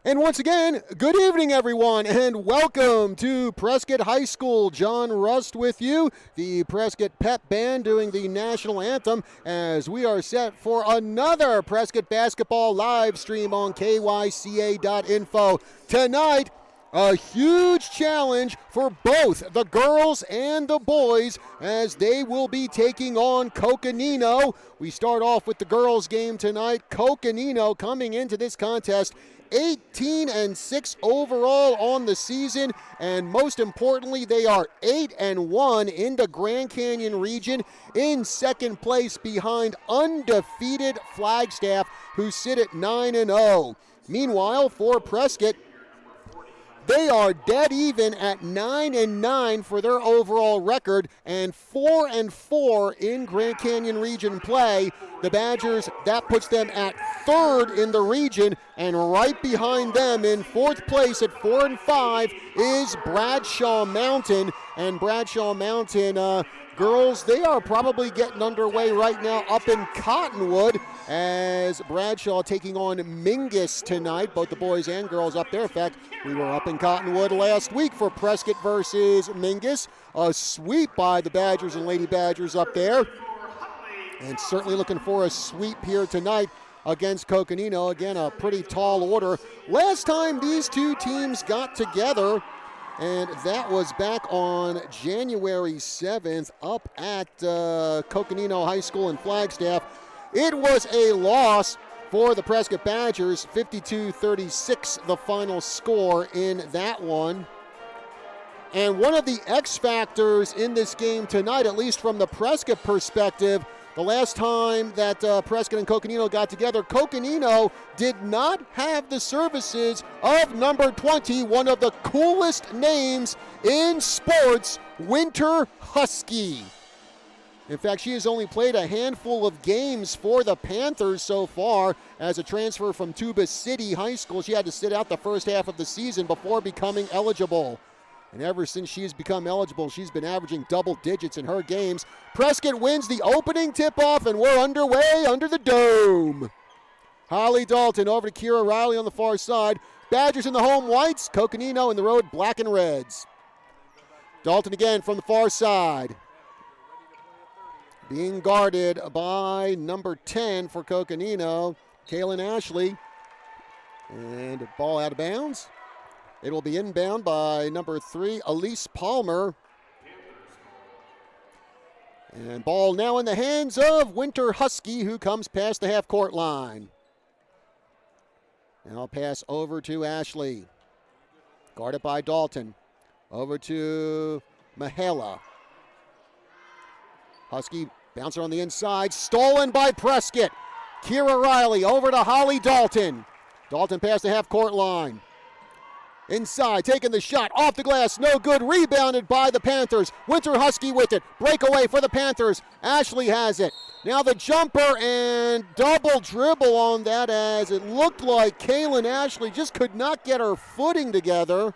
And once again, good evening, everyone, and welcome to Prescott High School. John Rust with you, the Prescott Pep Band doing the national anthem as we are set for another Prescott basketball live stream on KYCA.info. Tonight, a huge challenge for both the girls and the boys as they will be taking on Coconino. We start off with the girls game tonight. Coconino coming into this contest 18-6 overall on the season, and most importantly, they are 8-1 in the Grand Canyon region, in second place behind undefeated Flagstaff, who sit at 9-0. Meanwhile, for Prescott, they are dead even at 9-9 for their overall record and 4-4 in Grand Canyon region play. The Badgers, that puts them at third in the region, and right behind them in fourth place at 4-5 is Bradshaw Mountain. And Bradshaw Mountain girls, they are probably getting underway right now up in Cottonwood as Bradshaw taking on Mingus tonight, both the boys and girls up there. In fact, we were up in Cottonwood last week for Prescott versus Mingus. A sweep by the Badgers and Lady Badgers up there. And certainly looking for a sweep here tonight against Coconino. Again, a pretty tall order. Last time these two teams got together, and that was back on January 7th up at Coconino High School in Flagstaff. It was a loss for the Prescott Badgers, 52-36 the final score in that one. And one of the X factors in this game tonight, at least from the Prescott perspective, the last time that Prescott and Coconino got together, Coconino did not have the services of number 20, one of the coolest names in sports, Winter Husky. In fact, she has only played a handful of games for the Panthers so far as a transfer from Tuba City High School. She had to sit out the first half of the season before becoming eligible. And ever since she's become eligible, she's been averaging double digits in her games. Prescott wins the opening tip-off, and we're underway under the dome. Holly Dalton over to Kira Riley on the far side. Badgers in the home whites, Coconino in the road black and reds. Dalton again from the far side. Being guarded by number 10 for Coconino, Kaylin Ashley. And a ball out of bounds. It will be inbound by number 3, Elise Palmer. And ball now in the hands of Winter Husky, who comes past the half-court line. Now pass over to Ashley. Guarded by Dalton. Over to Mahela. Husky bouncer on the inside. Stolen by Prescott. Kira Riley over to Holly Dalton. Dalton past the half-court line. Inside, taking the shot, off the glass, no good, rebounded by the Panthers. Winter Husky with it, breakaway for the Panthers. Ashley has it. Now the jumper and double dribble on that as it looked like Kaylin Ashley just could not get her footing together.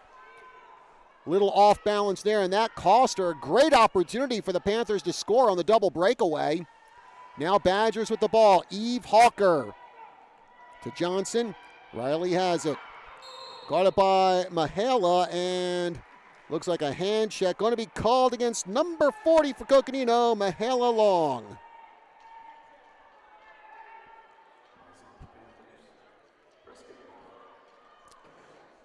Little off balance there, and that cost her a great opportunity for the Panthers to score on the double breakaway. Now Badgers with the ball, Eve Hawker to Johnson. Riley has it. Guarded by Mahela, and looks like a hand check going to be called against number 40 for Coconino, Mahela Long.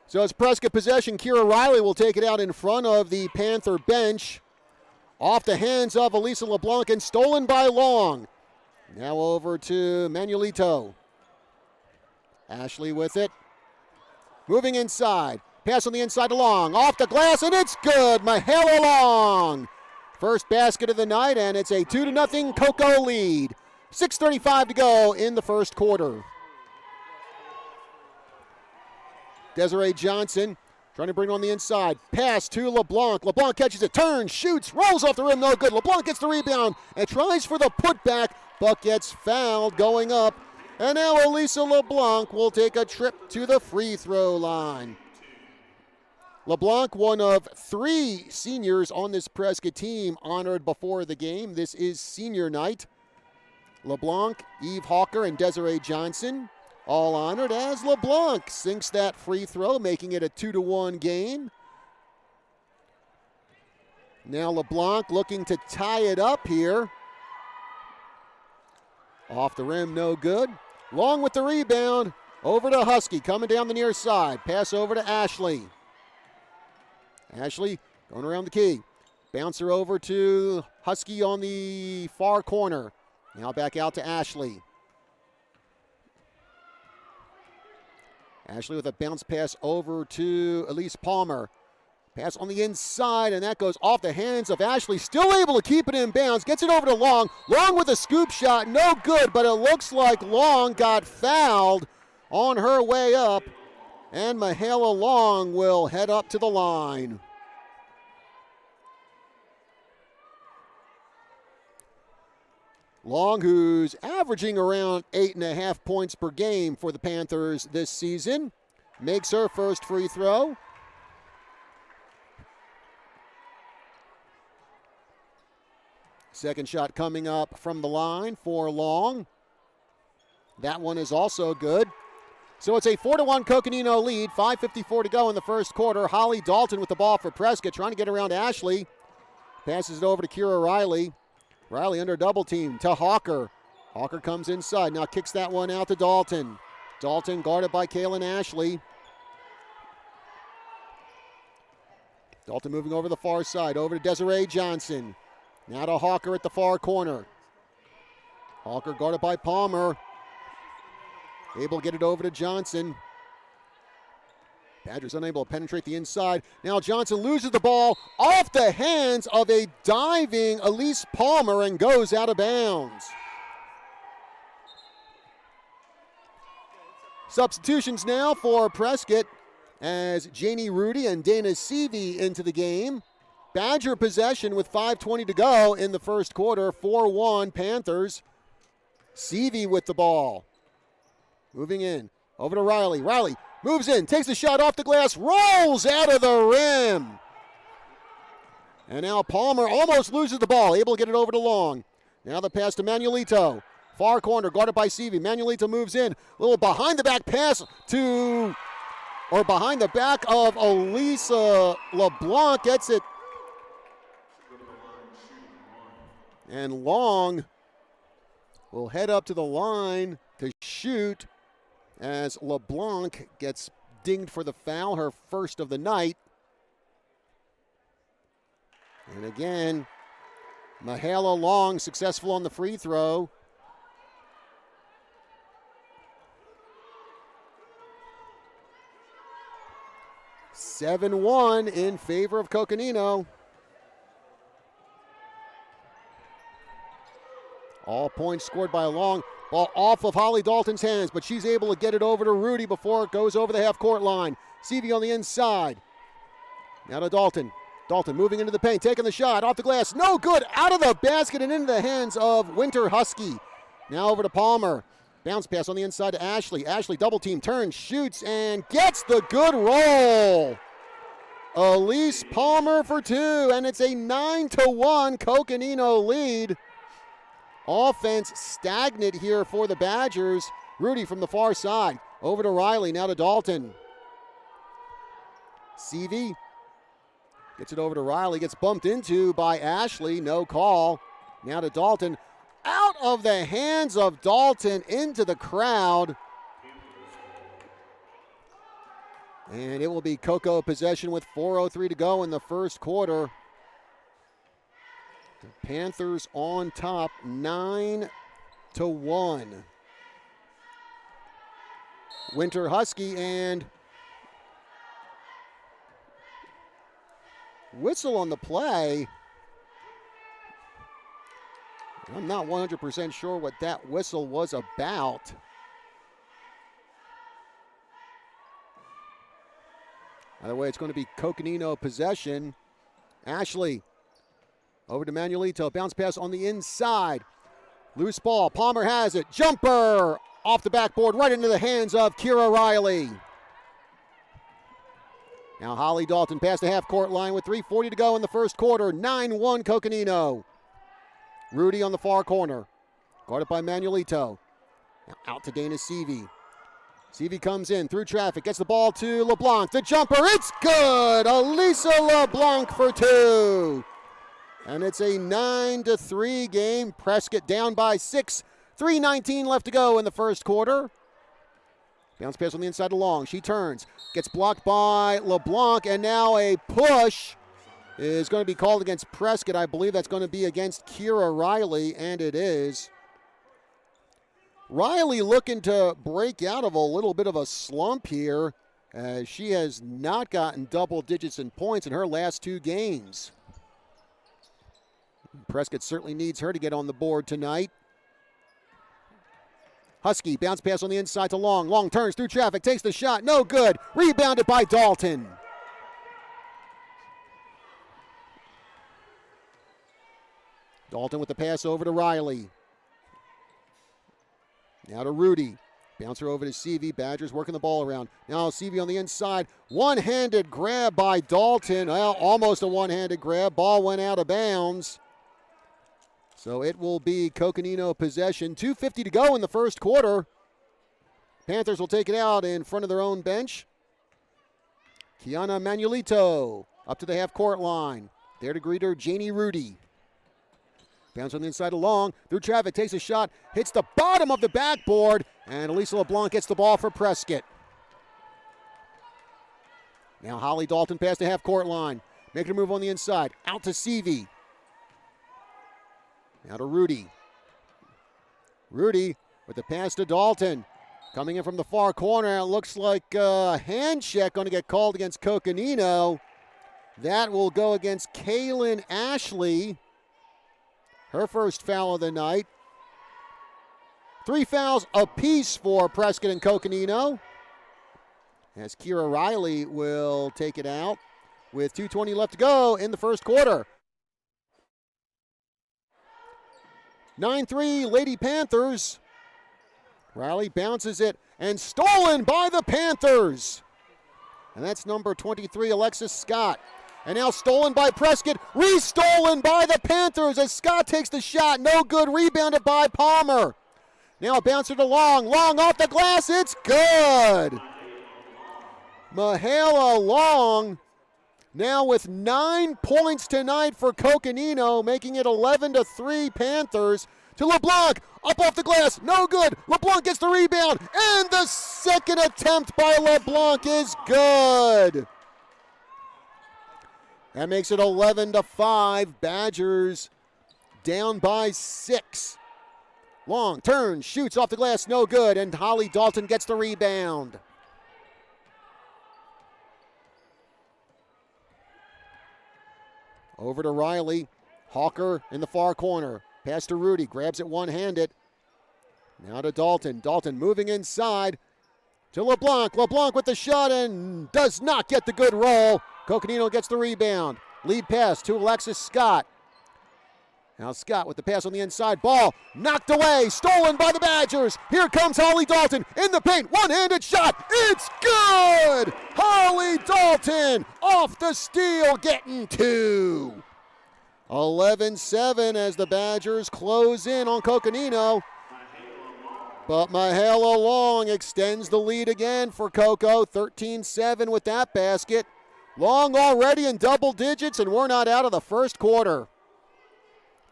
So it's Prescott possession. Kira Riley will take it out in front of the Panther bench. Off the hands of Elisa LeBlanc and stolen by Long. Now over to Manuelito. Ashley with it. Moving inside. Pass on the inside to Long. Off the glass, and it's good. Mahela Long. First basket of the night, and it's a 2-0 Coco lead. 6:35 to go in the first quarter. Desiree Johnson trying to bring it on the inside. Pass to LeBlanc. LeBlanc catches it, turns, shoots, rolls off the rim, no good. LeBlanc gets the rebound and tries for the putback, but gets fouled going up. And now Elisa LeBlanc will take a trip to the free throw line. LeBlanc, one of 3 seniors on this Prescott team, honored before the game. This is senior night. LeBlanc, Eve Hawker, and Desiree Johnson. all honored as LeBlanc sinks that free throw, making it a 2-1 game. Now LeBlanc looking to tie it up here. Off the rim, no good. Long with the rebound. Over to Husky, coming down the near side. Pass over to Ashley. Ashley going around the key. Bouncer over to Husky on the far corner. Now back out to Ashley. Ashley with a bounce pass over to Elise Palmer. Pass on the inside, and that goes off the hands of Ashley. Still able to keep it in bounds. Gets it over to Long. Long with a scoop shot. No good, but it looks like Long got fouled on her way up. And Mahala Long will head up to the line. Long, who's averaging around 8.5 points per game for the Panthers this season, makes her first free throw. Second shot coming up from the line for Long. That one is also good. So it's a 4-1 Coconino lead, 5:54 to go in the first quarter. Holly Dalton with the ball for Prescott, trying to get around Ashley. Passes it over to Kira Riley. Riley under double team to Hawker. Hawker comes inside, now kicks that one out to Dalton. Dalton guarded by Kaylin Ashley. Dalton moving over the far side, over to Desiree Johnson. Now to Hawker at the far corner. Hawker guarded by Palmer. Able to get it over to Johnson. Badgers unable to penetrate the inside. Now Johnson loses the ball off the hands of a diving Elise Palmer and goes out of bounds. Substitutions now for Prescott as Janie Rudy and Dana Seavey into the game. Badger possession with 5:20 to go in the first quarter. 4-1 Panthers. Seavey with the ball. Moving in. Over to Riley. Riley moves in, takes a shot off the glass, rolls out of the rim. And now Palmer almost loses the ball, able to get it over to Long. Now the pass to Manuelito. Far corner, guarded by Seavey. Manuelito moves in. A little behind the back pass behind the back of Elisa LeBlanc. Gets it. And Long will head up to the line to shoot as LeBlanc gets dinged for the foul, her first of the night. And again, Mahala Long successful on the free throw. (7-1) in favor of Coconino. All points scored by Long. Ball off of Holly Dalton's hands, but she's able to get it over to Rudy before it goes over the half-court line. Seavey on the inside. Now to Dalton. Dalton moving into the paint, taking the shot off the glass. No good. Out of the basket and into the hands of Winter Husky. Now over to Palmer. Bounce pass on the inside to Ashley. Ashley double team, turns, shoots, and gets the good roll. Elise Palmer for two, and it's a 9-1 Coconino lead. Offense stagnant here for the Badgers. Rudy from the far side. Over to Riley, now to Dalton. Seavey gets it over to Riley. Gets bumped into by Ashley. No call. Now to Dalton. Out of the hands of Dalton into the crowd. And it will be Coco possession with 4:03 to go in the first quarter. The Panthers on top, 9-1. Winter Husky and whistle on the play. I'm not 100% sure what that whistle was about. Either way, it's going to be Coconino possession. Ashley over to Manuelito. Bounce pass on the inside. Loose ball. Palmer has it. Jumper off the backboard right into the hands of Kira Riley. Now Holly Dalton past the half-court line with 3:40 to go in the first quarter. 9-1 Coconino. Rudy on the far corner. Guarded by Manuelito. Now out to Dana Seavey. Seavey comes in through traffic, gets the ball to LeBlanc. The jumper, it's good! Elisa LeBlanc for 2. And it's a 9-3 game. Prescott down by 6. 3:19 left to go in the first quarter. Bounce pass on the inside to Long. She turns, gets blocked by LeBlanc, and now a push is going to be called against Prescott. I believe that's going to be against Kira Riley, and it is. Riley looking to break out of a little bit of a slump here, as she has not gotten double digits in points in her last 2 games. Prescott certainly needs her to get on the board tonight. Husky, bounce pass on the inside to Long. Long turns through traffic, takes the shot, no good. Rebounded by Dalton. Dalton with the pass over to Riley. Now to Rudy. Bouncer over to Seavey. Badgers working the ball around. Now Seavey on the inside. One-handed grab by Dalton. Well, almost a one-handed grab. Ball went out of bounds. So it will be Coconino possession. 2:50 to go in the first quarter. Panthers will take it out in front of their own bench. Kiana Manuelito up to the half-court line. There to greet her, Janie Rudy. Bounce on the inside of Long. Through traffic, takes a shot, hits the bottom of the backboard, and Elisa LeBlanc gets the ball for Prescott. Now Holly Dalton past the half-court line. Making a move on the inside. Out to Seavey. Now to Rudy. Rudy with the pass to Dalton. Coming in from the far corner. It looks like a hand check going to get called against Coconino. That will go against Kaylin Ashley. Her first foul of the night. 3 fouls apiece for Prescott and Coconino. As Kira Riley will take it out with 2:20 left to go in the first quarter. 9-3 Lady Panthers. Riley bounces it and stolen by the Panthers. And that's number 23, Alexis Scott. And now stolen by Prescott, re-stolen by the Panthers as Scott takes the shot. No good, rebounded by Palmer. Now a bouncer to Long. Long off the glass, it's good. Mahala Long now with 9 points tonight for Coconino, making it 11-3 Panthers. To LeBlanc, up off the glass, no good. LeBlanc gets the rebound, and the second attempt by LeBlanc is good. That makes it 11-5. Badgers down by 6. Long turns, shoots off the glass, no good, and Holly Dalton gets the rebound. Over to Riley. Hawker in the far corner. Pass to Rudy, grabs it one-handed. Now to Dalton. Dalton moving inside to LeBlanc. LeBlanc with the shot and does not get the good roll. Coconino gets the rebound. Lead pass to Alexis Scott. Now Scott with the pass on the inside. Ball knocked away, stolen by the Badgers. Here comes Holly Dalton in the paint. One-handed shot. It's good! Holly Dalton off the steal, getting 2. 11-7 as the Badgers close in on Coconino. But Mahala Long extends the lead again for Coco. 13-7 with that basket. Long already in double digits, and we're not out of the first quarter.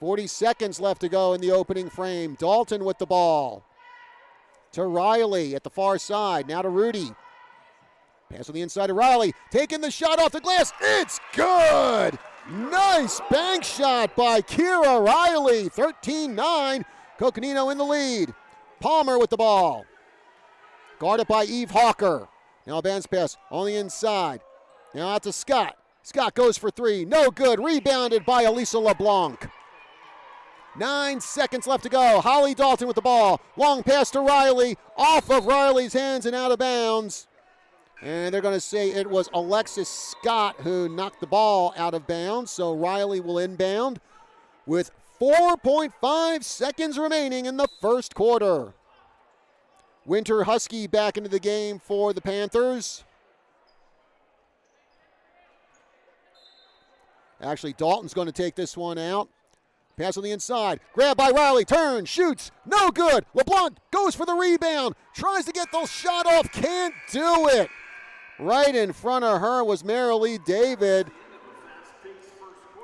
40 seconds left to go in the opening frame. Dalton with the ball. To Riley at the far side. Now to Rudy. Pass on the inside to Riley. Taking the shot off the glass. It's good! Nice bank shot by Kira Riley. 13-9. Coconino in the lead. Palmer with the ball. Guarded by Eve Hawker. Now a bounce pass on the inside. Now out to Scott. Scott goes for 3. No good. Rebounded by Elisa LeBlanc. 9 seconds left to go. Holly Dalton with the ball. Long pass to Riley. Off of Riley's hands and out of bounds. And they're going to say it was Alexis Scott who knocked the ball out of bounds. So Riley will inbound with 4.5 seconds remaining in the first quarter. Winter Husky back into the game for the Panthers. Actually, Dalton's going to take this one out. Pass on the inside. Grab by Riley. Turns. Shoots. No good. LeBlanc goes for the rebound. Tries to get the shot off. Can't do it. Right in front of her was Marilee David.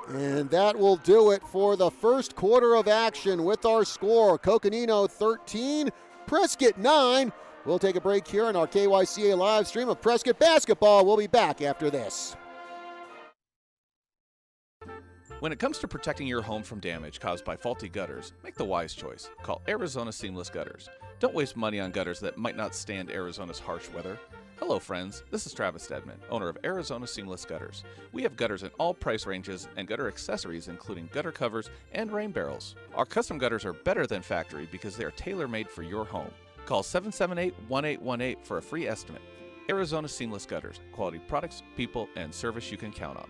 And that will do it for the first quarter of action with our score. Coconino 13, Prescott 9. We'll take a break here on our KYCA live stream of Prescott basketball. We'll be back after this. When it comes to protecting your home from damage caused by faulty gutters, make the wise choice. Call Arizona Seamless Gutters. Don't waste money on gutters that might not stand Arizona's harsh weather. Hello friends, this is Travis Stedman, owner of Arizona Seamless Gutters. We have gutters in all price ranges and gutter accessories including gutter covers and rain barrels. Our custom gutters are better than factory because they are tailor-made for your home. Call 778-1818 for a free estimate. Arizona Seamless Gutters, quality products, people, and service you can count on.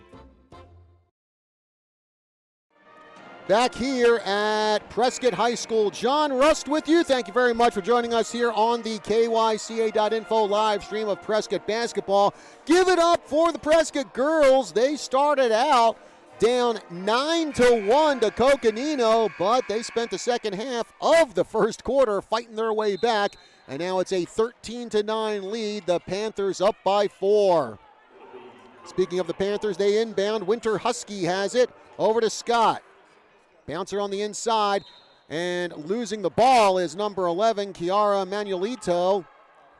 Back here at Prescott High School, John Rust with you. Thank you very much for joining us here on the KYCA.info live stream of Prescott basketball. Give it up for the Prescott girls. They started out down 9-1 to Coconino, but they spent the second half of the first quarter fighting their way back, and now it's a 13-9 lead. The Panthers up by 4. Speaking of the Panthers, they inbound. Winter Husky has it over to Scott. Bouncer on the inside, and losing the ball is number 11, Kiara Manuelito.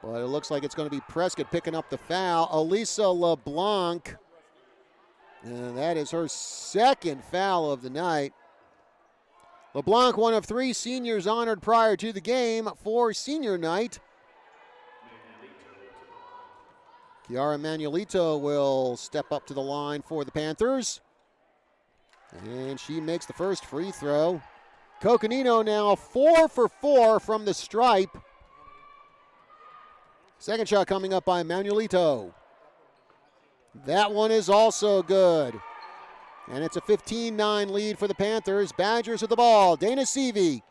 But it looks like it's going to be Prescott picking up the foul. Elisa LeBlanc, and that is her second foul of the night. LeBlanc, one of 3 seniors honored prior to the game for senior night. Kiara Manuelito will step up to the line for the Panthers. And she makes the first free throw. Coconino now 4 for 4 from the stripe. Second shot coming up by Manuelito. That one is also good. And it's a 15-9 lead for the Panthers. Badgers with the ball. Dana Seavey.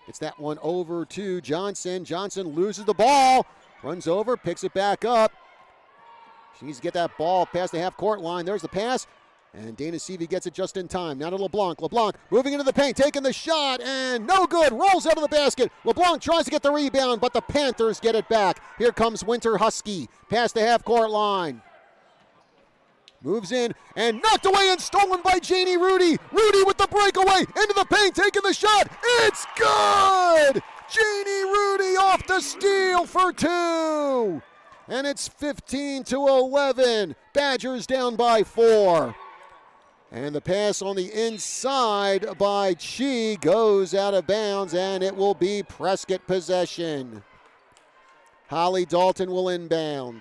It's that one over to Johnson. Johnson loses the ball. Runs over, picks it back up. She needs to get that ball past the half-court line. There's the pass. And Dana Seavey gets it just in time. Now to LeBlanc. LeBlanc moving into the paint, taking the shot, and no good. Rolls out of the basket. LeBlanc tries to get the rebound, but the Panthers get it back. Here comes Winter Husky past the half-court line. Moves in and knocked away and stolen by Janie Rudy. Rudy with the breakaway into the paint, taking the shot. It's good! Janie Rudy off the steal for 2. And it's 15-11. Badgers down by 4. And the pass on the inside by Chi goes out of bounds, and it will be Prescott possession. Holly Dalton will inbound.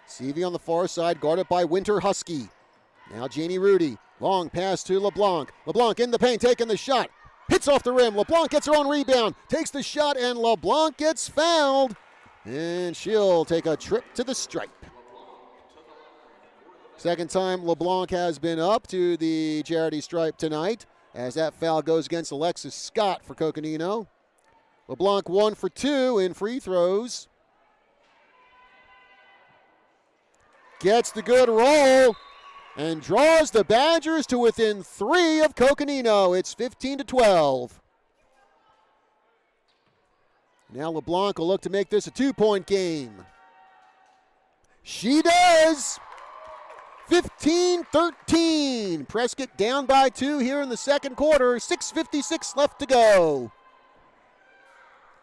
Seavey on the far side, guarded by Winter Husky. Now Janie Rudy. Long pass to LeBlanc. LeBlanc in the paint, taking the shot. Hits off the rim. LeBlanc gets her own rebound. Takes the shot, and LeBlanc gets fouled. And she'll take a trip to the stripe. Second time LeBlanc has been up to the charity stripe tonight, as that foul goes against Alexis Scott for Coconino. LeBlanc 1 for 2 in free throws. Gets the good roll and draws the Badgers to within 3 of Coconino. It's 15-12. Now LeBlanc will look to make this a 2-point game. She does. 15-13. Prescott down by 2 here in the second quarter. 6:56 left to go.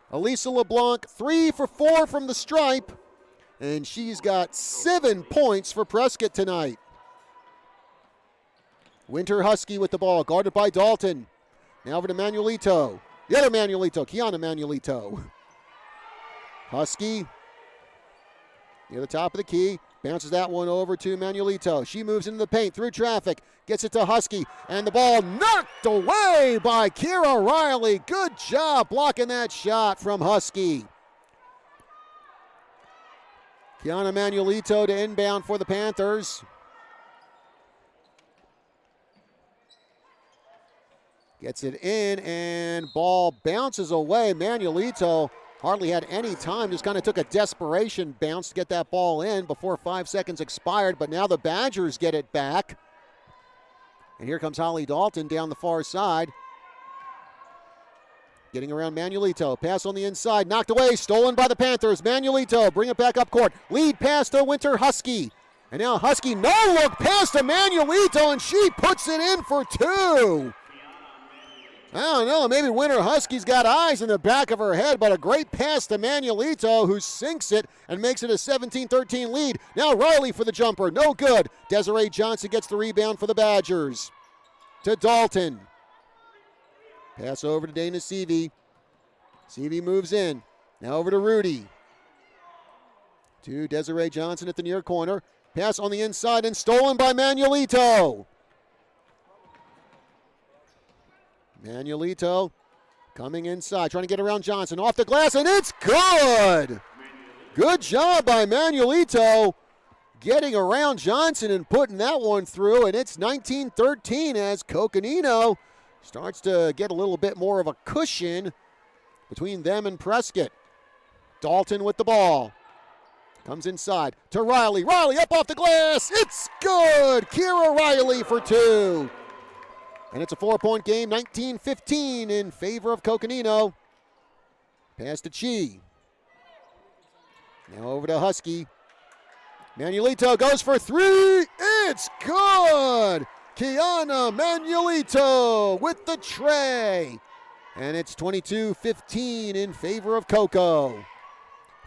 Elisa LeBlanc 3 for 4 from the stripe. And she's got 7 points for Prescott tonight. Winter Husky with the ball, guarded by Dalton. Now over to Manuelito. The other Manuelito, Kiana Manuelito. Husky near the top of the key. Bounces that one over to Manuelito. She moves into the paint through traffic. Gets it to Husky. And the ball knocked away by Kira Riley. Good job blocking that shot from Husky. Kiana Manuelito to inbound for the Panthers. Gets it in, and ball bounces away. Manuelito hardly had any time, just kind of took a desperation bounce to get that ball in before 5 seconds expired, but now the Badgers get it back. And here comes Holly Dalton down the far side. Getting around Manuelito. Pass on the inside. Knocked away. Stolen by the Panthers. Manuelito bring it back up court. Lead pass to Winter Husky. And now Husky no-look pass to Manuelito, and she puts it in for two. I don't know. Maybe Winter Husky's got eyes in the back of her head, but a great pass to Manuelito, who sinks it and makes it a 17-13 lead. Now Riley for the jumper. No good. Desiree Johnson gets the rebound for the Badgers. To Dalton. Pass over to Dana Seavey. Seavey moves in. Now over to Rudy. To Desiree Johnson at the near corner. Pass on the inside and stolen by Manuelito. Manuelito coming inside, trying to get around Johnson. Off the glass, and it's good! Good job by Manuelito getting around Johnson and putting that one through, and it's 19-13 as Coconino starts to get a little bit more of a cushion between them and Prescott. Dalton with the ball. Comes inside to Riley. Riley up off the glass. It's good! Kira Riley for two. And it's a 4-point game, 19-15 in favor of Coconino. Pass to Chi. Now over to Husky. Manuelito goes for three. It's good! Kiana Manuelito with the tray. And it's 22-15 in favor of Coco.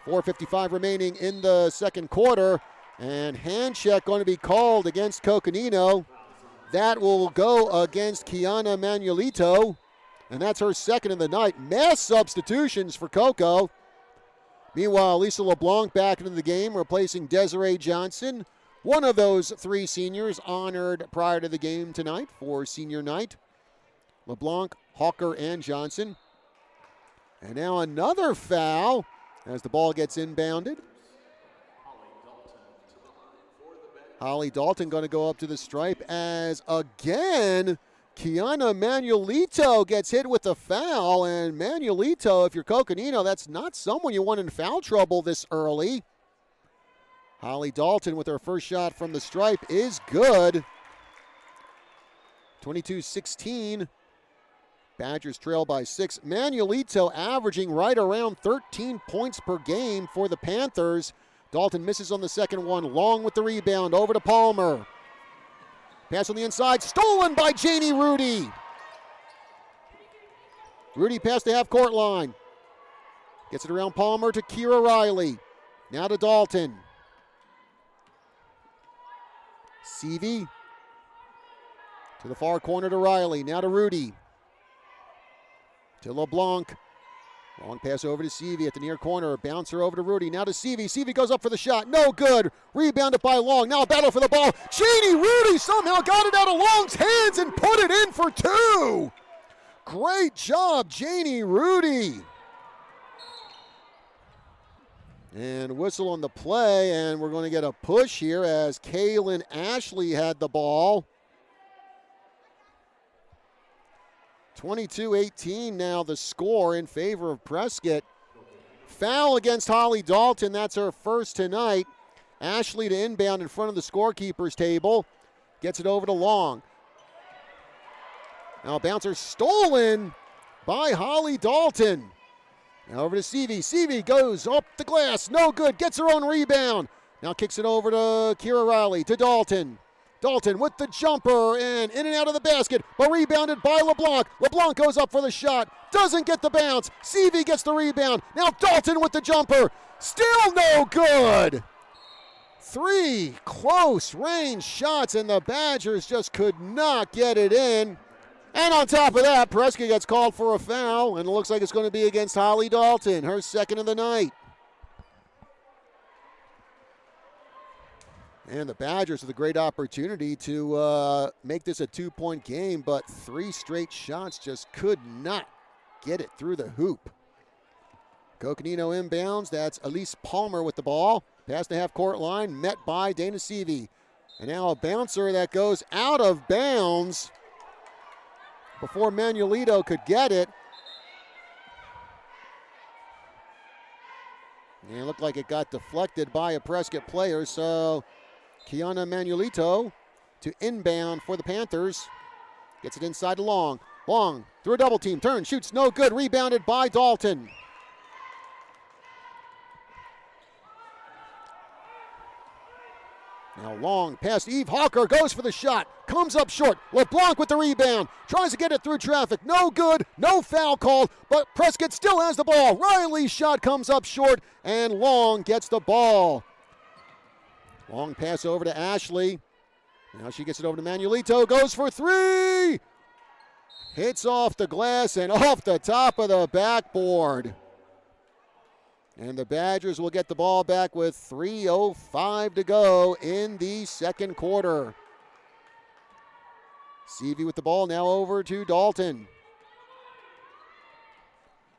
4:55 remaining in the second quarter. And hand check going to be called against Coconino. That will go against Kiana Manuelito. And that's her second of the night. Mass substitutions for Coco. Meanwhile, Lisa LeBlanc back into the game, replacing Desiree Johnson. One of those three seniors honored prior to the game tonight for senior night. LeBlanc, Hawker, and Johnson. And now another foul as the ball gets inbounded. Holly Dalton going to go up to the stripe as again Kiana Manuelito gets hit with a foul. And Manuelito, if you're Coconino, that's not someone you want in foul trouble this early. Holly Dalton with her first shot from the stripe is good. 22-16. Badgers trail by 6. Manuelito averaging right around 13 points per game for the Panthers. Dalton misses on the second one. Long with the rebound. Over to Palmer. Pass on the inside. Stolen by Janie Rudy. Rudy past the half-court line. Gets it around Palmer to Kira Riley. Now to Dalton. Seavey. To the far corner to Riley. Now to Rudy. To LeBlanc. Long pass over to Seavey at the near corner. Bouncer over to Rudy. Now to Seavey. Seavey goes up for the shot. No good. Rebounded by Long. Now a battle for the ball. Janie Rudy somehow got it out of Long's hands and put it in for two. Great job, Janie Rudy. And whistle on the play, and we're going to get a push here as Kaylin Ashley had the ball. 22-18 now the score in favor of Prescott. Foul against Holly Dalton. That's her first tonight. Ashley to inbound in front of the scorekeeper's table. Gets it over to Long. Now a bouncer stolen by Holly Dalton. Now over to Seavey. Seavey goes up the glass. No good. Gets her own rebound. Now kicks it over to Kira Riley. To Dalton. Dalton with the jumper and in and out of the basket, but rebounded by LeBlanc. LeBlanc goes up for the shot. Doesn't get the bounce. Seavey gets the rebound. Now Dalton with the jumper. Still no good. Three close range shots, and the Badgers just could not get it in. And on top of that, Prescott gets called for a foul, and it looks like it's going to be against Holly Dalton, her second of the night. And the Badgers with a great opportunity to make this a 2-point game, but three straight shots just could not get it through the hoop. Coconino inbounds. That's Elise Palmer with the ball. Past the half-court line, met by Dana Seavey. And now a bouncer that goes out of bounds before Manuelito could get it. And it looked like it got deflected by a Prescott player, so Kiana Manuelito to inbound for the Panthers. Gets it inside to Long. Long through a double team. Turn, shoots, no good. Rebounded by Dalton. Now Long past Eve Hawker, goes for the shot. Comes up short. LeBlanc with the rebound. Tries to get it through traffic. No good. No foul called. But Prescott still has the ball. Riley's shot comes up short. And Long gets the ball. Long pass over to Ashley. Now she gets it over to Manuelito. Goes for three. Hits off the glass and off the top of the backboard. And the Badgers will get the ball back with 3:05 to go in the second quarter. Seavey with the ball now over to Dalton.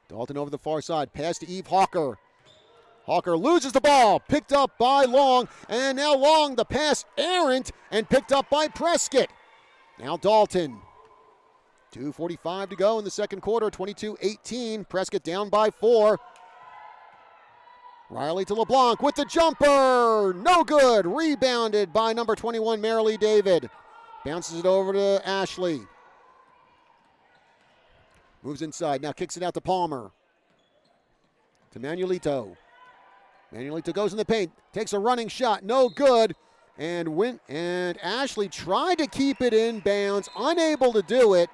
Dalton over the far side. Pass to Eve Hawker. Hawker loses the ball. Picked up by Long. And now Long, the pass errant and picked up by Prescott. Now Dalton. 2:45 to go in the second quarter. 22-18. Prescott down by 4. Riley to LeBlanc with the jumper. No good. Rebounded by number 21, Marilee David. Bounces it over to Ashley. Moves inside. Now kicks it out to Palmer. To Manuelito. Manuelito goes in the paint. Takes a running shot. No good. And Ashley tried to keep it in bounds. Unable to do it.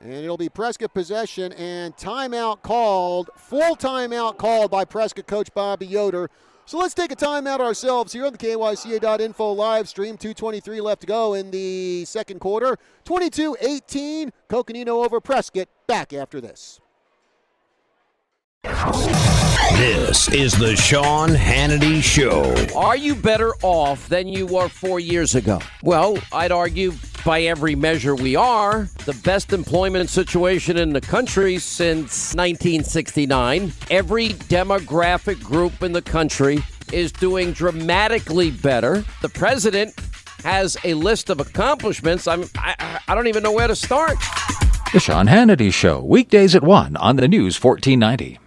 And it'll be Prescott possession and timeout called, full timeout called by Prescott coach Bobby Yoder. So let's take a timeout ourselves here on the KYCA.info live stream. 2:23 left to go in the second quarter. 22-18, Coconino over Prescott. Back after this. This is the Sean Hannity Show. Are you better off than you were 4 years ago? Well, I'd argue by every measure we are. The best employment situation in the country since 1969. Every demographic group in the country is doing dramatically better. The president has a list of accomplishments. I don't even know where to start. The Sean Hannity Show, weekdays at 1 on the News 1490.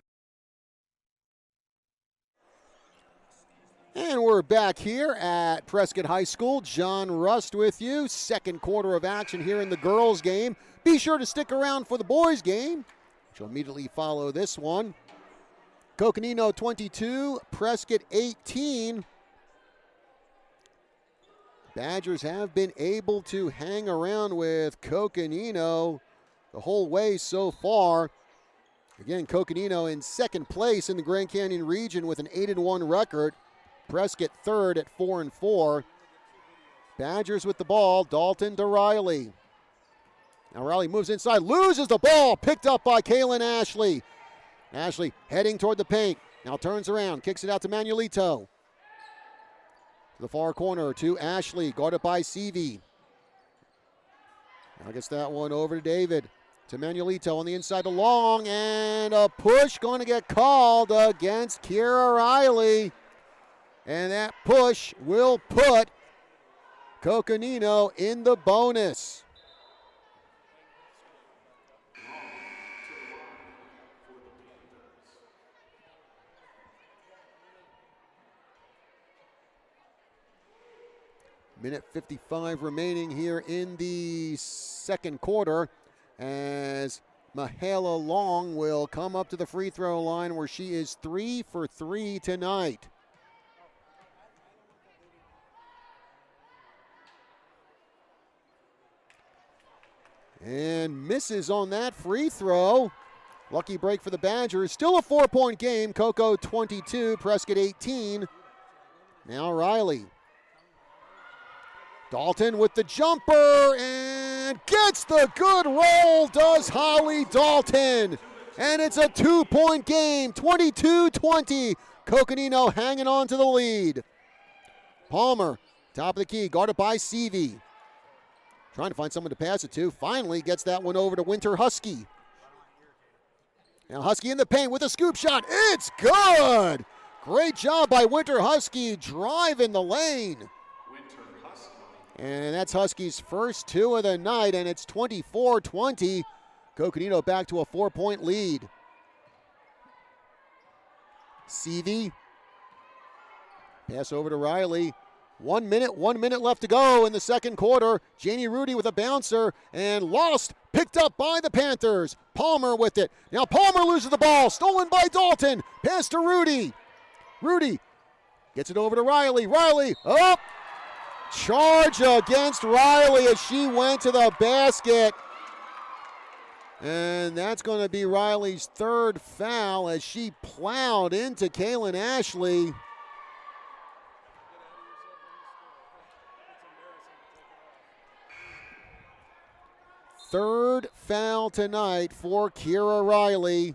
And we're back here at Prescott High School. John Rust with you. Second quarter of action here in the girls' game. Be sure to stick around for the boys' game, which will immediately follow this one. Coconino 22, Prescott 18. Badgers have been able to hang around with Coconino the whole way so far. Again, Coconino in second place in the Grand Canyon region with an 8-1 record. Prescott third at 4-4. Badgers with the ball. Dalton to Riley. Now Riley moves inside, loses the ball. Picked up by Kaylin Ashley. Ashley heading toward the paint. Now turns around, kicks it out to Manuelito. To the far corner to Ashley, guarded by Seavey. Now gets that one over to David. To Manuelito on the inside to Long. And a push going to get called against Kira Riley. And that push will put Coconino in the bonus. Minute 55 remaining here in the second quarter as Mahala Long will come up to the free throw line where she is 3 for 3 tonight. And misses on that free throw. Lucky break for the Badgers. Still a 4-point game. Coco 22, Prescott 18. Now Riley. Dalton with the jumper and gets the good roll, does Holly Dalton. And it's a 2-point game, 22-20. Coconino hanging on to the lead. Palmer, top of the key, guarded by Seavey. Trying to find someone to pass it to. Finally gets that one over to Winter Husky. Now Husky in the paint with a scoop shot. It's good. Great job by Winter Husky driving the lane. And that's Husky's first 2 of the night, and it's 24-20. Coconino back to a 4-point lead. Seavey. Pass over to Riley. 1 minute left to go in the second quarter. Janie Rudy with a bouncer and lost. Picked up by the Panthers. Palmer with it. Now Palmer loses the ball. Stolen by Dalton. Pass to Rudy. Rudy gets it over to Riley. Riley up. Charge against Riley as she went to the basket. And that's going to be Riley's third foul as she plowed into Kaylin Ashley. Third foul tonight for Kira Riley.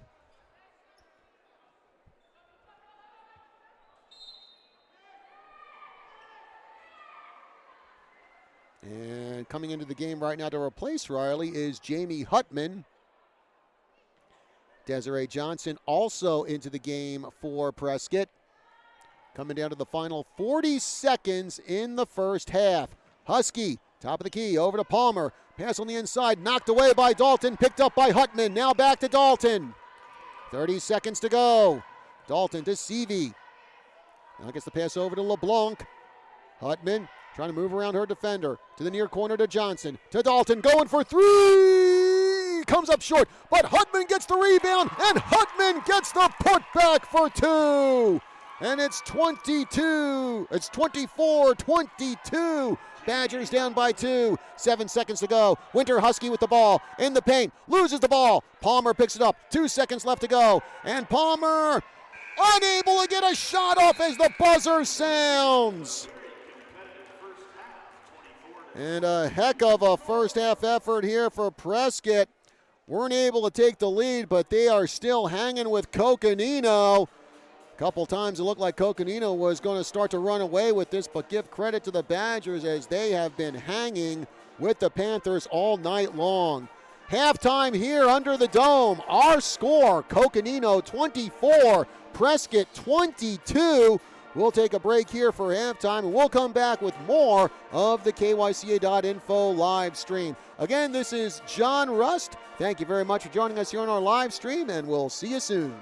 And coming into the game right now to replace Riley is Jamie Huttman. Desiree Johnson also into the game for Prescott. Coming down to the final 40 seconds in the first half. Husky, top of the key, over to Palmer. Pass on the inside, knocked away by Dalton, picked up by Huttman. Now back to Dalton. 30 seconds to go. Dalton to Seavey. Now gets the pass over to LeBlanc. Huttman trying to move around her defender. To the near corner to Johnson. To Dalton, going for three. Comes up short, but Huttman gets the rebound, and Huttman gets the putback for two. And it's 24-22. Badgers down by 2. 7 seconds to go. Winter Husky with the ball in the paint. Loses the ball. Palmer picks it up. 2 seconds left to go. And Palmer unable to get a shot off as the buzzer sounds. And a heck of a first half effort here for Prescott. Weren't able to take the lead, but they are still hanging with Coconino. A couple times it looked like Coconino was going to start to run away with this, but give credit to the Badgers as they have been hanging with the Panthers all night long. Halftime here under the dome. Our score, Coconino 24, Prescott 22. We'll take a break here for halftime, and we'll come back with more of the KYCA.info live stream. Again, this is John Rust. Thank you very much for joining us here on our live stream, and we'll see you soon.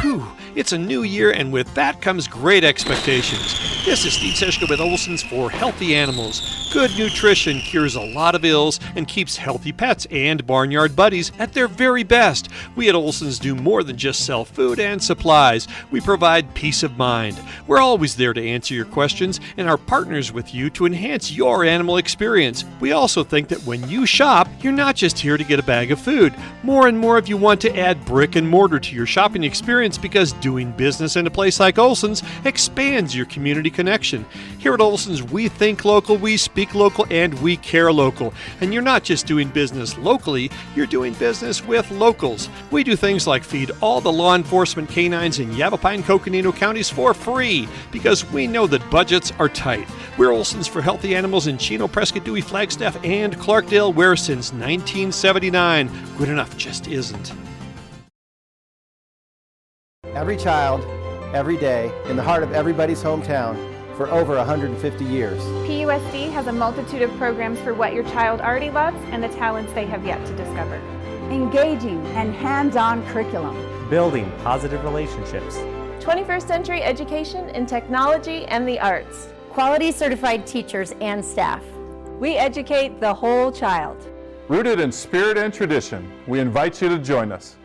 Whew, it's a new year, and with that comes great expectations. This is Steve Seshka with Olson's for Healthy Animals. Good nutrition cures a lot of ills and keeps healthy pets and barnyard buddies at their very best. We at Olson's do more than just sell food and supplies. We provide peace of mind. We're always there to answer your questions and are partners with you to enhance your animal experience. We also think that when you shop, you're not just here to get a bag of food. More and more of you want to add brick and mortar to your shopping experience because doing business in a place like Olson's expands your community connection. Here at Olson's, we think local, we speak local, and we care local. And you're not just doing business locally, you're doing business with locals. We do things like feed all the law enforcement canines in Yavapai and Coconino counties for free because we know that budgets are tight. We're Olson's for Healthy Animals in Chino, Prescott, Dewey, Flagstaff, and Clarkdale, where since 1979, good enough just isn't. Every child, every day, in the heart of everybody's hometown for over 150 years. PUSD has a multitude of programs for what your child already loves and the talents they have yet to discover. Engaging and hands-on curriculum. Building positive relationships. 21st century education in technology and the arts. Quality certified teachers and staff. We educate the whole child. Rooted in spirit and tradition, we invite you to join us.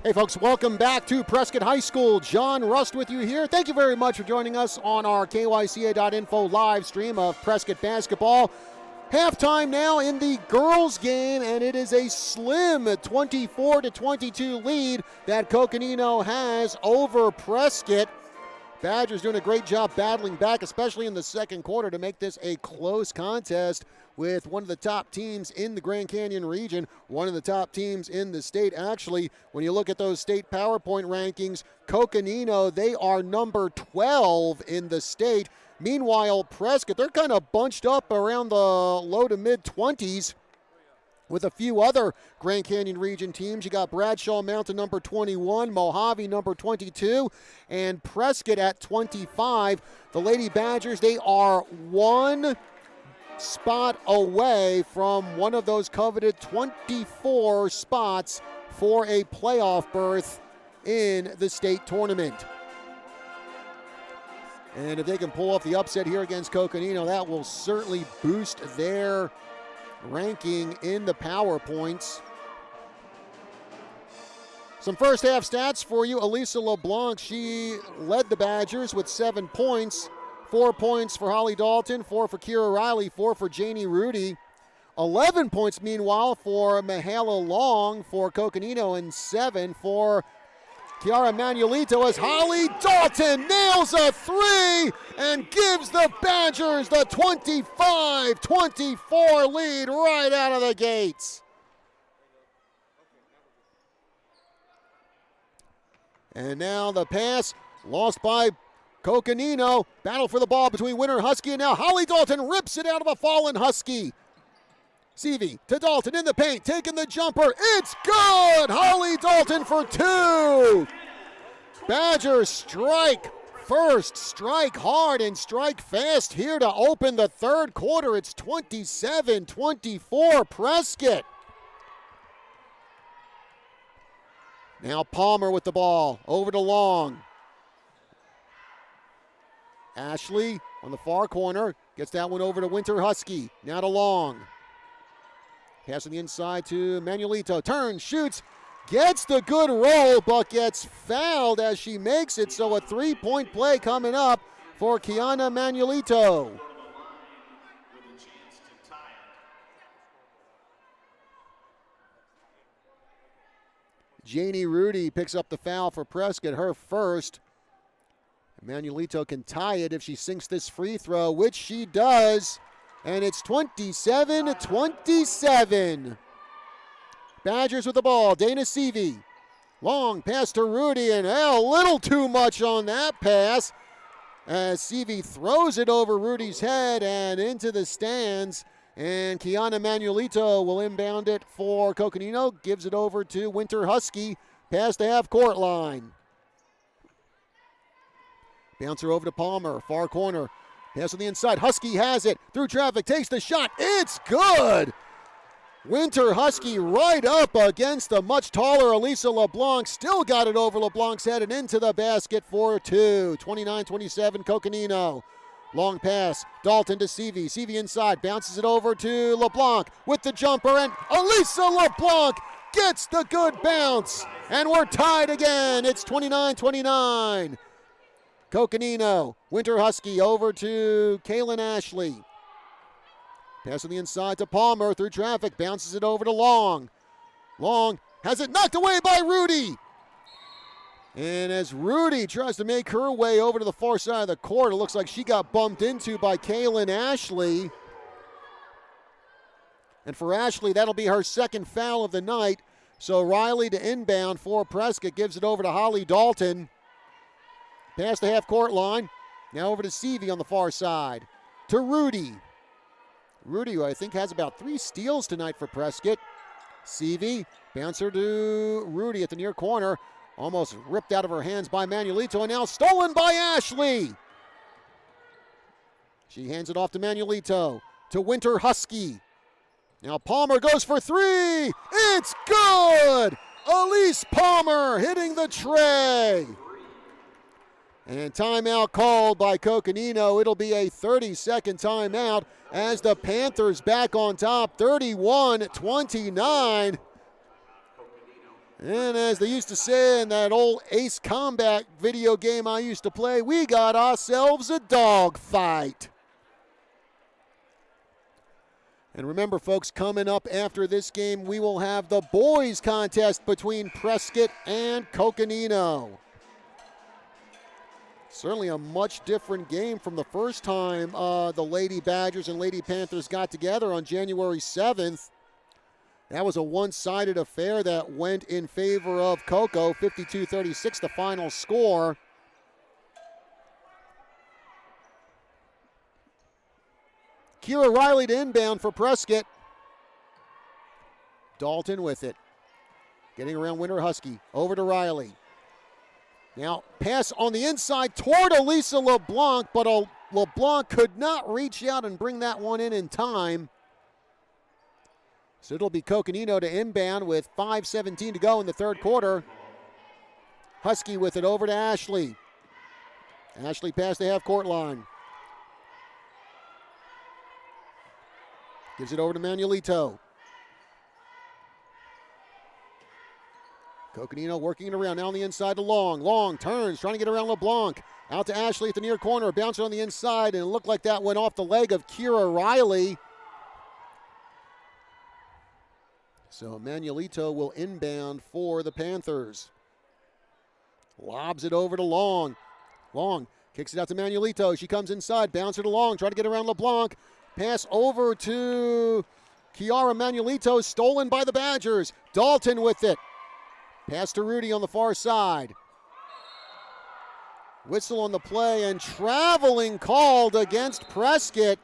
Hey folks, welcome back to Prescott High School. John Rust with you here. Thank you very much for joining us on our KYCA.info live stream of Prescott basketball. Halftime now in the girls game, and it is a slim 24-22 lead that Coconino has over Prescott. Badgers doing a great job battling back, especially in the second quarter, to make this a close contest with one of the top teams in the Grand Canyon region, one of the top teams in the state. Actually, when you look at those state PowerPoint rankings, Coconino, they are number 12 in the state. Meanwhile, Prescott, they're kind of bunched up around the low to mid-20s with a few other Grand Canyon region teams. You got Bradshaw Mountain number 21, Mojave number 22, and Prescott at 25. The Lady Badgers, they are one spot away from one of those coveted 24 spots for a playoff berth in the state tournament. And if they can pull off the upset here against Coconino, that will certainly boost their ranking in the PowerPoints. Some first half stats for you. Elisa LeBlanc, she led the Badgers with 7 points. 4 points for Holly Dalton, 4 for Kira Riley, 4 for Janie Rudy. 11 points, meanwhile, for Mahala Long for Coconino, and 7 for Kiara Manuelito, as Holly Dalton nails a 3 and gives the Badgers the 25-24 lead right out of the gates. And now the pass lost by Coconino. Battle for the ball between Winter Husky, and now Holly Dalton rips it out of a fallen Husky. Seavey to Dalton in the paint, taking the jumper. It's good! Holly Dalton for 2. Badgers strike first, strike hard, and strike fast here to open the third quarter. It's 27-24 Prescott. Now Palmer with the ball, over to Long. Ashley on the far corner, gets that one over to Winter Husky. Now to Long. Passing the inside to Manuelito. Turns, shoots, gets the good roll, but gets fouled as she makes it. So a 3-point play coming up for Kiana Manuelito. Janie Rudy picks up the foul for Prescott, her first. Manuelito can tie it if she sinks this free throw, which she does. And it's 27-27. Badgers with the ball. Dana Seavey. Long pass to Rudy, and a little too much on that pass as Seavey throws it over Rudy's head and into the stands. And Kiana Manuelito will inbound it for Coconino. Gives it over to Winter Husky past the half-court line. Bouncer over to Palmer, far corner. Pass on the inside. Husky has it. Through traffic, takes the shot. It's good! Winter Husky right up against the much taller Elisa LeBlanc. Still got it over LeBlanc's head and into the basket for 2. 29-27 Coconino. Long pass. Dalton to Seavey. Seavey inside. Bounces it over to LeBlanc with the jumper. And Elisa LeBlanc gets the good bounce. And we're tied again. It's 29-29. Coconino, Winter Husky over to Kaylin Ashley. Pass on the inside to Palmer through traffic, bounces it over to Long. Long has it knocked away by Rudy. And as Rudy tries to make her way over to the far side of the court, it looks like she got bumped into by Kaylin Ashley. And for Ashley, that'll be her second foul of the night. So Riley to inbound for Prescott, gives it over to Holly Dalton. Past the half-court line. Now over to Seavey on the far side. To Rudy. Rudy, who I think has about 3 steals tonight for Prescott. Seavey, bouncer to Rudy at the near corner. Almost ripped out of her hands by Manuelito, and now stolen by Ashley. She hands it off to Manuelito. To Winter Husky. Now Palmer goes for 3. It's good! Elise Palmer hitting the tray. And timeout called by Coconino. It'll be a 30-second timeout as the Panthers back on top, 31-29. And as they used to say in that old Ace Combat video game I used to play, we got ourselves a dog fight. And remember, folks, coming up after this game, we will have the boys contest between Prescott and Coconino. Certainly a much different game from the first time the Lady Badgers and Lady Panthers got together on January 7th. That was a one-sided affair that went in favor of Coco, 52-36 the final score. Kira Riley to inbound for Prescott. Dalton with it. Getting around Winter Husky. Over to Riley. Now, pass on the inside toward Elisa LeBlanc, but LeBlanc could not reach out and bring that one in time. So it'll be Coconino to inbound with 5:17 to go in the third quarter. Husky with it over to Ashley. Ashley past the half-court line. Gives it over to Manuelito. Coconino working it around. Now on the inside to Long. Long turns, trying to get around LeBlanc. Out to Ashley at the near corner. Bounce it on the inside, and it looked like that went off the leg of Kira Riley. So Manuelito will inbound for the Panthers. Lobs it over to Long. Long kicks it out to Manuelito. She comes inside. Bounce it to Long. Try to get around LeBlanc. Pass over to Kiara Manuelito. Stolen by the Badgers. Dalton with it. Pass to Rudy on the far side. Whistle on the play and traveling called against Prescott.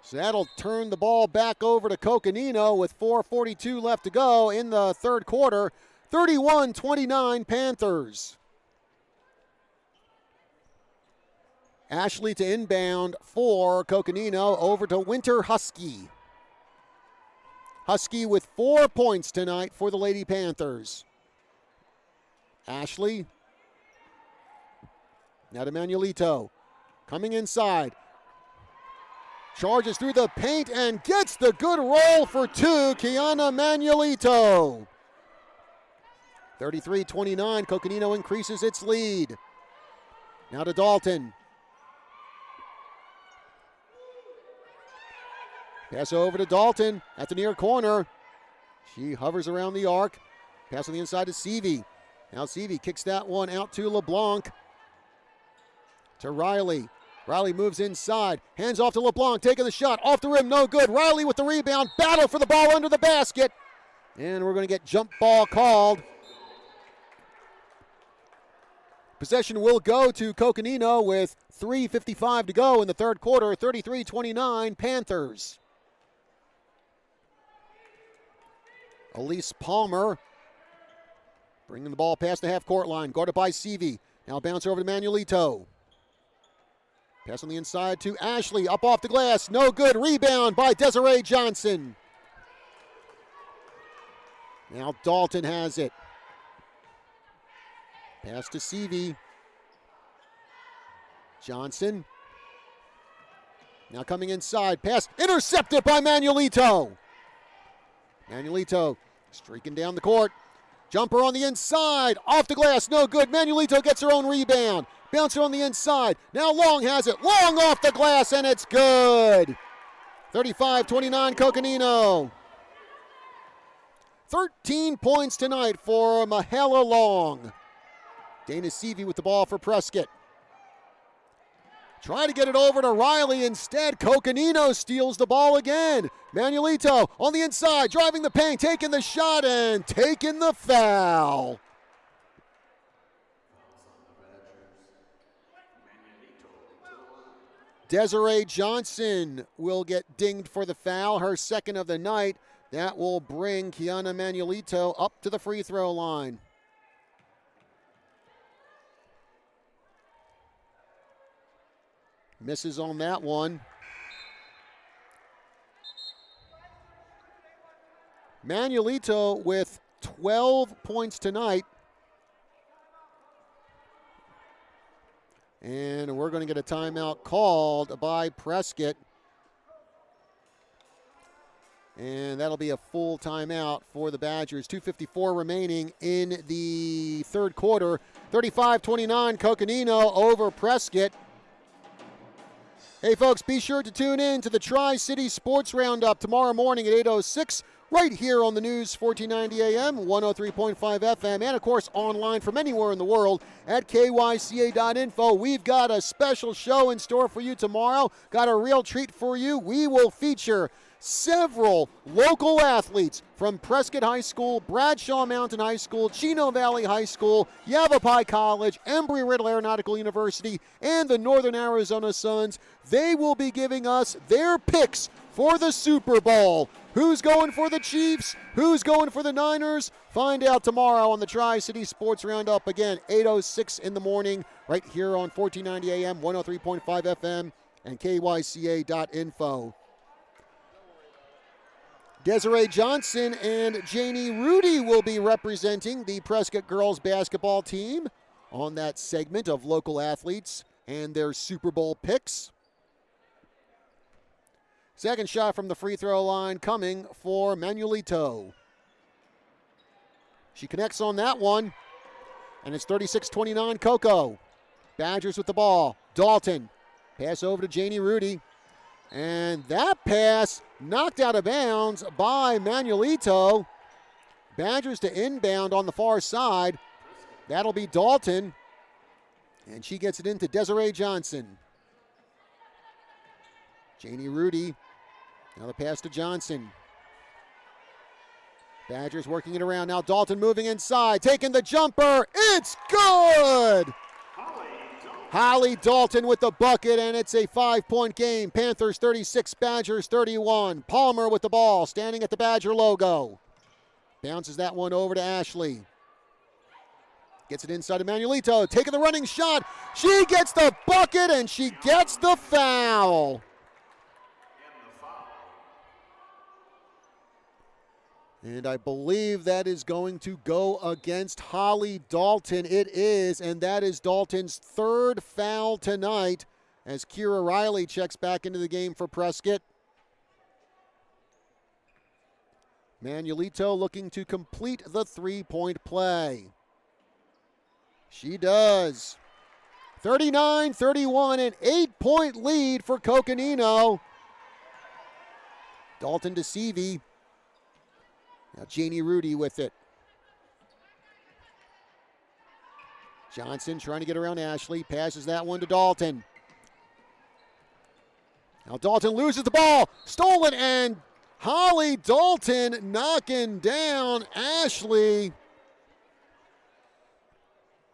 So that'll turn the ball back over to Coconino with 4:42 left to go in the third quarter. 31-29 Panthers. Ashley to inbound for Coconino over to Winter Husky. Husky with 4 points tonight for the Lady Panthers. Ashley. Now to Manuelito. Coming inside. Charges through the paint and gets the good roll for two. Kiana Manuelito. 33-29. Coconino increases its lead. Now to Dalton. Pass over to Dalton at the near corner. She hovers around the arc. Pass on the inside to Seavey. Now Seavey kicks that one out to LeBlanc. To Riley. Riley moves inside. Hands off to LeBlanc. Taking the shot. Off the rim. No good. Riley with the rebound. Battle for the ball under the basket. And we're going to get jump ball called. Possession will go to Coconino with 3:55 to go in the third quarter. 33-29 Panthers. Elise Palmer bringing the ball past the half-court line. Guarded by Seavey. Now bounce over to Manuelito. Pass on the inside to Ashley. Up off the glass. No good. Rebound by Desiree Johnson. Now Dalton has it. Pass to Seavey. Johnson. Now coming inside. Pass intercepted by Manuelito. Manuelito streaking down the court. Jumper on the inside. Off the glass. No good. Manuelito gets her own rebound. Bouncer on the inside. Now Long has it. Long off the glass, and it's good. 35-29 Coconino. 13 points tonight for Mahela Long. Dana Seavey with the ball for Prescott. Try to get it over to Riley. Instead, Coconino steals the ball again. Manuelito on the inside, driving the paint, taking the shot, and taking the foul. Desiree Johnson will get dinged for the foul, her second of the night. That will bring Kiana Manuelito up to the free throw line. Misses on that one. Manuelito with 12 points tonight. And we're going to get a timeout called by Prescott. And that'll be a full timeout for the Badgers. 2:54 remaining in the third quarter. 35-29 Coconino over Prescott. Hey, folks, be sure to tune in to the Tri-City Sports Roundup tomorrow morning at 8:06 right here on the News 1490 AM, 103.5 FM, and, of course, online from anywhere in the world at KYCA.info. We've got a special show in store for you tomorrow. Got a real treat for you. We will feature several local athletes from Prescott High School, Bradshaw Mountain High School, Chino Valley High School, Yavapai College, Embry-Riddle Aeronautical University, and the Northern Arizona Suns. They will be giving us their picks for the Super Bowl. Who's going for the Chiefs? Who's going for the Niners? Find out tomorrow on the Tri-City Sports Roundup. Again, 8:06 in the morning, right here on 1490 AM, 103.5 FM, and KYCA.info. Desiree Johnson and Janie Rudy will be representing the Prescott girls basketball team on that segment of local athletes and their Super Bowl picks. Second shot from the free throw line coming for Manuelito. She connects on that one, and it's 36-29 Coco. Badgers with the ball. Dalton. Pass over to Janie Rudy. And that pass knocked out of bounds by Manuelito. Badgers to inbound on the far side. That'll be Dalton. And she gets it into Desiree Johnson. Janie Rudy. Now the pass to Johnson. Badgers working it around. Now Dalton moving inside. Taking the jumper. It's good! Holly Dalton with the bucket, and it's a 5-point game. Panthers 36, Badgers 31. Palmer with the ball, standing at the Badger logo. Bounces that one over to Ashley. Gets it inside to Manuelito, taking the running shot. She gets the bucket, and she gets the foul. And I believe that is going to go against Holly Dalton. It is, and that is Dalton's third foul tonight as Kira Riley checks back into the game for Prescott. Manuelito looking to complete the three-point play. She does. 39-31, an 8-point lead for Coconino. Dalton to Seavey. Now Janie Rudy with it. Johnson trying to get around Ashley. Passes that one to Dalton. Now Dalton loses the ball. Stolen, and Holly Dalton knocking down Ashley.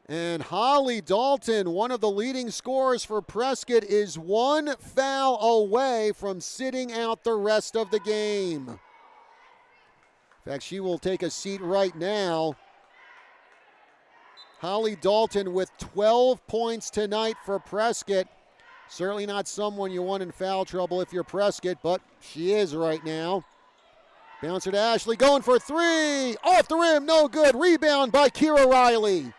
And Holly Dalton, one of the leading scorers for Prescott, is one foul away from sitting out the rest of the game. In fact, she will take a seat right now. Holly Dalton with 12 points tonight for Prescott. Certainly not someone you want in foul trouble if you're Prescott, but she is right now. Bouncer to Ashley, going for three. Off the rim, no good. Rebound by Kira Riley.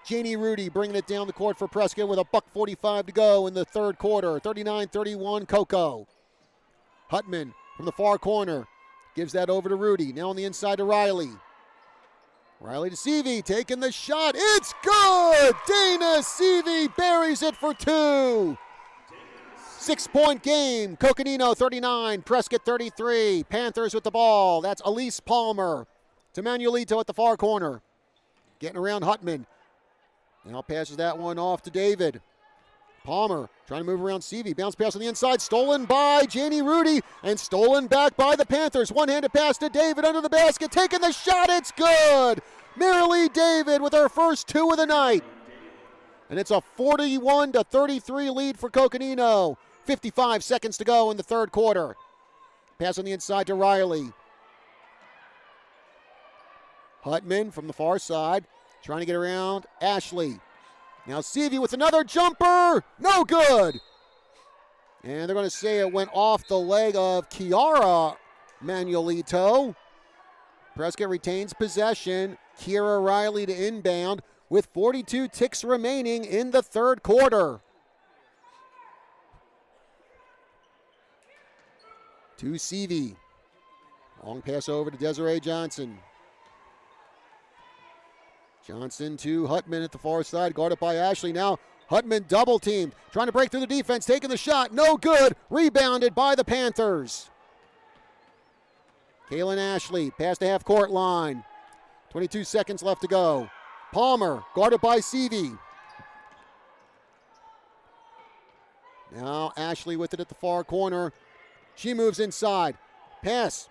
Janie Rudy bringing it down the court for Prescott with a $1:45 to go in the third quarter. 39-31 Coco. Hutman from the far corner gives that over to Rudy. Now on the inside to Riley. Riley to Seavey, taking the shot. It's good! Dana Seavey buries it for two. 6-point game. Coconino 39, Prescott 33. Panthers with the ball. That's Elise Palmer to Manuelito at the far corner. Getting around Hutman. Now passes that one off to David. Palmer trying to move around Seavey. Bounce pass on the inside. Stolen by Janie Rudy and stolen back by the Panthers. One-handed pass to David under the basket. Taking the shot. It's good. Marilee David with her first two of the night. And it's a 41-33 lead for Coconino. 55 seconds to go in the third quarter. Pass on the inside to Riley. Hutman from the far side trying to get around Ashley. Now Seavey with another jumper. No good. And they're going to say it went off the leg of Kiara Manuelito. Prescott retains possession. Kira Riley to inbound with 42 ticks remaining in the third quarter. to Seavey. Long pass over to Desiree Johnson. Johnson to Hutman at the far side, guarded by Ashley. Now Hutman double teamed, trying to break through the defense, taking the shot, no good, rebounded by the Panthers. Kaylin Ashley past the half-court line. 22 seconds left to go. Palmer, guarded by Seavey. Now Ashley with it at the far corner. She moves inside. Pass.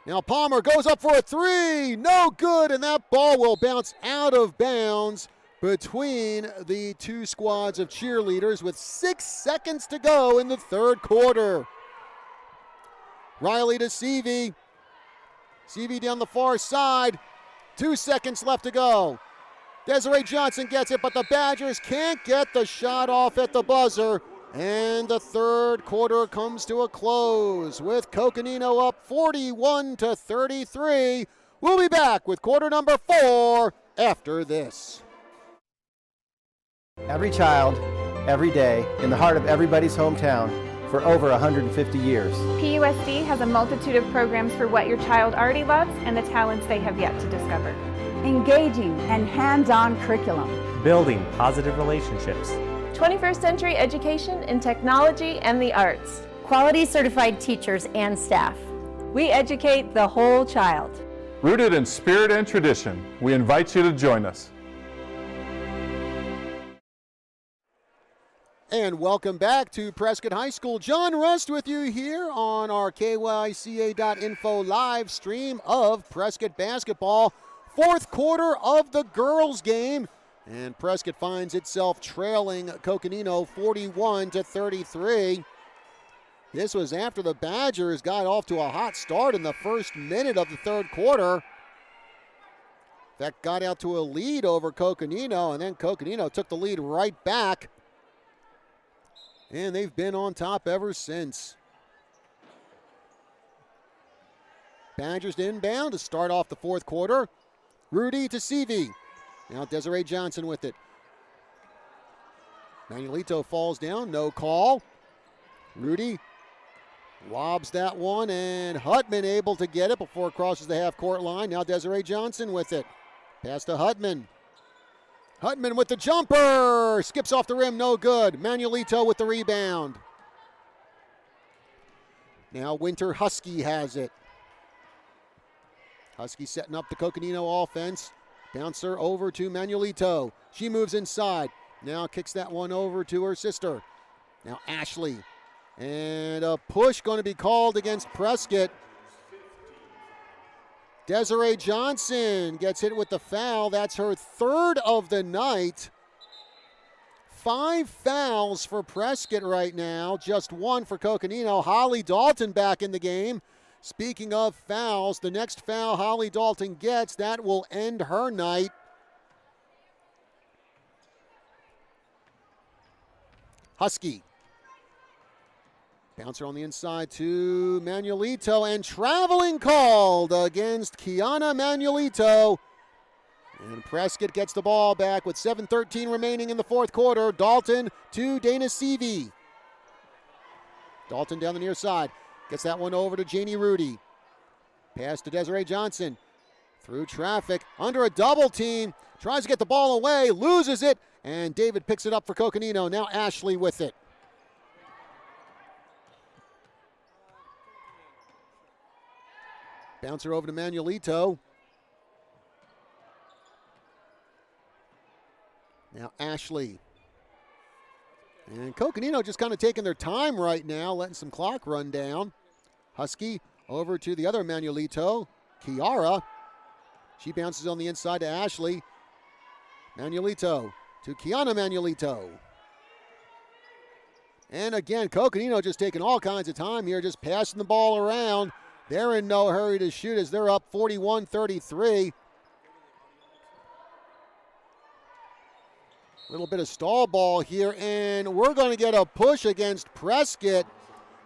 Now Palmer goes up for a three. No good, and that ball will bounce out of bounds between the two squads of cheerleaders with 6 seconds to go in the third quarter. Riley to Seavey. Seavey down the far side. 2 seconds left to go. Desiree Johnson gets it, but the Badgers can't get the shot off at the buzzer. And the third quarter comes to a close with Coconino up 41-33. We'll be back with quarter number 4 after this. Every child, every day, in the heart of everybody's hometown for over 150 years. PUSD has a multitude of programs for what your child already loves and the talents they have yet to discover. Engaging and hands-on curriculum. Building positive relationships. 21st century education in technology and the arts. Quality certified teachers and staff. We educate the whole child. Rooted in spirit and tradition, we invite you to join us. And welcome back to Prescott High School. John Rust with you here on our KYCA.info live stream of Prescott basketball. Fourth quarter of the girls' game. And Prescott finds itself trailing Coconino 41-33. This was after the Badgers got off to a hot start in the first minute of the third quarter. That got out to a lead over Coconino, and then Coconino took the lead right back. And they've been on top ever since. Badgers to inbound to start off the fourth quarter. Rudy to Seavey. Now Desiree Johnson with it. Manuelito falls down, no call. Rudy lobs that one, and Hutman able to get it before it crosses the half-court line. Now Desiree Johnson with it. Pass to Hutman. Hutman with the jumper. Skips off the rim, no good. Manuelito with the rebound. Now Winter Husky has it. Husky setting up the Coconino offense. Bouncer over to Manuelito. She moves inside. Now kicks that one over to her sister. Now Ashley. And a push going to be called against Prescott. Desiree Johnson gets hit with the foul. That's her third of the night. 5 fouls for Prescott right now. Just 1 for Coconino. Holly Dalton back in the game. Speaking of fouls, the next foul Holly Dalton gets, that will end her night. Husky. Bouncer on the inside to Manuelito, and traveling called against Kiana Manuelito. And Prescott gets the ball back with 7:13 remaining in the fourth quarter. Dalton to Dana Seavey. Dalton down the near side. Gets that one over to Janie Rudy. Pass to Desiree Johnson. Through traffic, under a double team. Tries to get the ball away, loses it, and David picks it up for Coconino. Now Ashley with it. Bouncer over to Manuelito. Now Ashley. And Coconino just kind of taking their time right now, letting some clock run down. Husky over to the other Manuelito, Kiara. She bounces on the inside to Ashley. Manuelito to Kiana Manuelito. And again, Coconino just taking all kinds of time here, just passing the ball around. They're in no hurry to shoot as they're up 41-33. A little bit of stall ball here, and we're going to get a push against Prescott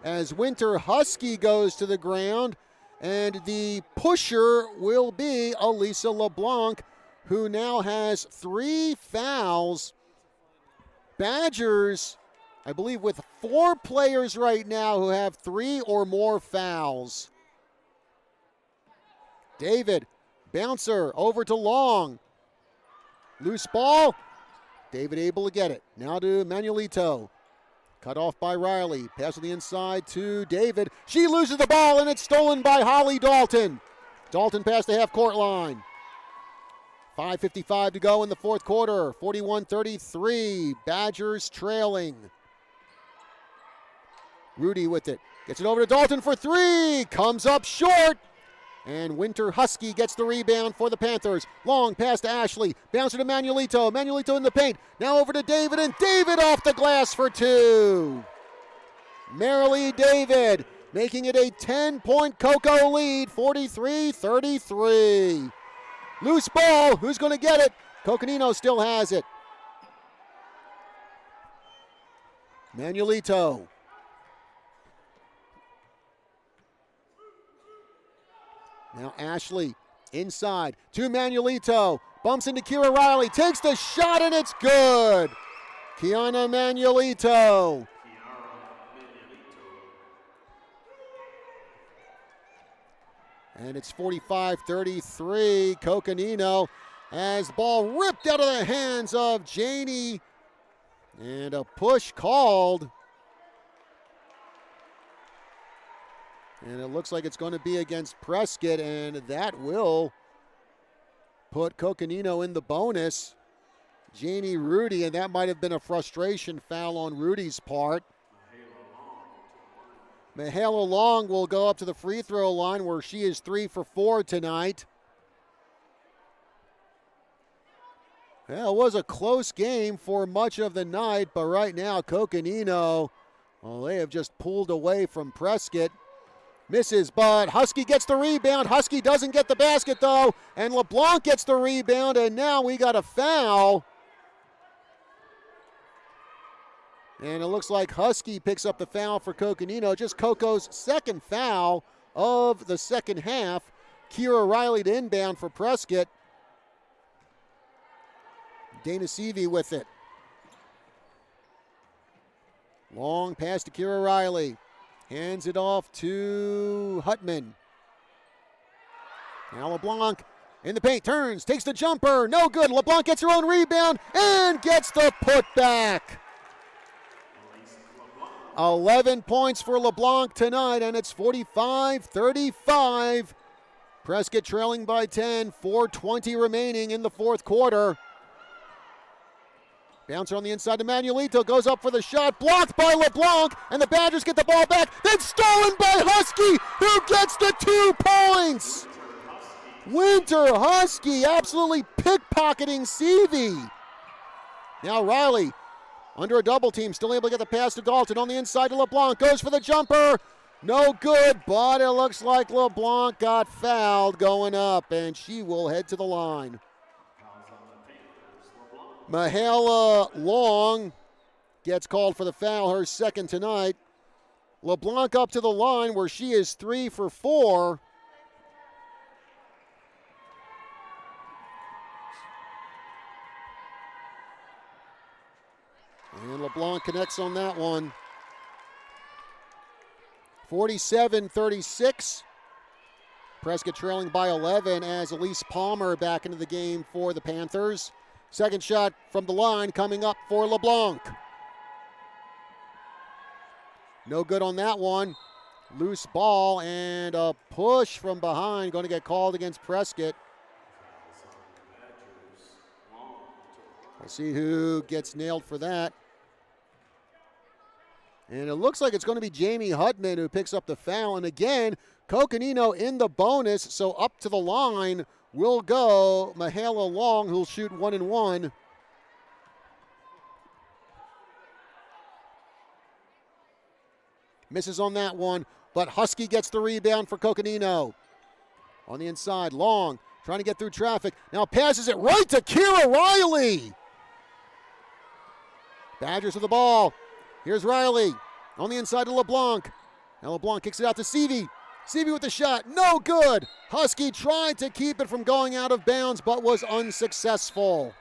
as Winter Husky goes to the ground, and the pusher will be Elisa LeBlanc, who now has 3 fouls. Badgers I believe, with 4 players right now who have 3 or more fouls. David, bouncer over to Long. Loose ball. David able to get it. Now to Manuelito. Cut off by Riley. Pass on the inside to David. She loses the ball, and it's stolen by Holly Dalton. Dalton past the half-court line. 5:55 to go in the fourth quarter. 41-33. Badgers trailing. Rudy with it. Gets it over to Dalton for 3. Comes up short. And Winter Husky gets the rebound for the Panthers. Long pass to Ashley. Bouncer to Manuelito. Manuelito in the paint. Now over to David, and David off the glass for 2. Marilee David making it a 10-point Cocoa lead, 43-33. Loose ball. Who's going to get it? Coconino still has it. Manuelito. Now Ashley inside to Manuelito. Bumps into Kira Riley. Takes the shot, and it's good. Kiana Manuelito. And it's 45-33. Coconino as the ball ripped out of the hands of Janie. And a push called. And it looks like it's going to be against Prescott, and that will put Coconino in the bonus. Janie Rudy, and that might have been a frustration foul on Rudy's part. Michaela Long will go up to the free throw line where she is 3 for 4 tonight. Well, it was a close game for much of the night, but right now Coconino, well, they have just pulled away from Prescott. Misses, but Husky gets the rebound. Husky doesn't get the basket, though, and LeBlanc gets the rebound, and now we got a foul. And it looks like Husky picks up the foul for Coconino. Just Coco's second foul of the second half. Kira Riley to inbound for Prescott. Dana Seavey with it. Long pass to Kira Riley. Hands it off to Hutman. Now LeBlanc in the paint, turns, takes the jumper, no good. LeBlanc gets her own rebound and gets the putback. 11 points for LeBlanc tonight, and it's 45-35. Prescott trailing by 10, 4:20 remaining in the fourth quarter. Bouncer on the inside to Manuelito, goes up for the shot, blocked by LeBlanc, and the Badgers get the ball back, then stolen by Husky, who gets the 2 points. Winter Husky absolutely pickpocketing Seavey. Now Riley, under a double team, still able to get the pass to Dalton on the inside to LeBlanc, goes for the jumper, no good, but it looks like LeBlanc got fouled going up, and she will head to the line. Mahala Long gets called for the foul, her second tonight. LeBlanc up to the line where she is 3 for 4. And LeBlanc connects on that one. 47-36. Prescott trailing by 11 as Elise Palmer back into the game for the Panthers. Second shot from the line coming up for LeBlanc. No good on that one. Loose ball and a push from behind going to get called against Prescott. We'll see who gets nailed for that. And it looks like it's going to be Jamie Hutman who picks up the foul. And again, Coconino in the bonus, so up to the line will go Mahala Long, who'll shoot 1 and 1. Misses on that one, but Husky gets the rebound for Coconino. On the inside, Long trying to get through traffic. Now passes it right to Kira Riley. Badgers with the ball. Here's Riley on the inside to LeBlanc. Now LeBlanc kicks it out to Seavey. Seavey with the shot, no good. Husky tried to keep it from going out of bounds, but was unsuccessful.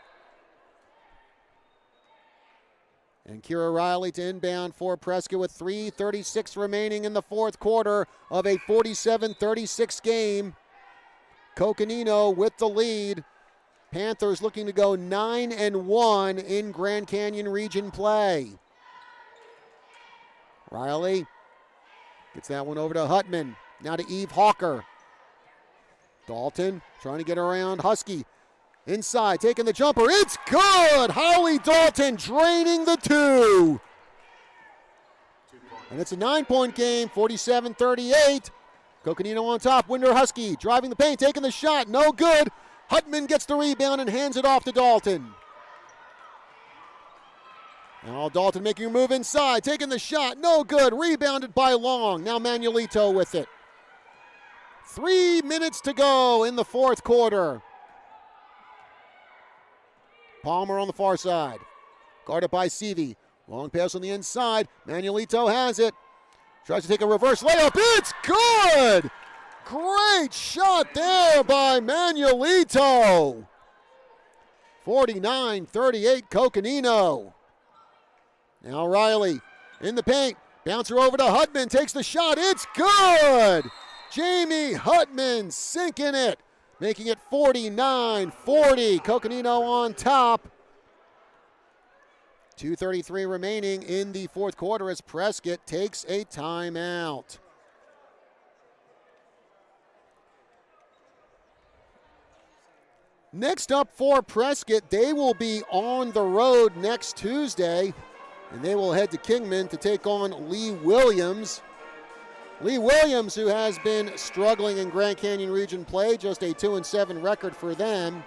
And Kira Riley to inbound for Prescott with 3:36 remaining in the fourth quarter of a 47-36 game. Coconino with the lead. Panthers looking to go 9-1 in Grand Canyon region play. Riley gets that one over to Hutman. Now to Eve Hawker. Dalton trying to get around Husky. Inside, taking the jumper. It's good! Holly Dalton draining the two. And it's a 9-point game, 47-38. Coconino on top. Winder Husky driving the paint, taking the shot. No good. Hutman gets the rebound and hands it off to Dalton. Now Dalton making a move inside, taking the shot. No good. Rebounded by Long. Now Manuelito with it. 3 minutes to go in the fourth quarter. Palmer on the far side. Guarded by Seavey. Long pass on the inside. Manuelito has it. Tries to take a reverse layup. It's good! Great shot there by Manuelito. 49-38 Coconino. Now Riley in the paint. Bouncer over to Hutman. Takes the shot. It's good! Jamie Hutman sinking it. Making it 49-40. Coconino on top. 2:33 remaining in the fourth quarter as Prescott takes a timeout. Next up for Prescott, they will be on the road next Tuesday, and they will head to Kingman to take on Lee Williams. Lee Williams, who has been struggling in Grand Canyon region play, just a 2-7 record for them.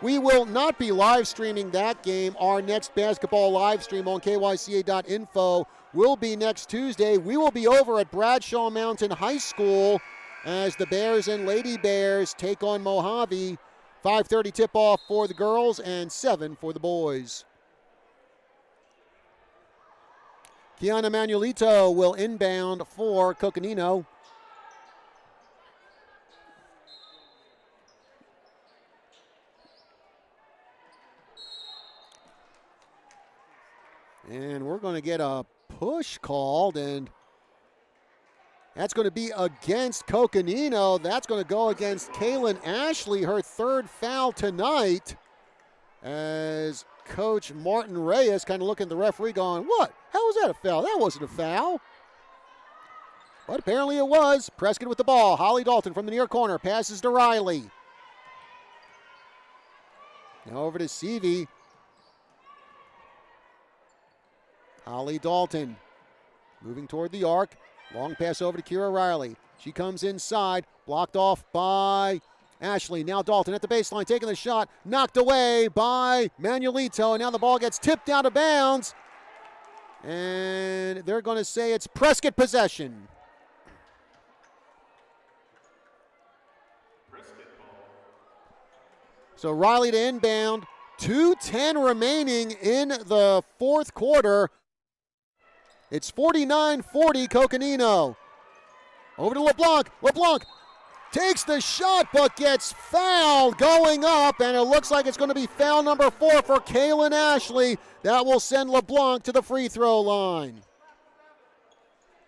We will not be live streaming that game. Our next basketball live stream on KYCA.info will be next Tuesday. We will be over at Bradshaw Mountain High School as the Bears and Lady Bears take on Mojave. 5:30 tip-off for the girls and 7 for the boys. Kiana Manuelito will inbound for Coconino. And we're going to get a push called, and that's going to be against Coconino. That's going to go against Kaylin Ashley, her third foul tonight, as Coach Martin Reyes kind of looking at the referee going, what? How was that a foul? That wasn't a foul. But apparently it was. Prescott with the ball. Holly Dalton from the near corner. Passes to Riley. Now over to Seavey. Holly Dalton moving toward the arc. Long pass over to Kira Riley. She comes inside. Blocked off by Ashley. Now Dalton at the baseline taking the shot. Knocked away by Manuelito. And now the ball gets tipped out of bounds. And they're going to say it's Prescott possession. So Riley to inbound. 2:10 remaining in the fourth quarter. It's 49-40 Coconino. Over to LeBlanc. LeBlanc takes the shot but gets fouled going up, and it looks like it's going to be foul number 4 for Kaylin Ashley. That will send LeBlanc to the free throw line.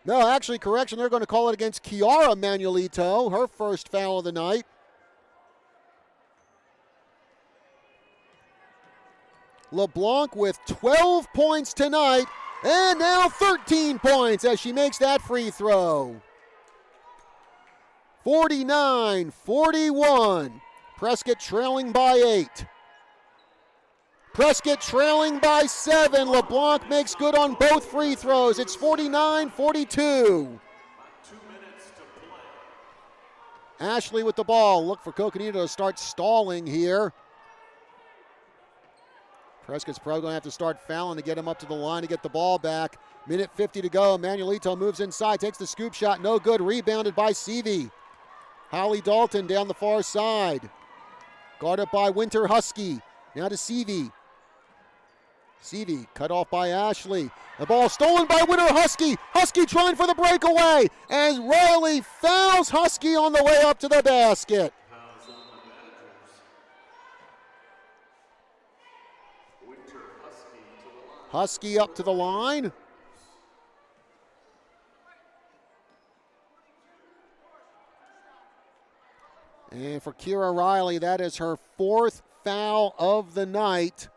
No, actually, correction, they're going to call it against Kiara Manuelito, her first foul of the night. LeBlanc with 12 points tonight, and now 13 points as she makes that free throw. 49-41. Prescott trailing by 8. Prescott trailing by 7. LeBlanc makes good on both free throws. It's 49-42. Ashley with the ball. Look for Coconino to start stalling here. Prescott's probably going to have to start fouling to get him up to the line to get the ball back. Minute 50 to go. Manuelito moves inside, takes the scoop shot. No good. Rebounded by Seavey. Holly Dalton down the far side. Guarded by Winter Husky. Now to Seavey. Seavey cut off by Ashley. The ball stolen by Winter Husky. Husky trying for the breakaway. As Riley fouls Husky on the way up to the basket. Husky up to the line. And for Kira Riley, that is her 4th foul of the night.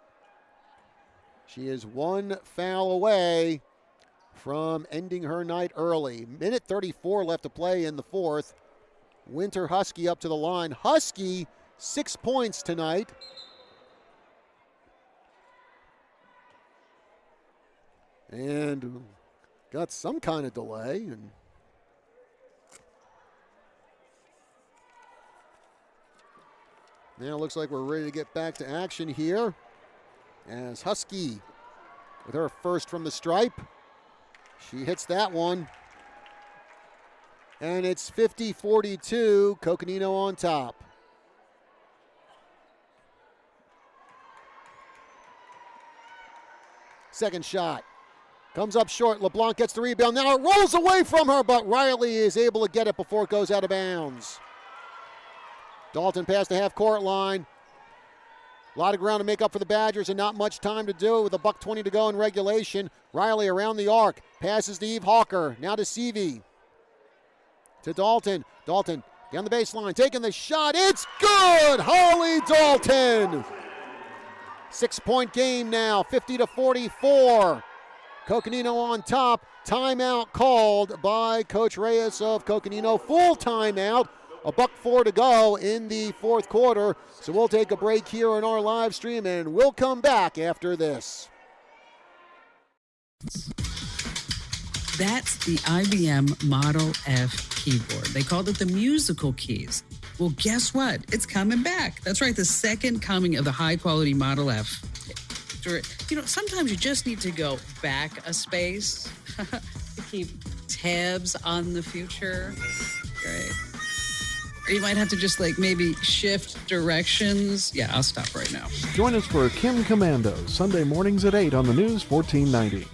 She is 1 foul away from ending her night early. Minute 34 left to play in the 4th. Winter Husky up to the line. Husky, 6 points tonight. And got some kind of delay. And now it looks like we're ready to get back to action here as Husky with her first from the stripe. She hits that one. And it's 50-42, Coconino on top. Second shot. Comes up short. LeBlanc gets the rebound. Now it rolls away from her, but Riley is able to get it before it goes out of bounds. Dalton past the half-court line. A lot of ground to make up for the Badgers and not much time to do it with $1:20 to go in regulation. Riley around the arc. Passes to Eve Hawker. Now to Seavey. To Dalton. Dalton down the baseline. Taking the shot. It's good! Holly Dalton! 6-point game now. 50-44. Coconino on top. Timeout called by Coach Reyes of Coconino. Full timeout. $1:04 to go in the 4th quarter. So we'll take a break here on our live stream and we'll come back after this. That's the IBM Model F keyboard. They called it the musical keys. Well, guess what? It's coming back. That's right, the second coming of the high-quality Model F. You know, sometimes you just need to go back a space to keep tabs on the future. Great. Or you might have to just maybe shift directions. Yeah, I'll stop right now. Join us for Kim Commando, Sunday mornings at 8 on the News 1490.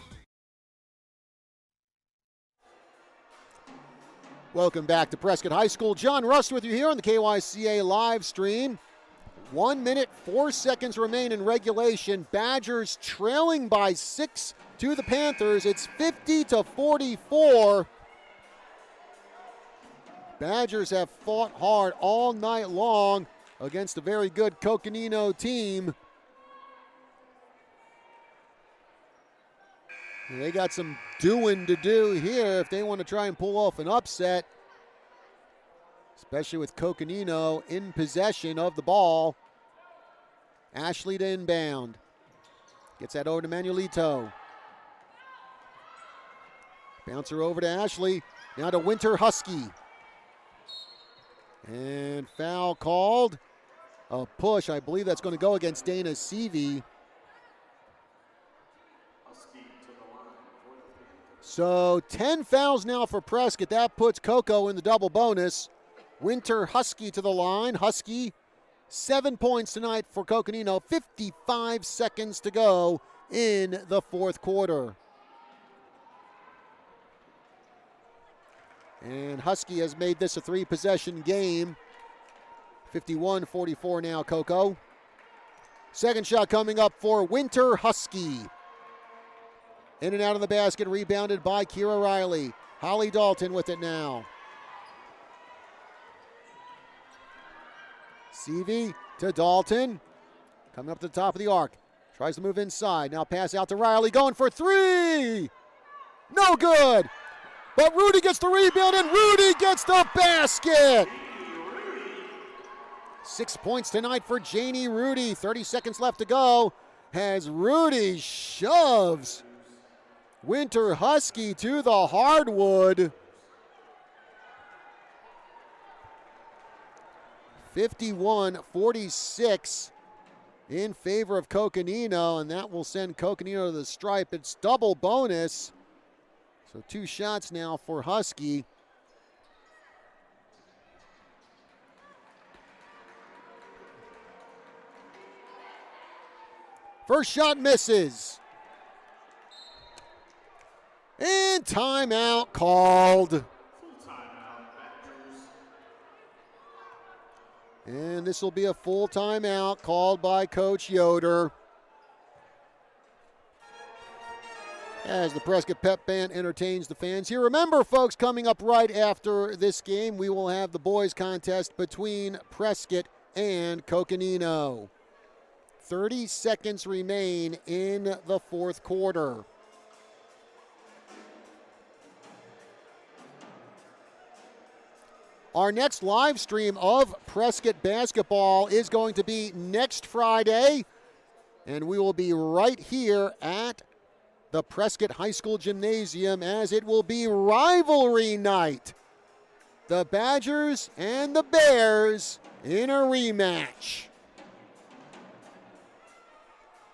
Welcome back to Prescott High School. John Rust with you here on the KYCA live stream. 1 minute, 4 seconds remain in regulation. Badgers trailing by 6 to the Panthers. It's 50-44. Badgers have fought hard all night long against a very good Coconino team. And they got some doing to do here if they want to try and pull off an upset, especially with Coconino in possession of the ball. Ashley to inbound. Gets that over to Manuelito. Bouncer over to Ashley. Now to Winter Husky. And foul called. A push. I believe that's going to go against Dana Seavey. So 10 fouls now for Prescott. That puts Coco in the double bonus. Winter Husky to the line. Husky, 7 points tonight for Coconino. 55 seconds to go in the 4th quarter. And Husky has made this a 3-possession game. 51-44 now, Coco. Second shot coming up for Winter Husky. In and out of the basket, rebounded by Kira Riley. Holly Dalton with it now. Seavey to Dalton. Coming up to the top of the arc. Tries to move inside. Now pass out to Riley. Going for 3. No good. But Rudy gets the rebound, and Rudy gets the basket. 6 points tonight for Janie Rudy. 30 seconds left to go as Rudy shoves Winter Husky to the hardwood. 51-46 in favor of Coconino, and that will send Coconino to the stripe. It's double bonus. So 2 shots now for Husky. First shot misses. And timeout called. And this will be a full timeout called by Coach Yoder. as the Prescott Pep Band entertains the fans here. Remember, folks, coming up right after this game, we will have the boys contest between Prescott and Coconino. 30 seconds remain in the fourth quarter. Our next live stream of Prescott basketball is going to be next Friday, and we will be right here at the Prescott High School Gymnasium, as it will be rivalry night. The Badgers and the Bears in a rematch.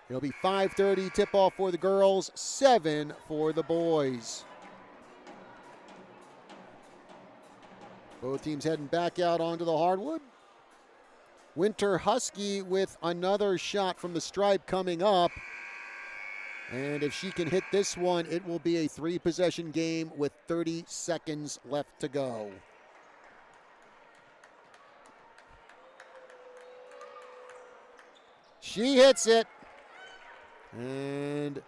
It'll be 5:30 tip-off for the girls, 7 for the boys. Both teams heading back out onto the hardwood. Winter Husky with another shot from the stripe coming up. And if she can hit this one, it will be a 3-possession game with 30 seconds left to go. She hits it. And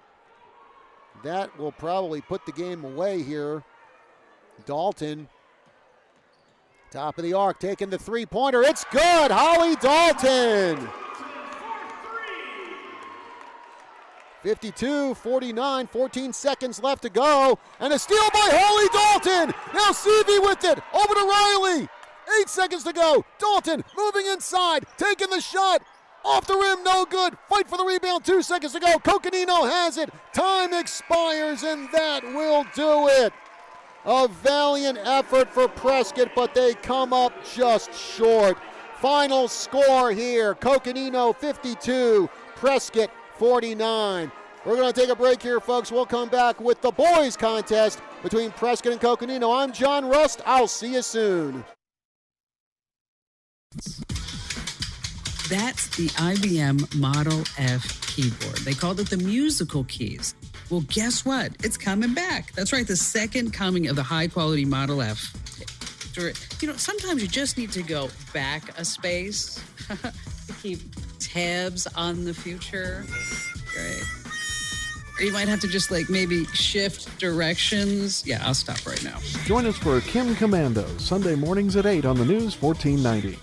that will probably put the game away here. Dalton, top of the arc, taking the three-pointer. It's good. Holly Dalton. 52-49, 14 seconds left to go. And a steal by Holly Dalton. Now Seavey with it. Over to Riley. 8 seconds to go. Dalton moving inside, taking the shot. Off the rim, no good. Fight for the rebound, 2 seconds to go. Coconino has it. Time expires, and that will do it. A valiant effort for Prescott, but they come up just short. Final score here, Coconino 52, Prescott 49. We're going to take a break here, folks. We'll come back with the boys contest between Prescott and Coconino. I'm John Rust. I'll see you soon. That's the IBM Model F keyboard. They called it the musical keys. Well, guess what? It's coming back. That's right, the second coming of the high-quality Model F. You know, sometimes you just need to go back a space to keep tabs on the future. Right? Or you might have to just maybe shift directions. Yeah, I'll stop right now. Join us for Kim Commando, Sunday mornings at 8 on the News 1490.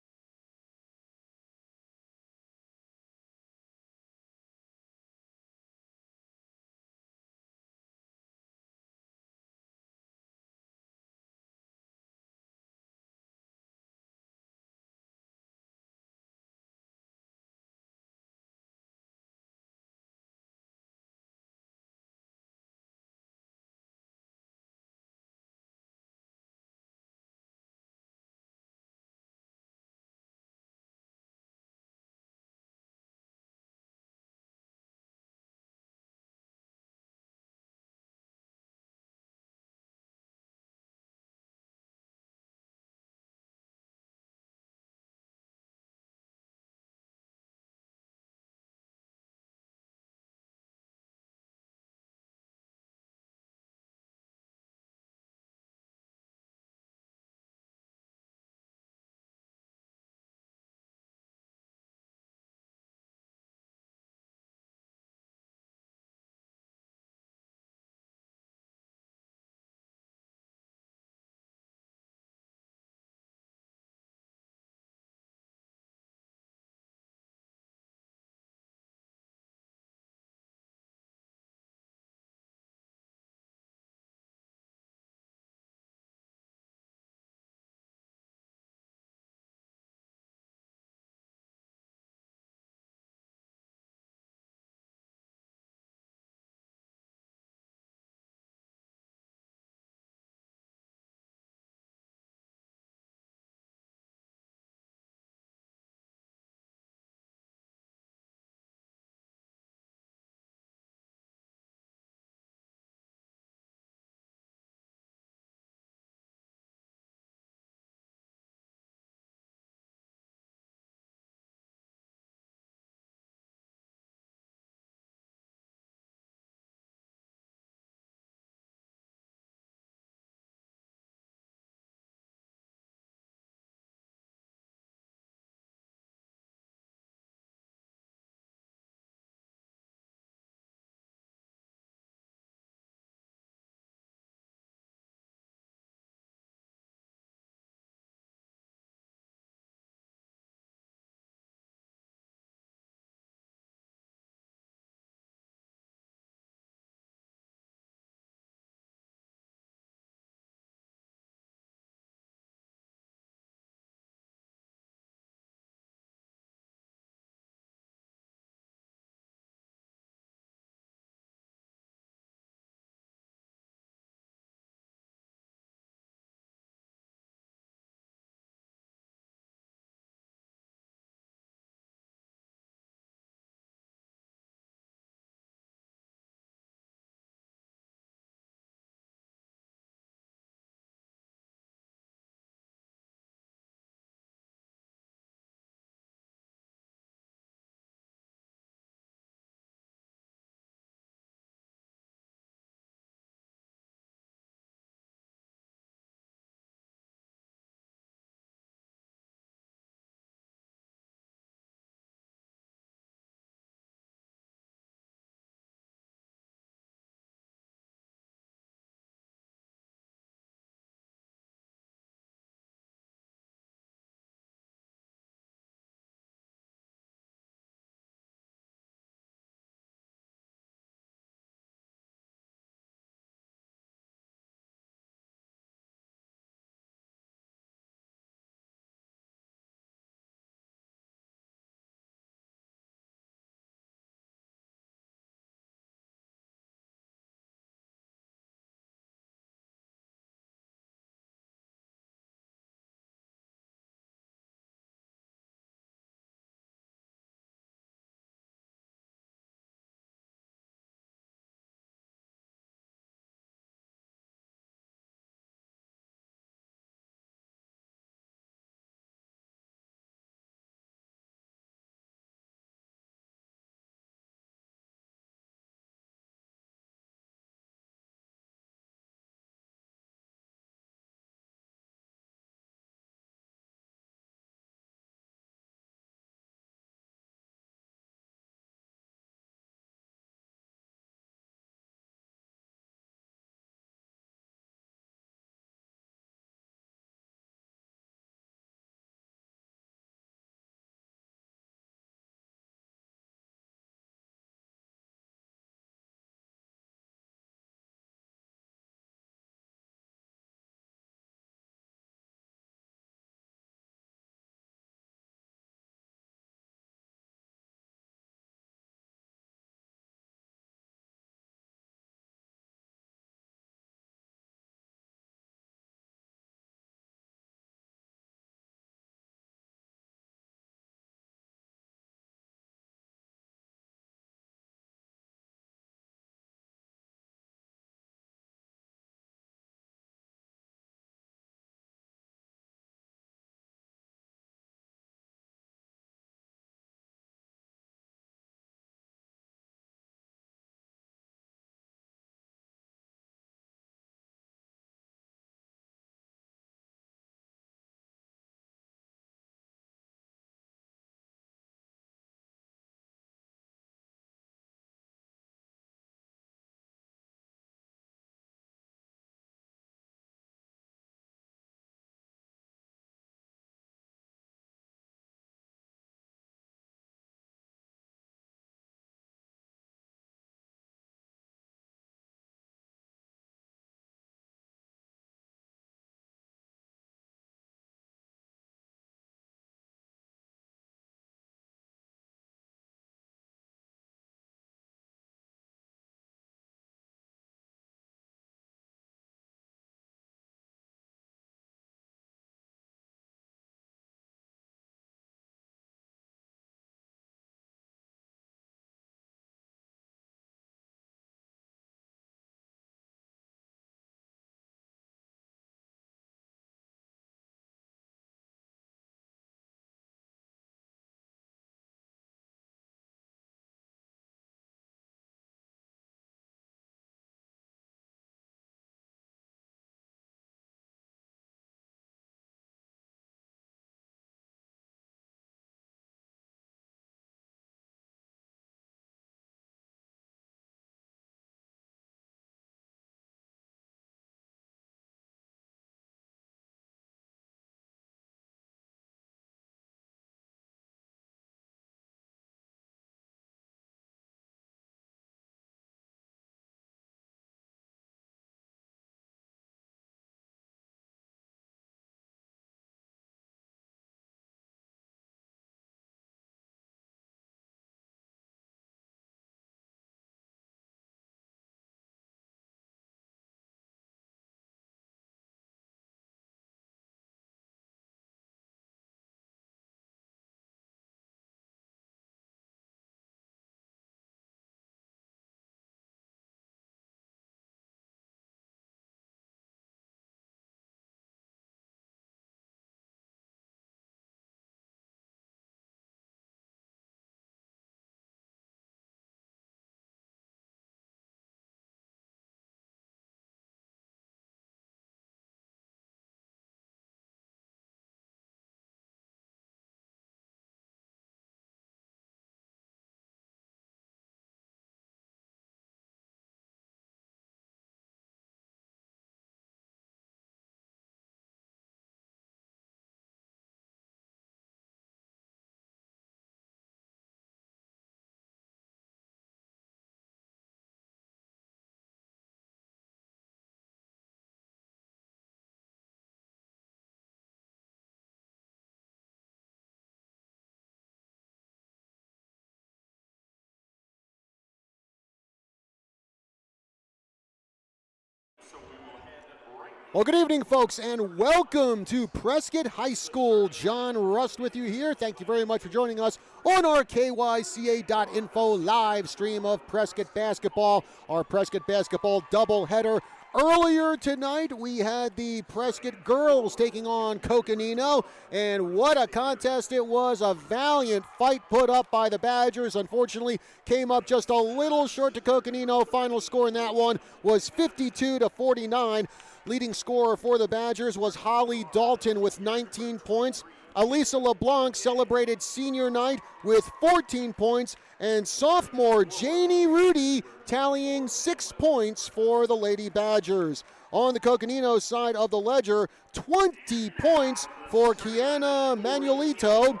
Well, good evening, folks, and welcome to Prescott High School. John Rust with you here. Thank you very much for joining us on our KYCA.info live stream of Prescott basketball, our Prescott basketball doubleheader. Earlier tonight, we had the Prescott girls taking on Coconino, and what a contest it was. A valiant fight put up by the Badgers. Unfortunately, came up just a little short to Coconino. Final score in that one was 52-49. Leading scorer for the Badgers was Holly Dalton with 19 points. Elisa LeBlanc celebrated senior night with 14 points, and sophomore Janie Rudy tallying 6 points for the Lady Badgers. On the Coconino side of the ledger, 20 points for Kiana Manuelito,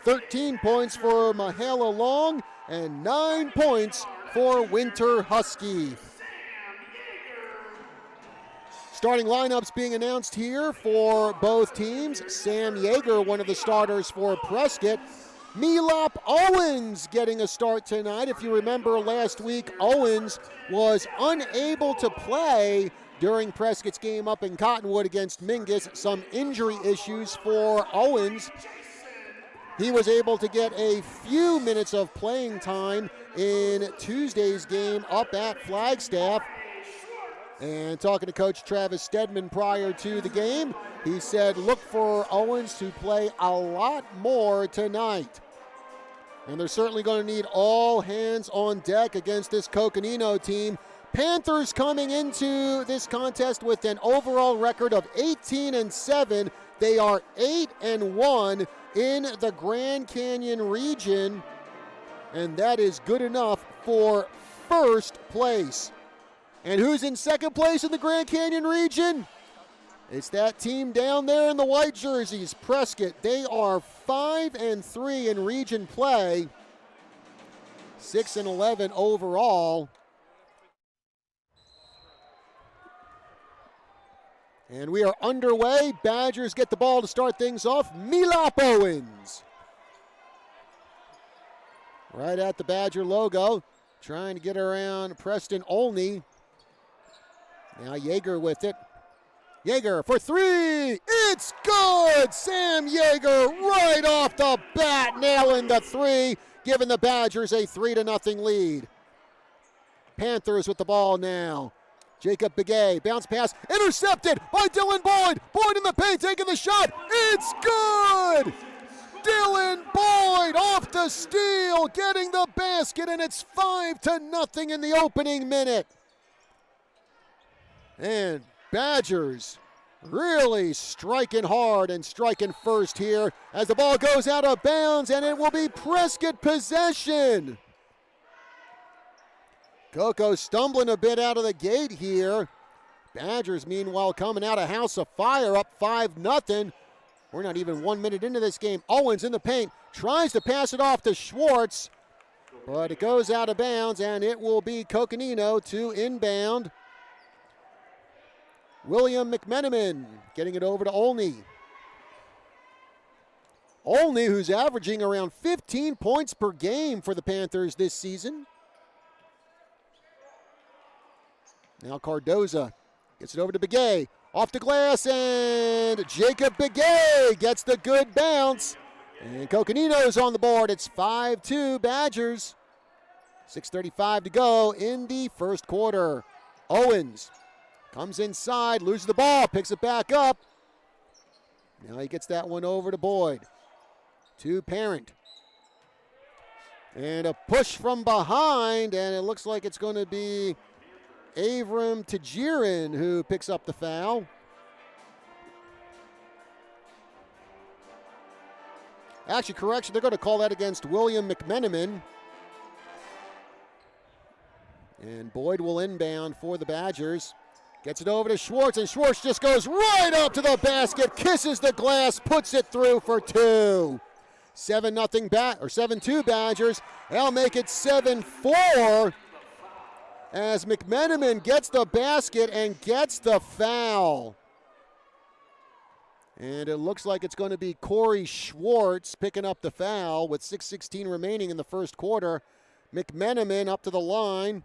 13 points for Mahala Long, and 9 points for Winter Husky. Starting lineups being announced here for both teams. Sam Yeager, one of the starters for Prescott. Melop Owens getting a start tonight. If you remember last week, Owens was unable to play during Prescott's game up in Cottonwood against Mingus. Some injury issues for Owens. He was able to get a few minutes of playing time in Tuesday's game up at Flagstaff. And talking to Coach Travis Stedman prior to the game, he said look for Owens to play a lot more tonight. And they're certainly going to need all hands on deck against this Coconino team. Panthers coming into this contest with an overall record of 18-7. They are 8-1 in the Grand Canyon region, and that is good enough for first place. And who's in second place in the Grand Canyon region? It's that team down there in the white jerseys, Prescott. They are 5-3 in region play, 6-11 overall. And we are underway. Badgers get the ball to start things off. Melop Owens. Right at the Badger logo, trying to get around Preston Olney. Now Yeager with it. Yeager for three. It's good. Sam Yeager right off the bat, nailing the three, giving the Badgers a 3-0 lead. Panthers with the ball now. Jacob Begay, bounce pass, intercepted by Dylan Boyd. Boyd in the paint, taking the shot. It's good. Dylan Boyd off the steal, getting the basket, and it's 5-0 in the opening minute. And Badgers really striking hard and striking first here as the ball goes out of bounds, and it will be Prescott possession. Coco stumbling a bit out of the gate here. Badgers, meanwhile, coming out of House of Fire, up 5-0. We're not even 1 minute into this game. Owens in the paint, tries to pass it off to Schwartz, but it goes out of bounds, and it will be Coconino to inbound. William McMenamin getting it over to Olney. Olney, who's averaging around 15 points per game for the Panthers this season. Now Cardoza gets it over to Begay. Off the glass, and Jacob Begay gets the good bounce. And Coconino's on the board. It's 5-2 Badgers. 6:35 to go in the first quarter. Owens comes inside, loses the ball, picks it back up. Now he gets that one over to Boyd. To Parent. And a push from behind, and it looks like it's going to be Avram Tajirin who picks up the foul. Actually, correction, they're going to call that against William McMenamin. And Boyd will inbound for the Badgers. Gets it over to Schwartz, and Schwartz just goes right up to the basket, kisses the glass, puts it through for two. 7-2 Badgers. They'll make it 7-4 as McMenamin gets the basket and gets the foul. And it looks like it's going to be Corey Schwartz picking up the foul with 6:16 remaining in the first quarter. McMenamin up to the line,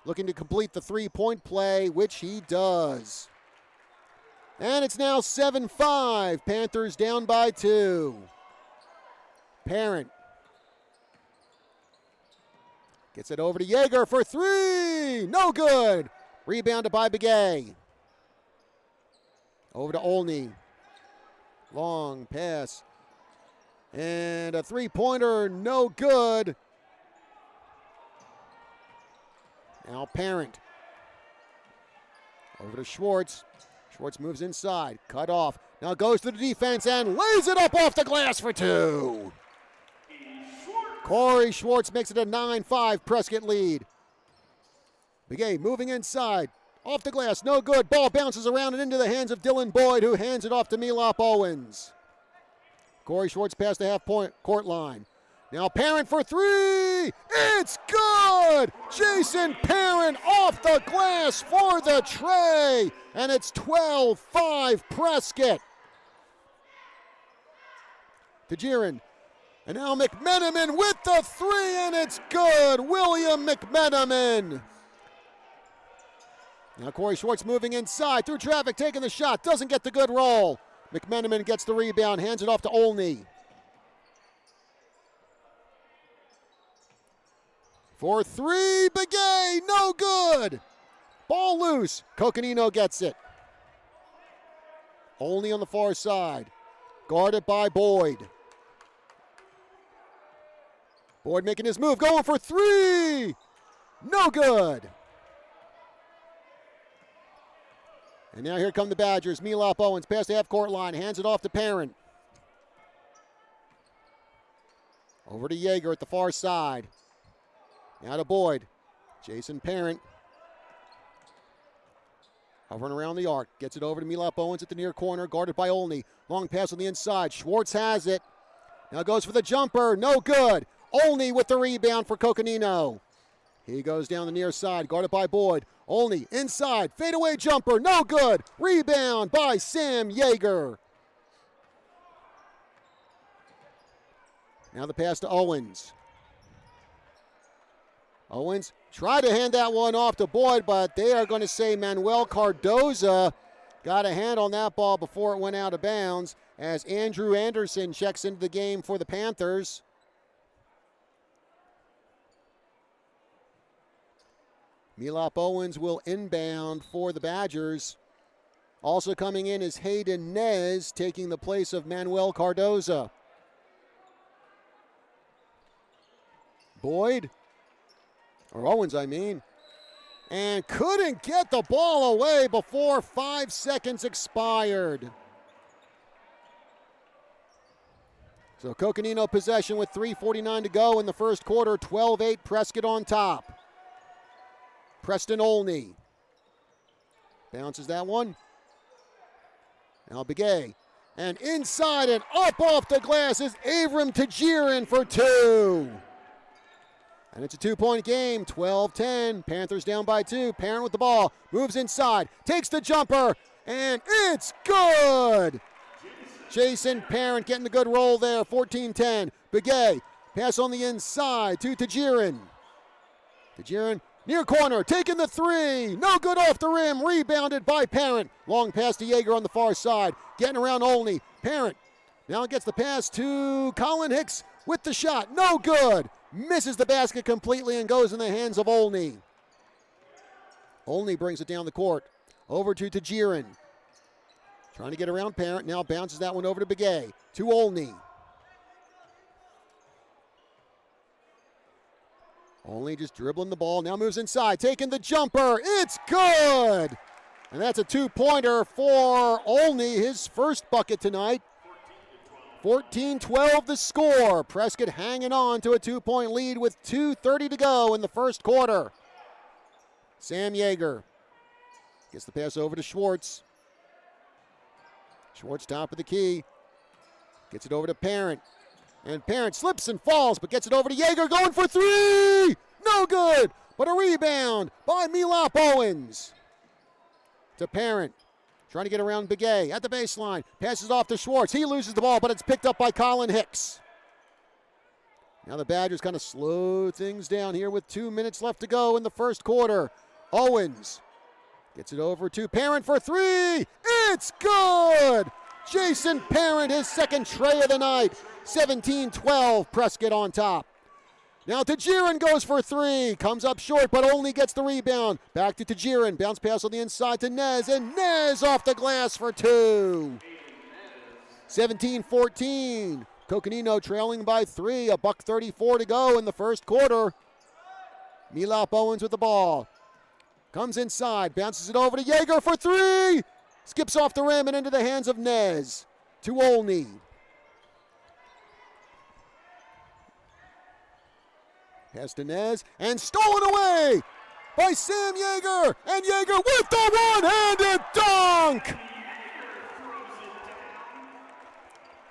looking to complete the three-point play, which he does. And it's now 7-5. Panthers down by 2. Parent gets it over to Yeager for 3. No good. Rebounded by Begay. Over to Olney. Long pass. And a three-pointer, no good. Now Parent. Over to Schwartz. Schwartz moves inside. Cut off. Now goes to the defense and lays it up off the glass for 2. Corey Schwartz makes it a 9-5 Prescott lead. Begay moving inside. Off the glass, no good. Ball bounces around and into the hands of Dylan Boyd, who hands it off to Milop Owens. Corey Schwartz past the half-point court line. Now Parent for 3. It's good! Jason Parent off the glass for the tray. And it's 12-5 Prescott. Tajiran. And now McMenamin with the 3, and it's good. William McMenamin. Now Corey Schwartz moving inside through traffic, taking the shot. Doesn't get the good roll. McMenamin gets the rebound, hands it off to Olney. For 3, Begay, no good. Ball loose. Coconino gets it. Olney on the far side. Guarded by Boyd. Boyd making his move, going for 3. No good. And now here come the Badgers. Milop Owens past the half-court line, hands it off to Parent. Over to Yeager at the far side. Now to Boyd. Jason Parent. Hovering around the arc. Gets it over to Milop Owens at the near corner, guarded by Olney. Long pass on the inside. Schwartz has it. Now goes for the jumper. No good. Olney with the rebound for Coconino. He goes down the near side, guarded by Boyd. Olney inside. Fadeaway jumper. No good. Rebound by Sam Yeager. Now the pass to Owens. Owens tried to hand that one off to Boyd, but they are going to say Manuel Cardoza got a hand on that ball before it went out of bounds as Andrew Anderson checks into the game for the Panthers. Milop Owens will inbound for the Badgers. Also coming in is Hayden Nez, taking the place of Manuel Cardoza. Boyd, or Owens, I mean, and couldn't get the ball away before 5 seconds expired. So Coconino possession with 3:49 to go in the first quarter, 12-8 Prescott on top. Preston Olney bounces that one. Now Begay. And inside and up off the glass is Avram Tajiran for 2. And it's a 2-point game, 12-10. Panthers down by 2. Parent with the ball. Moves inside. Takes the jumper. And it's good. Jason Parent getting the good roll there, 14-10. Begay. Pass on the inside to Tajiran. Tajiran. Near corner, taking the 3. No good off the rim. Rebounded by Parent. Long pass to Yeager on the far side. Getting around Olney. Parent now gets the pass to Colin Hicks with the shot. No good. Misses the basket completely and goes in the hands of Olney. Olney brings it down the court. Over to Tajiran. Trying to get around Parent. Now bounces that one over to Begay. To Olney. Olney just dribbling the ball, now moves inside, taking the jumper, it's good! And that's a 2-pointer for Olney, his first bucket tonight. 14-12 the score. Prescott hanging on to a 2-point lead with 2:30 to go in the first quarter. Sam Yeager gets the pass over to Schwartz. Schwartz top of the key, gets it over to Parent. And Parent slips and falls, but gets it over to Yeager, going for 3! No good, but a rebound by Milop Owens. To Parent, trying to get around Begay at the baseline. Passes off to Schwartz. He loses the ball, but it's picked up by Colin Hicks. Now the Badgers kind of slow things down here with 2 minutes left to go in the first quarter. Owens Gets it over to Parent for three. It's good! Jason Parent, his second tray of the night. 17-12, Prescott on top. Now Tajiran goes for three. Comes up short, but only gets the rebound. Back to Tajiran. Bounce pass on the inside to Nez, and Nez off the glass for two. 17-14. Coconino trailing by three. $1:34 to go in the first quarter. Milop Owens with the ball. Comes inside. Bounces it over to Yeager for three. Skips off the rim and into the hands of Nez. To Olney. Pass to Nez, and stolen away by Sam Yeager. And Yeager with the one-handed dunk!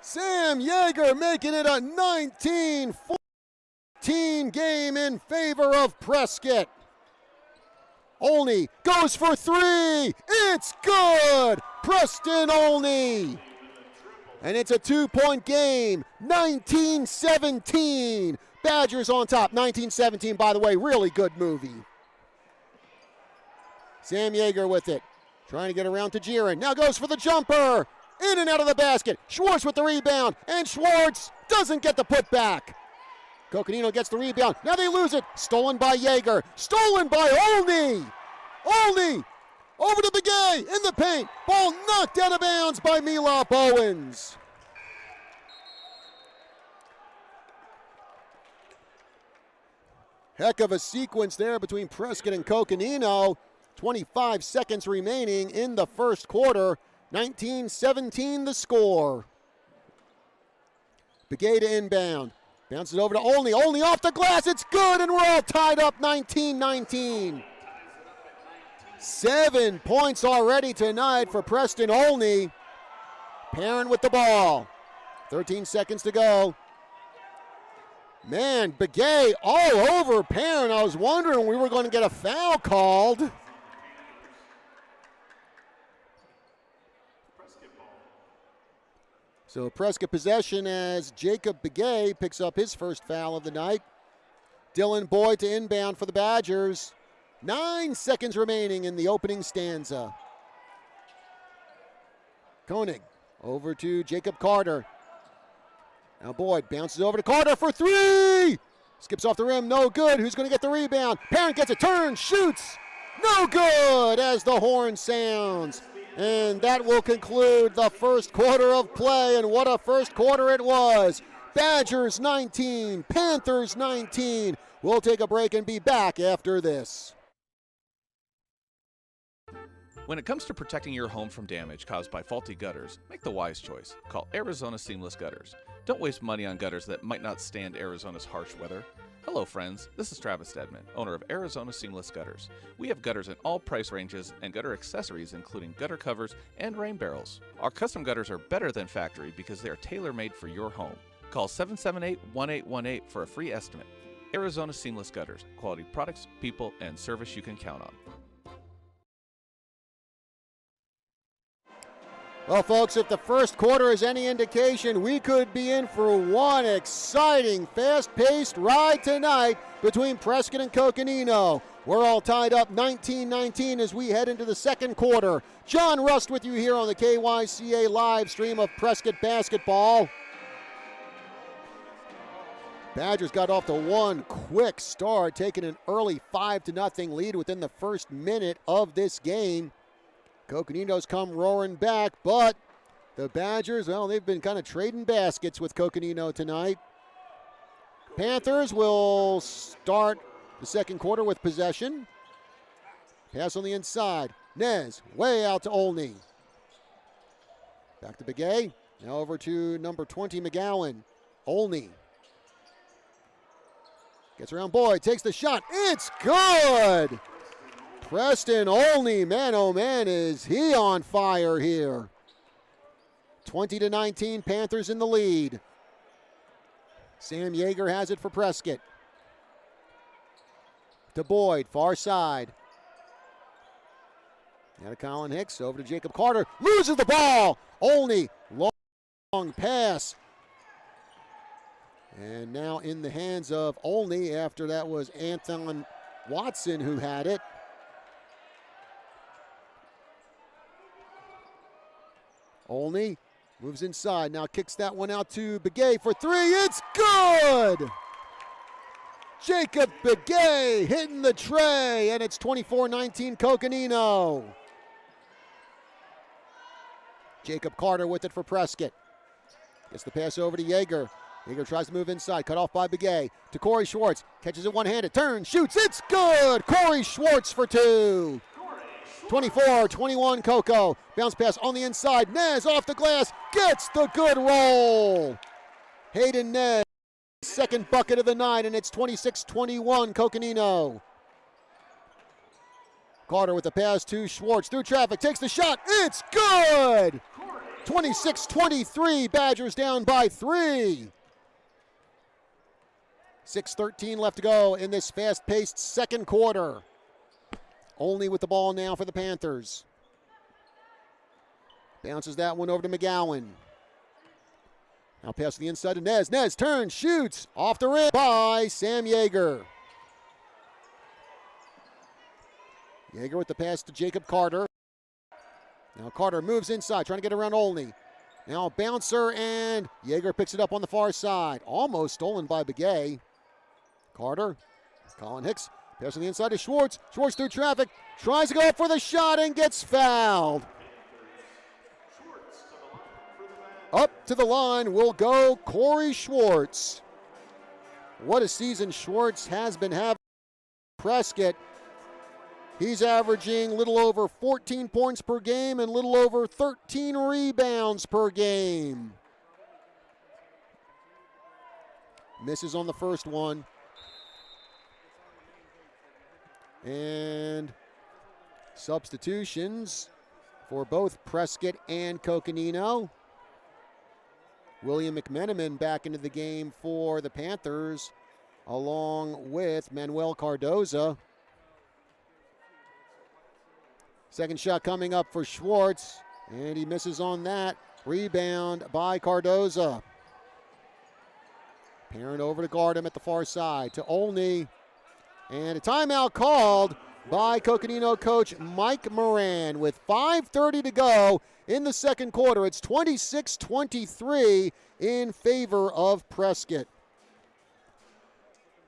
Sam Yeager making it a 19-14 game in favor of Prescott. Olney goes for three. It's good! Preston Olney. And it's a two-point game, 19-17. Badgers on top, 19-17, by the way, really good movie. Sam Yeager with it, trying to get around to Jiren. Now goes for the jumper, in and out of the basket. Schwartz with the rebound, and Schwartz doesn't get the putback. Coconino gets the rebound, now they lose it. Stolen by Yeager, stolen by Olney. Olney, over to Begay, in the paint. Ball knocked out of bounds by Milop Owens. Heck of a sequence there between Prescott and Coconino. 25 seconds remaining in the first quarter. 19-17 the score. Begay to inbound. Bounces over to Olney. Olney off the glass. It's good, and we're all tied up 19-19. 7 points already tonight for Preston Olney. Parent with the ball. 13 seconds to go. Man, Begay all over Parent. I was wondering when we were going to get a foul called. So Prescott possession as Jacob Begay picks up his first foul of the night. Dylan Boyd to inbound for the Badgers. 9 seconds remaining in the opening stanza. Koenig over to Jacob Carter. Now Boyd bounces over to Carter for three. Skips off the rim, no good. Who's going to get the rebound? Parent gets a turn, shoots. No good as the horn sounds. And that will conclude the first quarter of play. And what a first quarter it was. Badgers 19, Panthers 19. We'll take a break and be back after this. When it comes to protecting your home from damage caused by faulty gutters, make the wise choice. Call Arizona Seamless Gutters. Don't waste money on gutters that might not stand Arizona's harsh weather. Hello friends, this is Travis Stedman, owner of Arizona Seamless Gutters. We have gutters in all price ranges and gutter accessories including gutter covers and rain barrels. Our custom gutters are better than factory because they are tailor-made for your home. Call 778-1818 for a free estimate. Arizona Seamless Gutters, quality products, people, and service you can count on. Well, folks, if the first quarter is any indication, we could be in for one exciting, fast-paced ride tonight between Prescott and Coconino. We're all tied up 19-19 as we head into the second quarter. John Rust with you here on the KYCA live stream of Prescott basketball. Badgers got off to one quick start, taking an early 5-0 lead within the first minute of this game. Coconino's come roaring back, but the Badgers, well, they've been kind of trading baskets with Coconino tonight. Panthers will start the second quarter with possession. Pass on the inside. Nez, way out to Olney. Back to Begay. Now over to number 20, McGowan. Olney. Gets around Boyd, takes the shot. It's good! Preston Olney, man, oh man, is he on fire here. 20-19, Panthers in the lead. Sam Yeager has it for Prescott. To Boyd, far side. Now to Colin Hicks, over to Jacob Carter. Loses the ball. Olney, long pass. And now in the hands of Olney after that was Anthony Watson who had it. Olney moves inside, now kicks that one out to Begay for three. It's good! Jacob Begay hitting the tray, and it's 24-19 Coconino. Jacob Carter with it for Prescott. Gets the pass over to Yeager. Yeager tries to move inside, cut off by Begay. To Corey Schwartz, catches it one-handed, turns, shoots, it's good! Corey Schwartz for two. 24-21 Coco. Bounce pass on the inside, Nez off the glass, gets the good roll. Hayden Nez, second bucket of the night, and it's 26-21 Coconino. Carter with the pass to Schwartz, through traffic, takes the shot, it's good! 26-23, Badgers down by 3. 6:13 left to go in this fast-paced second quarter. Olney with the ball now for the Panthers. Bounces that one over to McGowan. Now pass to the inside to Nez. Nez turns, shoots, off the rim by Sam Yeager. Yeager with the pass to Jacob Carter. Now Carter moves inside, trying to get around Olney. Now a bouncer, and Yeager picks it up on the far side. Almost stolen by Begay. Carter, Colin Hicks, pass on the inside to Schwartz. Schwartz through traffic, tries to go up for the shot and gets fouled. Up to the line will go Corey Schwartz. What a season Schwartz has been having. Prescott, he's averaging a little over 14 points per game and a little over 13 rebounds per game. Misses on the first one. And substitutions for both Prescott and Coconino. William McMenamin back into the game for the Panthers, along with Manuel Cardoza. Second shot coming up for Schwartz, and he misses on that. Rebound by Cardoza. Parent over to guard him at the far side to Olney. And a timeout called by Coconino coach Mike Moran with 5:30 to go in the second quarter. It's 26-23 in favor of Prescott.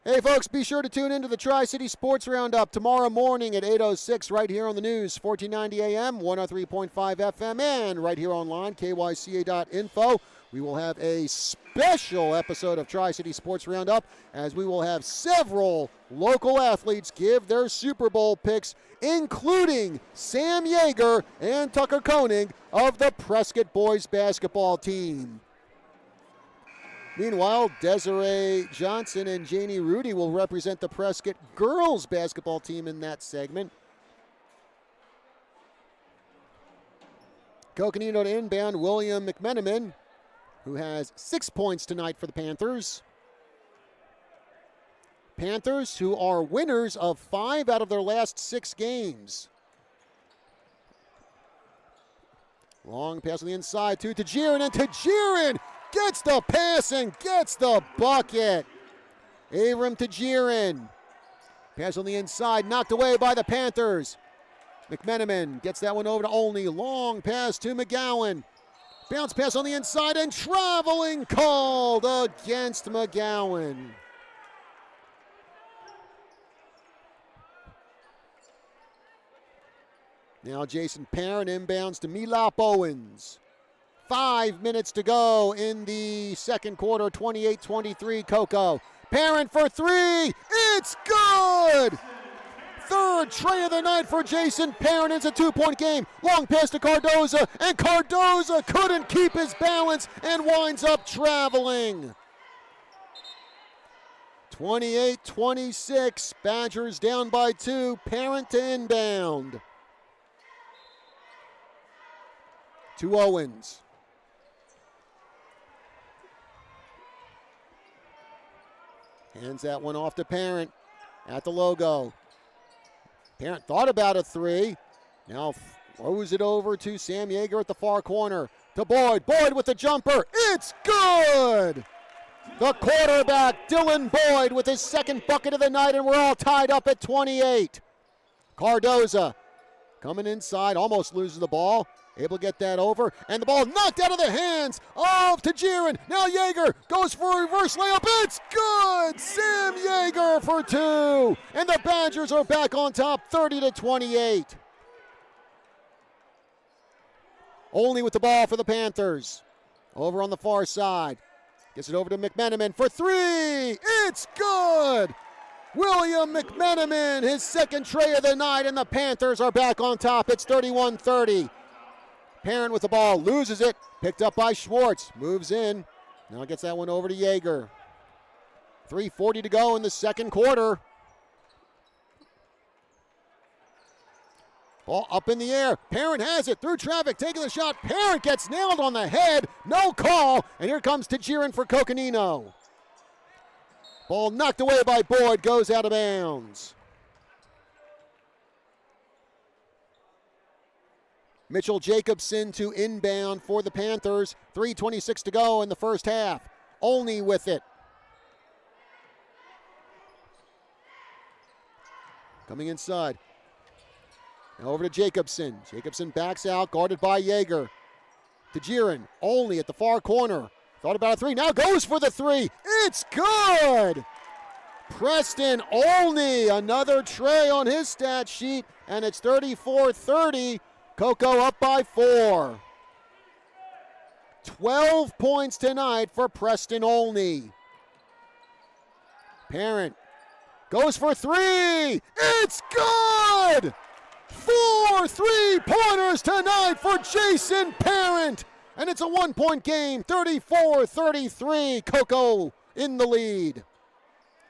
Hey, folks, be sure to tune into the Tri-City Sports Roundup tomorrow morning at 8:06 right here on the news, 1490 AM, 103.5 FM, and right here online, KYCA.info. We will have a special episode of Tri-City Sports Roundup as we will have several local athletes give their Super Bowl picks, including Sam Yeager and Tucker Koenig of the Prescott boys basketball team. Meanwhile, Desiree Johnson and Janie Rudy will represent the Prescott girls basketball team in that segment. Coconino to inbound, William McMenamin, who has 6 points tonight for the Panthers. Panthers, who are winners of 5 out of their last 6 games. Long pass on the inside to Tajiran, and Tajiran gets the pass and gets the bucket. Avram Tajiran. Pass on the inside, knocked away by the Panthers. McMenamin gets that one over to Olney. Long pass to McGowan. Bounce pass on the inside, and traveling called against McGowan. Now Jason Parent inbounds to Milop Owens. 5 minutes to go in the second quarter, 28-23 Coco. Parent for three, it's good! Third tray of the night for Jason Parent. It's a 2-point game. Long pass to Cardoza, and Cardoza couldn't keep his balance and winds up traveling. 28-26, Badgers down by 2, Parent to inbound. To Owens. Hands that one off to Parent at the logo. Parent thought about a three. Now throws it over to Sam Yeager at the far corner. To Boyd. Boyd with the jumper. It's good! The quarterback, Dylan Boyd, with his second bucket of the night, and we're all tied up at 28. Cardoza coming inside, almost loses the ball. Able to get that over, and the ball knocked out of the hands of Tajiran. Now Yeager goes for a reverse layup. It's good! Sam Yeager for 2. And the Badgers are back on top, 30-28. Olney with the ball for the Panthers. Over on the far side. Gets it over to McMenamin for 3. It's good! William McMenamin, his second tray of the night, and the Panthers are back on top. It's 31-30. Parent with the ball, loses it. Picked up by Schwartz. Moves in. Now gets that one over to Yeager. 3:40 to go in the second quarter. Ball up in the air. Parent has it through traffic, taking the shot. Parent gets nailed on the head. No call. And here comes Tajiran for Coconino. Ball knocked away by Boyd, goes out of bounds. Mitchell Jacobson to inbound for the Panthers. 3:26 to go in the first half. Olney with it. Coming inside. Now over to Jacobson. Jacobson backs out, guarded by Yeager. Tajiran, Olney at the far corner. Thought about a 3, now goes for the 3. It's good! Preston Olney, another tray on his stat sheet, and it's 34-30. Coco up by 4. 12 points tonight for Preston Olney. Parent goes for 3. It's good! 4 3-pointers tonight for Jason Parent. And it's a 1-point game, 34-33. Coco in the lead.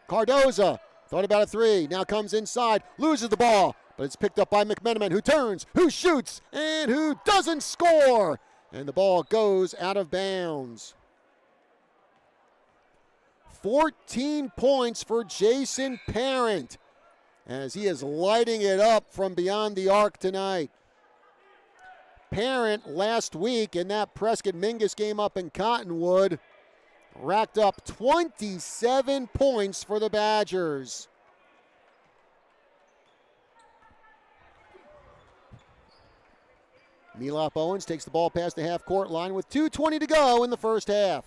Cardoza thought about a 3. Now comes inside, loses the ball. But it's picked up by McMenamin, who turns, who shoots, and who doesn't score. And the ball goes out of bounds. 14 points for Jason Parent as he is lighting it up from beyond the arc tonight. Parent last week in that Prescott-Mingus game up in Cottonwood racked up 27 points for the Badgers. Milop Owens takes the ball past the half-court line with 2:20 to go in the first half.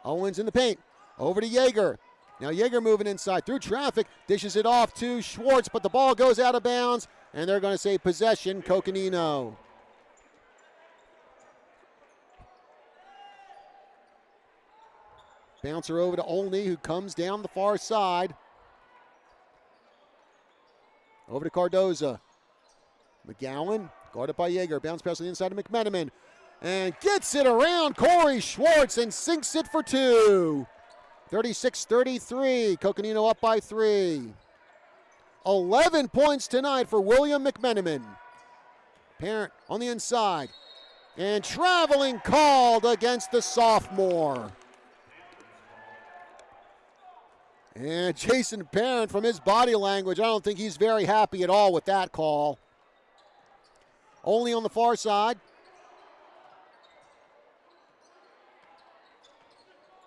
Owens in the paint. Over to Yeager. Now Yeager moving inside through traffic. Dishes it off to Schwartz, but the ball goes out of bounds, and they're going to say possession, Coconino. Bouncer over to Olney, who comes down the far side. Over to Cardoza. McGowan, guarded by Yeager. Bounce pass on the inside of McMenamin. And gets it around Corey Schwartz and sinks it for 2. 36-33. Coconino up by 3. 11 points tonight for William McMenamin. Parent on the inside. And traveling called against the sophomore. And Jason Parent, from his body language, I don't think he's very happy at all with that call. Only on the far side.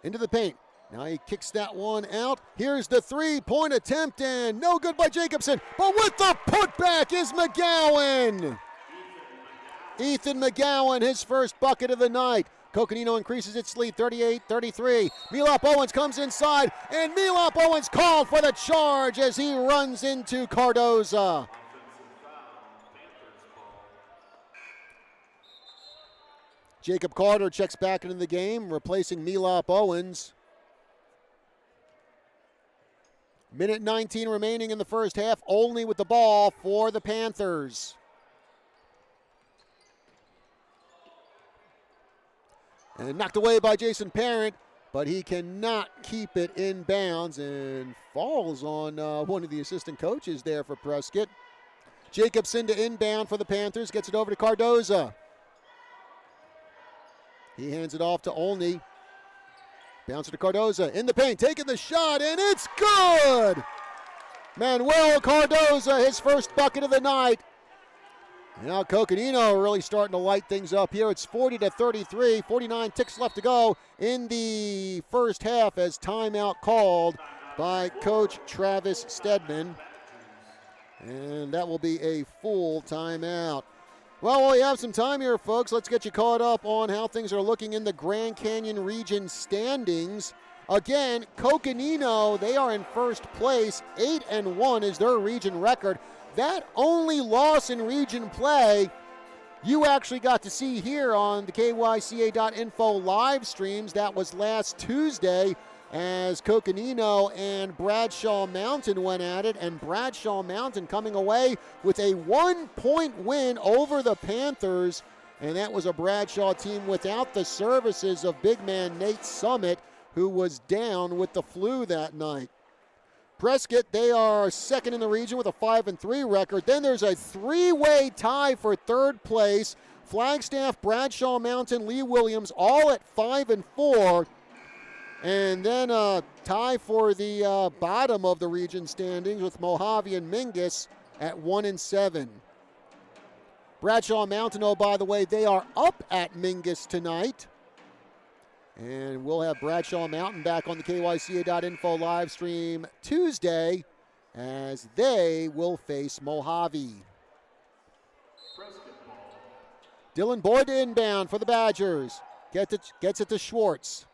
Into the paint. Now he kicks that one out. Here's the three-point attempt, and no good by Jacobson. But with the putback is McGowan. Ethan McGowan, his first bucket of the night. Coconino increases its lead, 38-33. Milop Owens comes inside, and Milop Owens called for the charge as he runs into Cardoza. Jacob Carter checks back into the game, replacing Milop Owens. Minute 19 remaining in the first half, only with the ball for the Panthers. And knocked away by Jason Parent, but he cannot keep it in bounds and falls on one of the assistant coaches there for Prescott. Jacobson to inbound for the Panthers, gets it over to Cardoza. He hands it off to Olney. Bouncer to Cardoza in the paint, taking the shot, and it's good! Manuel Cardoza, his first bucket of the night. Now Coconino really starting to light things up here. It's 40-33, 49 ticks left to go in the first half as timeout called by Coach Travis Stedman. And that will be a full timeout. Well, we have some time here, folks. Let's get you caught up on how things are looking in the Grand Canyon region standings. Again, Coconino, they are in first place. 8-1 is their region record. That only loss in region play you actually got to see here on the KYCA.info live streams. That was last Tuesday as Coconino and Bradshaw Mountain went at it, and Bradshaw Mountain coming away with a 1-point win over the Panthers, and that was a Bradshaw team without the services of big man Nate Summit, who was down with the flu that night. Prescott, they are second in the region with a 5-3 record. Then there's a three-way tie for third place. Flagstaff, Bradshaw Mountain, Lee Williams, all at 5-4. And then a tie for the bottom of the region standings with Mojave and Mingus at 1-7. Bradshaw Mountain, oh, by the way, they are up at Mingus tonight. And we'll have Bradshaw Mountain back on the KYCA.info live stream Tuesday as they will face Mojave. Dylan Boyd inbound for the Badgers. Gets it to Schwartz.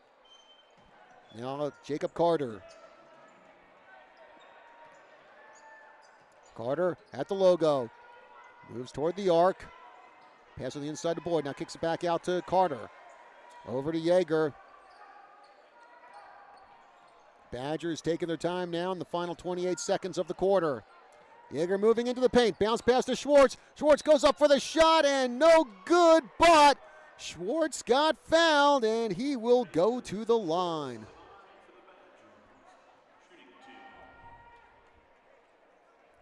Now Jacob Carter. Carter at the logo. Moves toward the arc. Pass on the inside to Boyd. Now kicks it back out to Carter. Over to Yeager. Badgers taking their time now in the final 28 seconds of the quarter. Yeager moving into the paint. Bounce pass to Schwartz. Schwartz goes up for the shot and no good, but Schwartz got fouled and he will go to the line.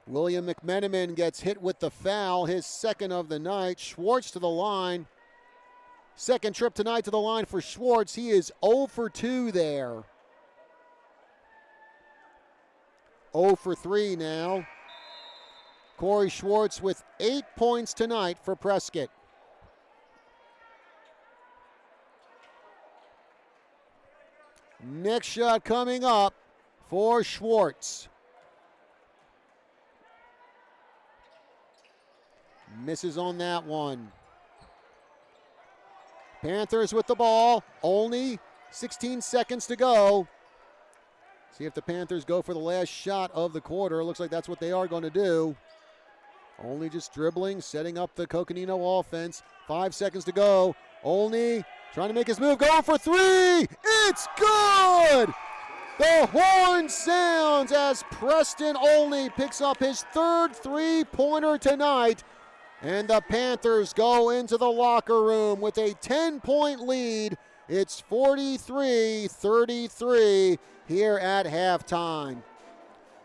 William McMenamin gets hit with the foul, his second of the night. Schwartz to the line. Second trip tonight to the line for Schwartz. He is 0 for 2 there. 0 for 3 now. Corey Schwartz with 8 points tonight for Prescott. Next shot coming up for Schwartz. Misses on that one. Panthers with the ball. Only 16 seconds to go. See if the Panthers go for the last shot of the quarter. Looks like that's what they are going to do. Only just dribbling, setting up the Coconino offense. 5 seconds to go. Only trying to make his move. Going for three. It's good! The horn sounds as Preston Olney picks up his third three-pointer tonight. And the Panthers go into the locker room with a 10-point lead. It's 43-33 here at halftime.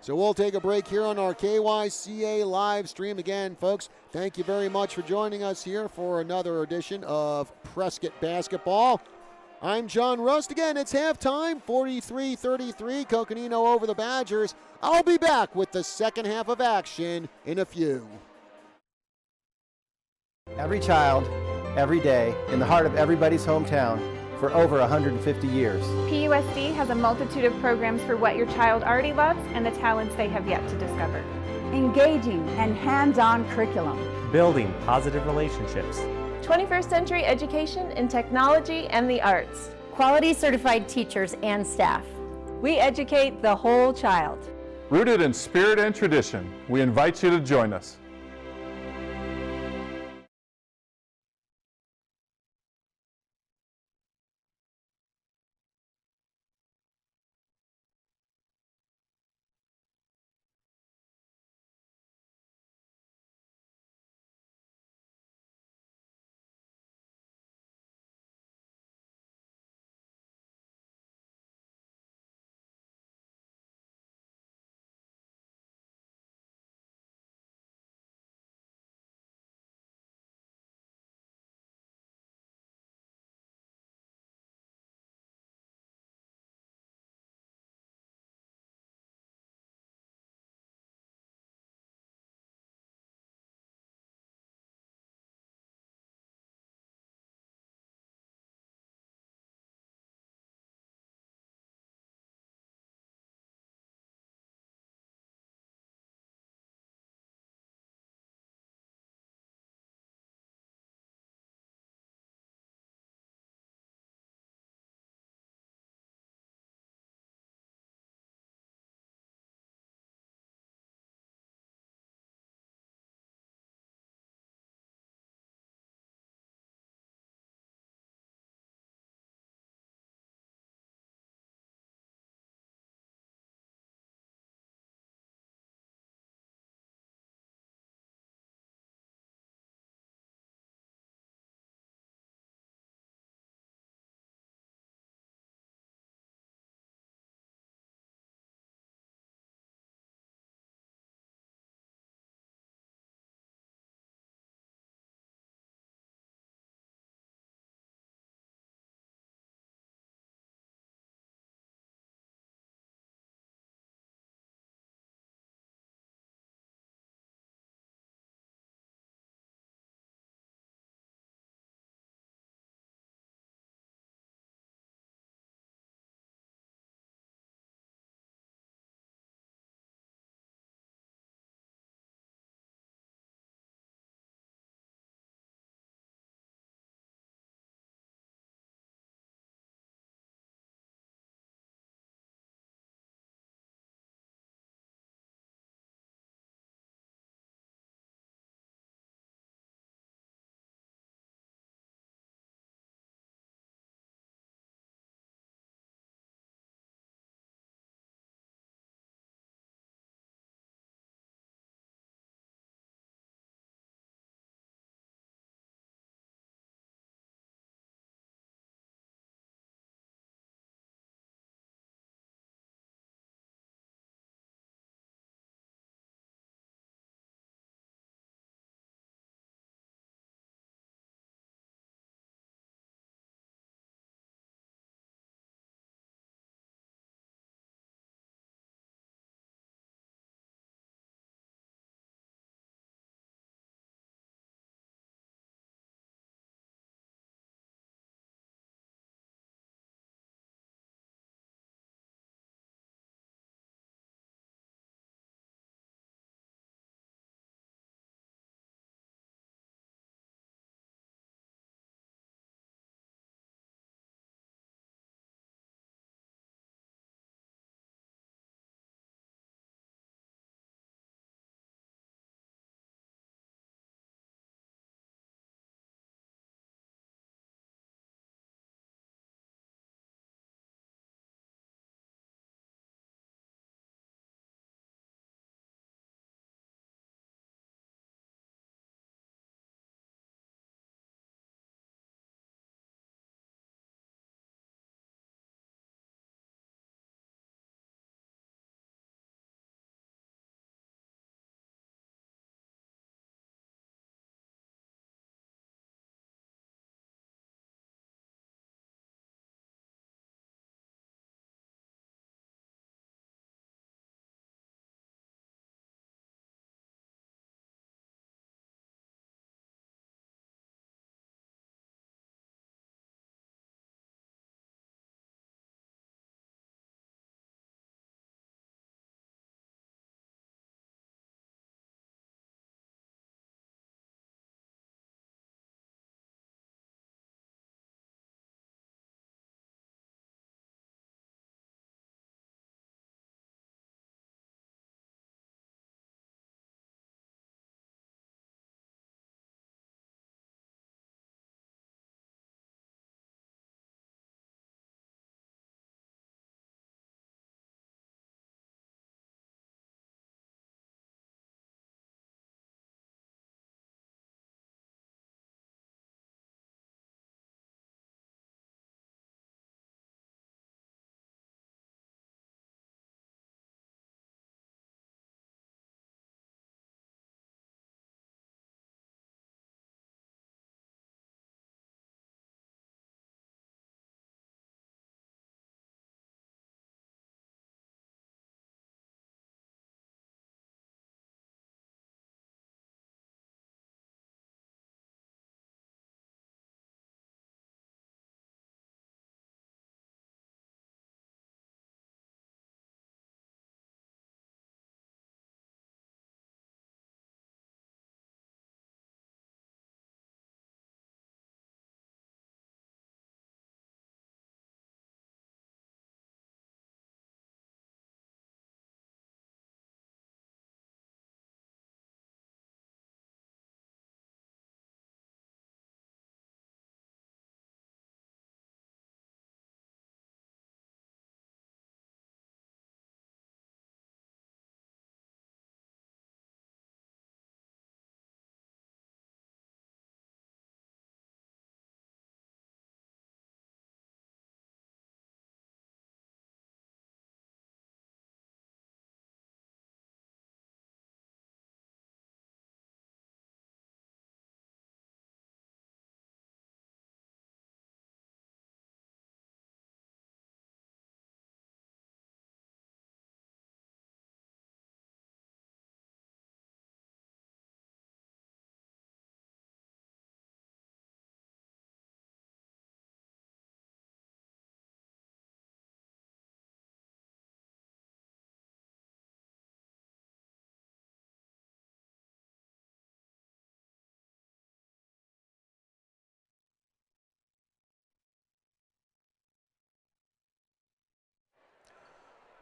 So we'll take a break here on our KYCA live stream. Again, folks, thank you very much for joining us here for another edition of Prescott Basketball. I'm John Rust. Again, it's halftime, 43-33, Coconino over the Badgers. I'll be back with the second half of action in a few. Every child, every day, in the heart of everybody's hometown for over 150 years. PUSD has a multitude of programs for what your child already loves and the talents they have yet to discover. Engaging and hands-on curriculum. Building positive relationships. 21st century education in technology and the arts. Quality certified teachers and staff. We educate the whole child. Rooted in spirit and tradition, we invite you to join us.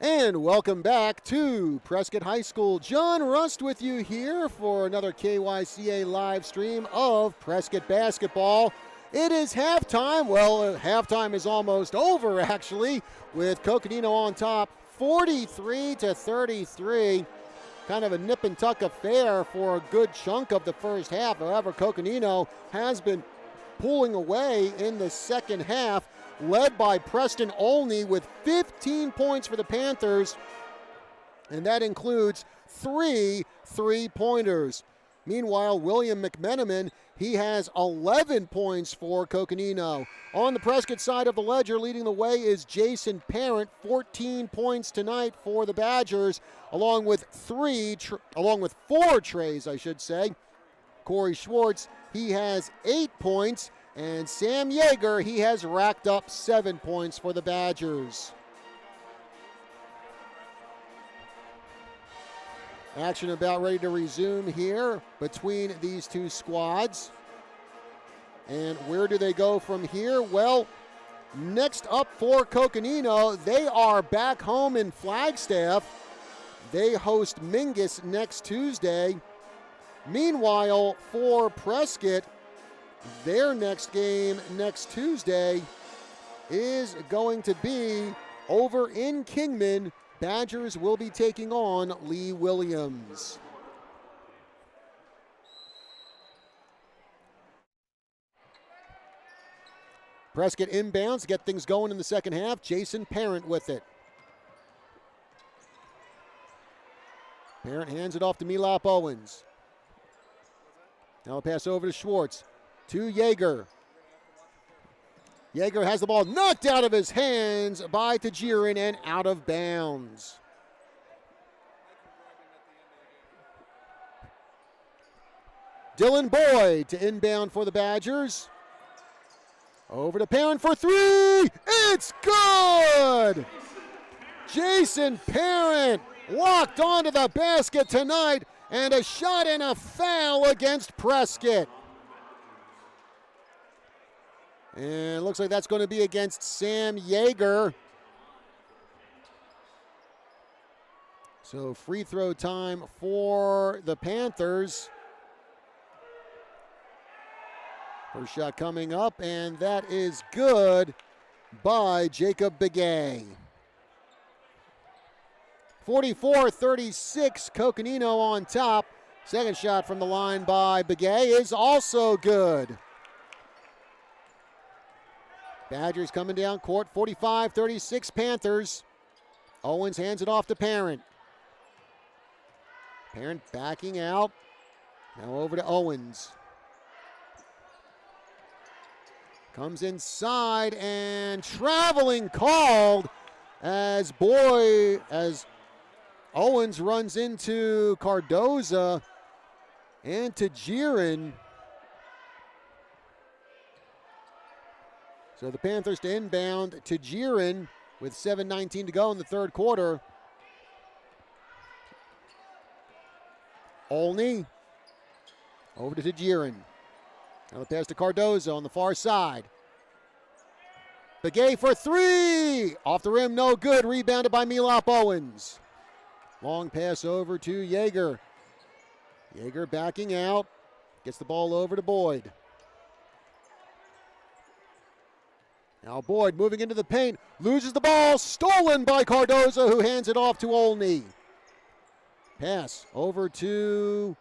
And welcome back to Prescott High School. John Rust with you here for another KYCA live stream of Prescott basketball. It is halftime. Well, halftime is almost over, actually, with Coconino on top, 43-33. Kind of a nip and tuck affair for a good chunk of the first half. However, Coconino has been pulling away in the second half, led by Preston Olney with 15 points for the Panthers, and that includes 3 3-pointers. Meanwhile, William McMenamin, he has 11 points for Coconino. On the Prescott side of the ledger, leading the way is Jason Parent, 14 points tonight for the Badgers, along with 4 trays, I should say. Corey Schwartz, he has 8 points. And Sam Yeager, he has racked up 7 points for the Badgers. Action about ready to resume here between these two squads. And where do they go from here? Well, next up for Coconino, they are back home in Flagstaff. They host Mingus next Tuesday. Meanwhile, for Prescott, their next game next Tuesday is going to be over in Kingman. Badgers will be taking on Lee Williams. Prescott inbounds, get things going in the second half. Jason Parent with it. Parent hands it off to Milop Owens. Now a pass over to Schwartz. To Yeager. Yeager has the ball knocked out of his hands by Tajirin and out of bounds. Dylan Boyd to inbound for the Badgers. Over to Parent for 3. It's good! Jason Parent locked onto the basket tonight, and a shot and a foul against Prescott. And it looks like that's going to be against Sam Yeager. So free throw time for the Panthers. First shot coming up, and that is good by Jacob Begay. 44-36, Coconino on top. Second shot from the line by Begay is also good. Badgers coming down court, 45-36 Panthers. Owens hands it off to Parent. Parent backing out. Now over to Owens. Comes inside and traveling called as Owens runs into Cardoza and Tajirin. So the Panthers to inbound Tajirin with 7:19 to go in the third quarter. Olney over to Tajirin. Now the pass to Cardoza on the far side. Begay for 3. Off the rim, no good. Rebounded by Milop Owens. Long pass over to Yeager. Yeager backing out. Gets the ball over to Boyd. Now Boyd moving into the paint. Loses the ball. Stolen by Cardoza, who hands it off to Olney. Pass over to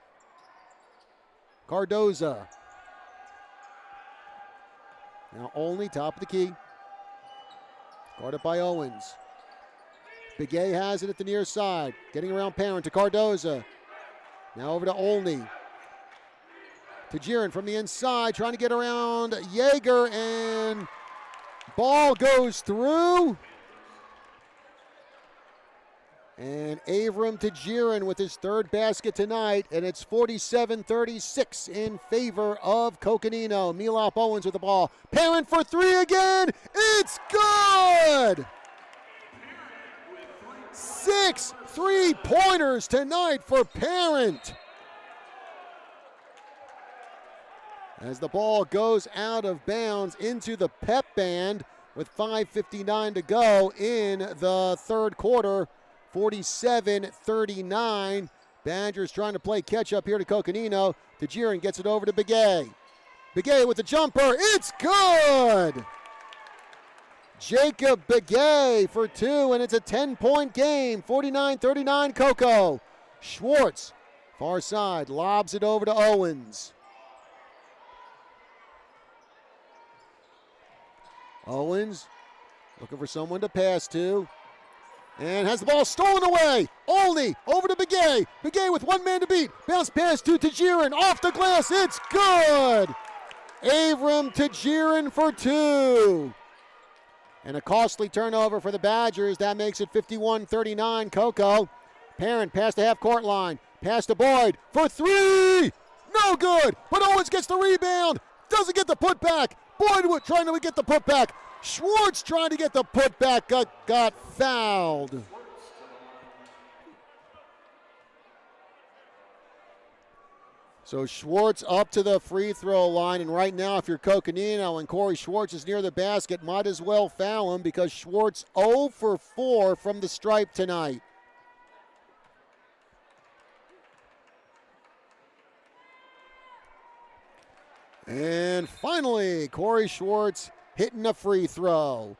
Cardoza. Now Olney, top of the key. Guarded by Owens. Begay has it at the near side. Getting around Parent to Cardoza. Now over to Olney. Tajirin from the inside, trying to get around Yeager, and ball goes through. And Avram Tajirin with his third basket tonight, and it's 47-36 in favor of Coconino. Milop Owens with the ball. Parent for 3 again. It's good! 6 3-pointers tonight for Parent. As the ball goes out of bounds into the pep band, with 5:59 to go in the third quarter. 47-39. Badgers trying to play catch-up here to Coconino. Tajiran gets it over to Begay. Begay with the jumper. It's good! Jacob Begay for two, and it's a 10-point game. 49-39 Coco. Schwartz, far side, lobs it over to Owens. Owens looking for someone to pass to. And has the ball stolen away. Olney over to Begay. Begay with one man to beat. Bounce pass to Tajiran. Off the glass. It's good. Avram Tajiran for two. And a costly turnover for the Badgers. That makes it 51-39 Coco. Parent past the half-court line. Pass to Boyd for three. No good. But Owens gets the rebound. Doesn't get the putback. Boyd trying to get the putback. Schwartz trying to get the putback, got fouled. So Schwartz up to the free throw line, and right now if you're Coconino and Corey Schwartz is near the basket, might as well foul him because Schwartz 0 for 4 from the stripe tonight. And finally, Corey Schwartz hitting a free throw.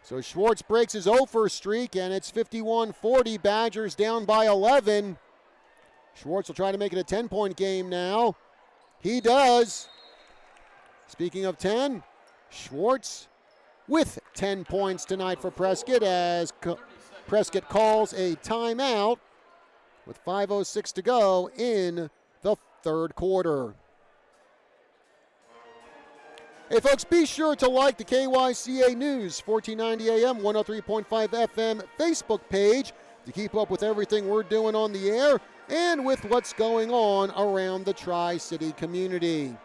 So Schwartz breaks his 0 for streak, and it's 51-40. Badgers down by 11. Schwartz will try to make it a 10-point game now. He does. Speaking of 10, Schwartz with 10 points tonight for Prescott as Prescott calls a timeout with 5:06 to go in the third quarter. Hey folks, be sure to like the KYCA News 1490 AM, 103.5 FM Facebook page to keep up with everything we're doing on the air and with what's going on around the Tri-City community.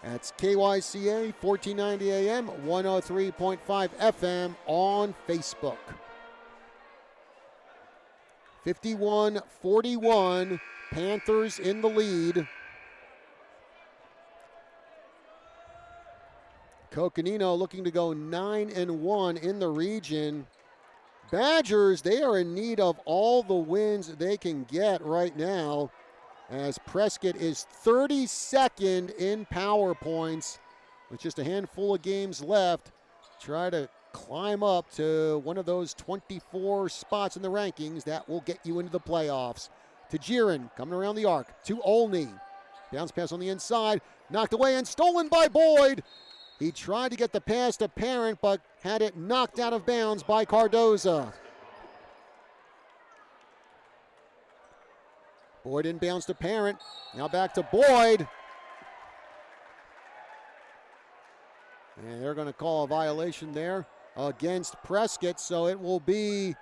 That's KYCA 1490 AM, 103.5 FM on Facebook. 51-41, Panthers in the lead. Coconino looking to go 9-1 in the region. Badgers, they are in need of all the wins they can get right now, as Prescott is 32nd in power points with just a handful of games left. Try to climb up to one of those 24 spots in the rankings that will get you into the playoffs. Tajiran coming around the arc to Olney. Bounce pass on the inside, knocked away and stolen by Boyd. He tried to get the pass to Parent, but had it knocked out of bounds by Cardoza. Boyd inbounds to Parent. Now back to Boyd. And they're going to call a violation there against Prescott, so it will be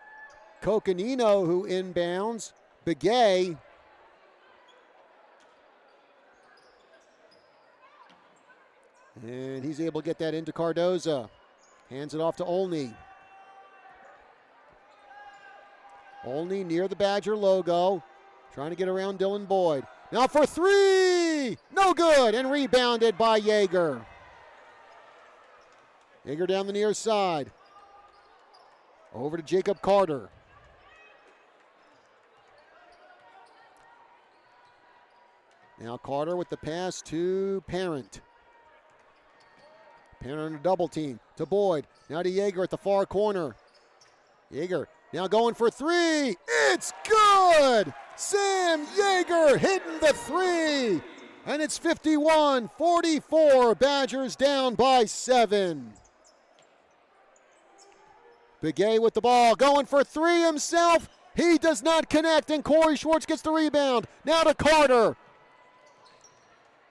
Coconino who inbounds. Begay. And he's able to get that into Cardoza. Hands it off to Olney. Olney near the Badger logo. Trying to get around Dylan Boyd. Now for three! No good! And rebounded by Yeager. Yeager down the near side. Over to Jacob Carter. Now Carter with the pass to Parent. Parent on a double team to Boyd. Now to Yeager at the far corner. Yeager now going for three. It's good! Sam Yeager hitting the three. And it's 51-44. Badgers down by 7. Begay with the ball. Going for three himself. He does not connect, and Corey Schwartz gets the rebound. Now to Carter.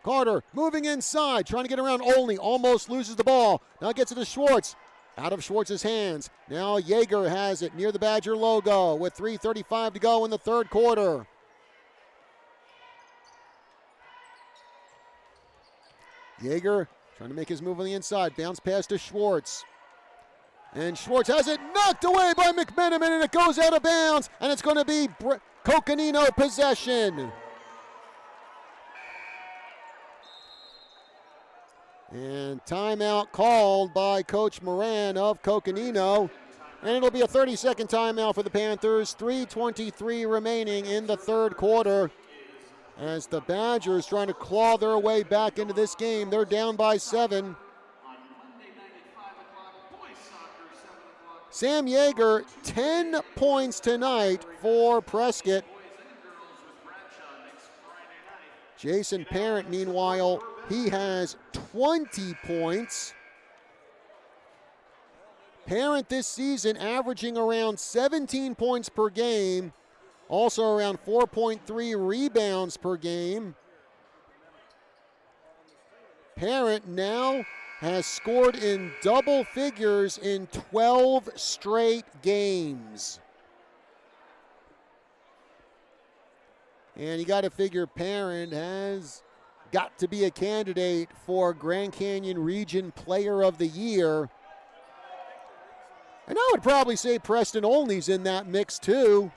Carter moving inside, trying to get around Olney. Almost loses the ball. Now gets it to Schwartz. Out of Schwartz's hands. Now Yeager has it near the Badger logo with 3:35 to go in the third quarter. Yeager trying to make his move on the inside. Bounce pass to Schwartz. And Schwartz has it knocked away by McMenamin, and it goes out of bounds. And it's going to be Coconino possession. And timeout called by Coach Moran of Coconino. And it'll be a 30-second timeout for the Panthers. 3:23 remaining in the third quarter. As the Badgers trying to claw their way back into this game. They're down by 7. Sam Yeager, 10 points tonight for Prescott. Jason Parent, meanwhile, he has 20 points. Parent this season averaging around 17 points per game, also around 4.3 rebounds per game. Parent now has scored in double figures in 12 straight games. And you got to figure Parent has got to be a candidate for Grand Canyon Region Player of the Year. And I would probably say Preston Olney's in that mix too.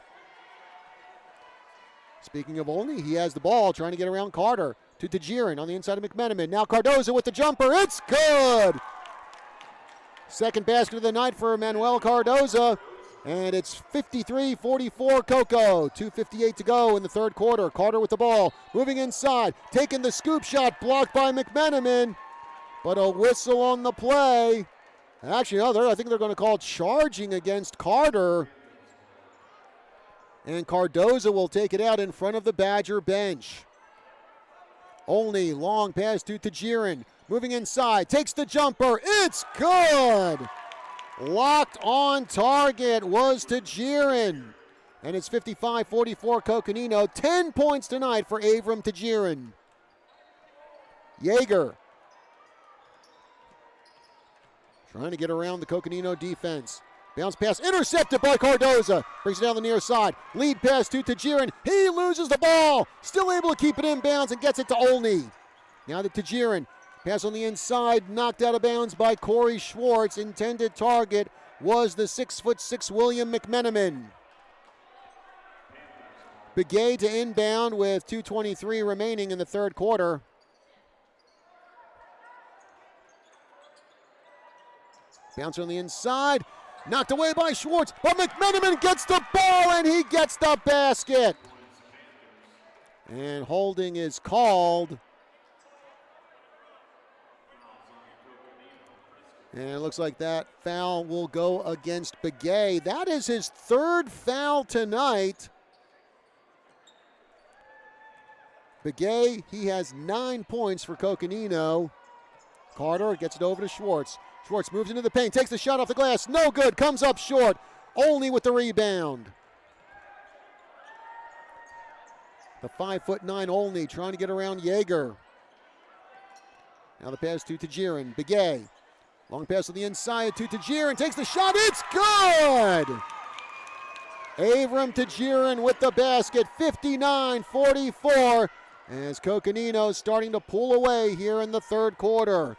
Speaking of Olney, he has the ball trying to get around Carter to Tajiran on the inside of McMenamin. Now Cardozo with the jumper. It's good! Second basket of the night for Manuel Cardozo. And it's 53-44 Coco. 2:58 to go in the third quarter. Carter with the ball, moving inside, taking the scoop shot, blocked by McMenamin. But a whistle on the play. Actually, no, I think they're going to call charging against Carter. And Cardozo will take it out in front of the Badger bench. Only long pass to Tajiran. Moving inside, takes the jumper. It's good! Locked on target was Tajiran. And it's 55-44 Coconino. 10 points tonight for Avram Tajiran. Yeager trying to get around the Coconino defense. Bounce pass intercepted by Cardozo. Brings it down the near side. Lead pass to Tajiran. He loses the ball. Still able to keep it in bounds and gets it to Olney. Now to Tajiran. Pass on the inside, knocked out of bounds by Corey Schwartz. Intended target was the 6'6" William McMenamin. Begay to inbound with 2:23 remaining in the third quarter. Bouncer on the inside, knocked away by Schwartz, but McMenamin gets the ball and he gets the basket. And holding is called. And it looks like that foul will go against Begay. That is his third foul tonight. Begay, he has 9 points for Coconino. Carter gets it over to Schwartz. Schwartz moves into the paint, takes the shot off the glass. No good, comes up short. Only with the rebound. The 5'9" Olney trying to get around Yeager. Now the pass to Tajiran. Begay. Long pass to the inside to Tajiran. Takes the shot. It's good! Avram Tajiran with the basket. 59-44. As Coconino starting to pull away here in the third quarter.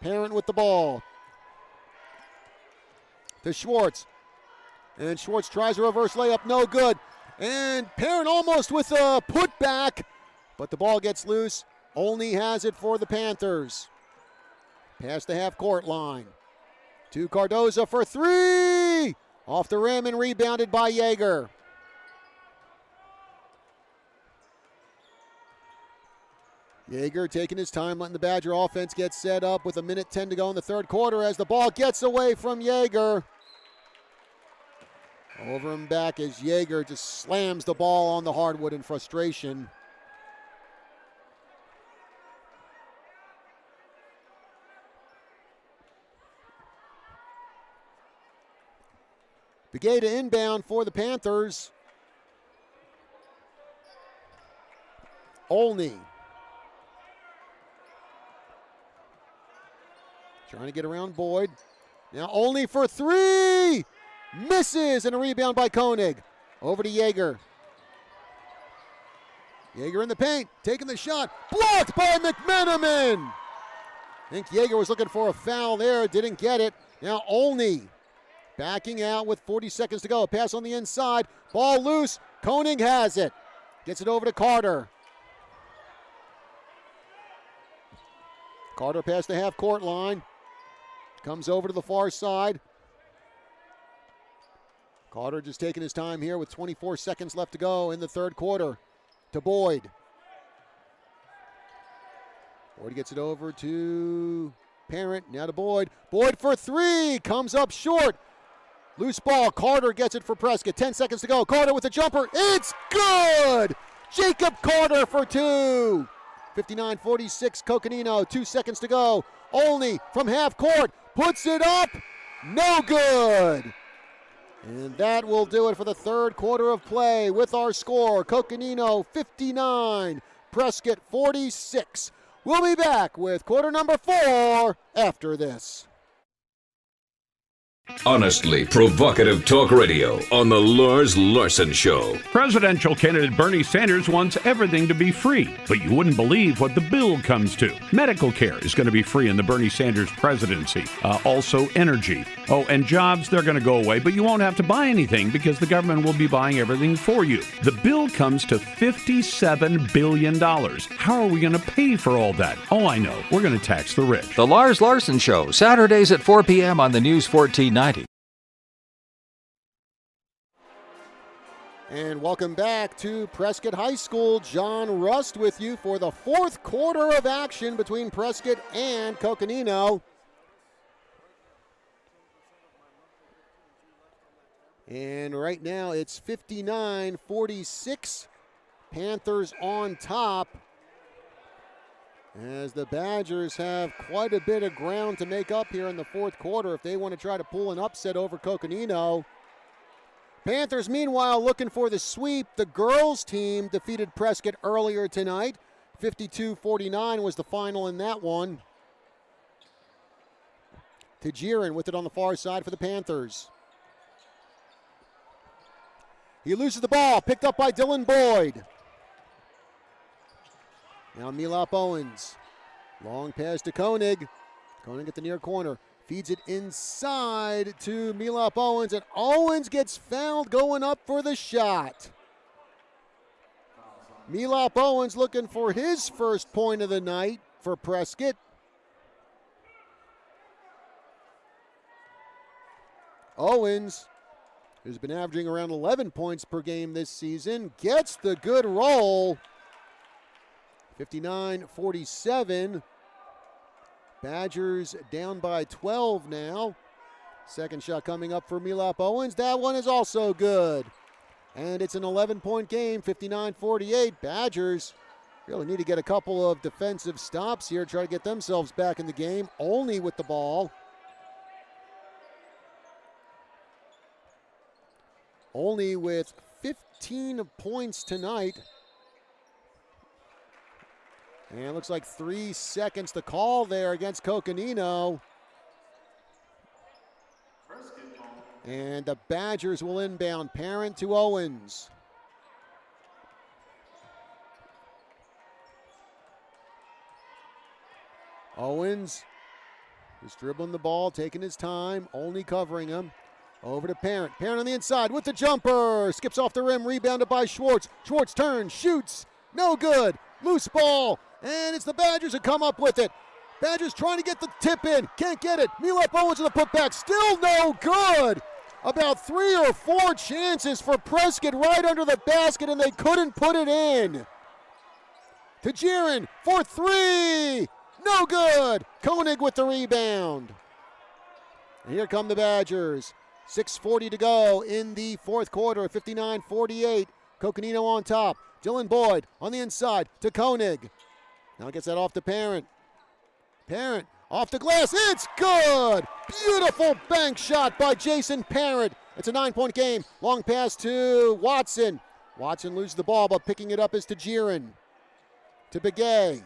Parent with the ball. To Schwartz. And Schwartz tries a reverse layup. No good. And Parent almost with a putback. But the ball gets loose. Olney has it for the Panthers. Past the half-court line. To Cardozo for three! Off the rim and rebounded by Yeager. Yeager taking his time, letting the Badger offense get set up with 1:10 to go in the third quarter as the ball gets away from Yeager. Over and back as Yeager just slams the ball on the hardwood in frustration. Begay to inbound for the Panthers. Olney. Trying to get around Boyd. Now Olney for three! Misses, and a rebound by Koenig. Over to Yeager. Yeager in the paint, taking the shot. Blocked by McMenamin! I think Yeager was looking for a foul there, didn't get it. Now Olney. Backing out with 40 seconds to go. Pass on the inside. Ball loose. Koenig has it. Gets it over to Carter. Carter past the half-court line. Comes over to the far side. Carter just taking his time here with 24 seconds left to go in the third quarter. To Boyd. Boyd gets it over to Parent. Now to Boyd. Boyd for three. Comes up short. Loose ball. Carter gets it for Prescott. 10 seconds to go. Carter with a jumper. It's good! Jacob Carter for two. 59-46 Coconino. 2 seconds to go. Olney from half court. Puts it up. No good. And that will do it for the third quarter of play with our score. Coconino 59, Prescott 46. We'll be back with quarter number 4 after this. Honestly provocative talk radio on the Lars Larson Show. Presidential candidate Bernie Sanders wants everything to be free, but you wouldn't believe what the bill comes to. Medical care is going to be free in the Bernie Sanders presidency. Also energy. Oh, and jobs, they're going to go away, but you won't have to buy anything because the government will be buying everything for you. The bill comes to $57 billion. How are we going to pay for all that? Oh, I know. We're going to tax the rich. The Lars Larson Show, Saturdays at 4 p.m. on the News 1490. And welcome back to Prescott High School. John Rust with you for the fourth quarter of action between Prescott and Coconino. And right now it's 59-46. Panthers on top, as the Badgers have quite a bit of ground to make up here in the fourth quarter if they want to try to pull an upset over Coconino. Panthers, meanwhile, looking for the sweep. The girls' team defeated Prescott earlier tonight. 52-49 was the final in that one. Tajiran with it on the far side for the Panthers. He loses the ball, picked up by Dylan Boyd. Now Milop Owens. Long pass to Koenig. Koenig at the near corner. Feeds it inside to Milop Owens, and Owens gets fouled going up for the shot. Milop Owens looking for his first point of the night for Prescott. Owens, who's been averaging around 11 points per game this season, gets the good roll. 59-47. Badgers down by 12 now. Second shot coming up for Milop Owens. That one is also good. And it's an 11-point game, 59-48. Badgers really need to get a couple of defensive stops here, try to get themselves back in the game. Only with the ball. Only with 15 points tonight. And it looks like 3 seconds to call there against Coconino. And the Badgers will inbound. Parent to Owens. Owens is dribbling the ball, taking his time, only covering him. Over to Parent. Parent on the inside with the jumper. Skips off the rim, rebounded by Schwartz. Schwartz turns, shoots. No good. Loose ball. And it's the Badgers who come up with it. Badgers trying to get the tip in. Can't get it. Milop Owens with the putback. Still no good. About 3 or 4 chances for Prescott right under the basket, and they couldn't put it in. Tajiran for 3. No good. Koenig with the rebound. And here come the Badgers. 6:40 to go in the fourth quarter. 59-48. Coconino on top. Dylan Boyd on the inside to Koenig. Now gets that off to Parent. Parent off the glass. It's good. Beautiful bank shot by Jason Parent. It's a 9-point game. Long pass to Watson. Watson loses the ball, but picking it up is Tajiran. To Begay.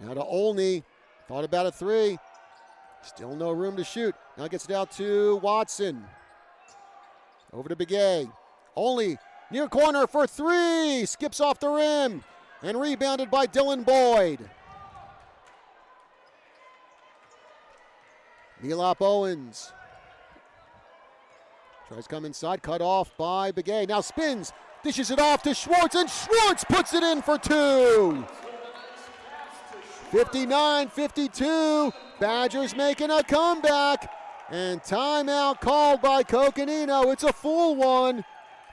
Now to Olney. Thought about a 3. Still no room to shoot. Now gets it out to Watson. Over to Begay. Olney near corner for 3. Skips off the rim. And rebounded by Dylan Boyd. Milop Owens. Tries to come inside. Cut off by Begay. Now spins. Dishes it off to Schwartz, and Schwartz puts it in for two. 59-52. Badgers making a comeback. And timeout called by Coconino. It's a full one.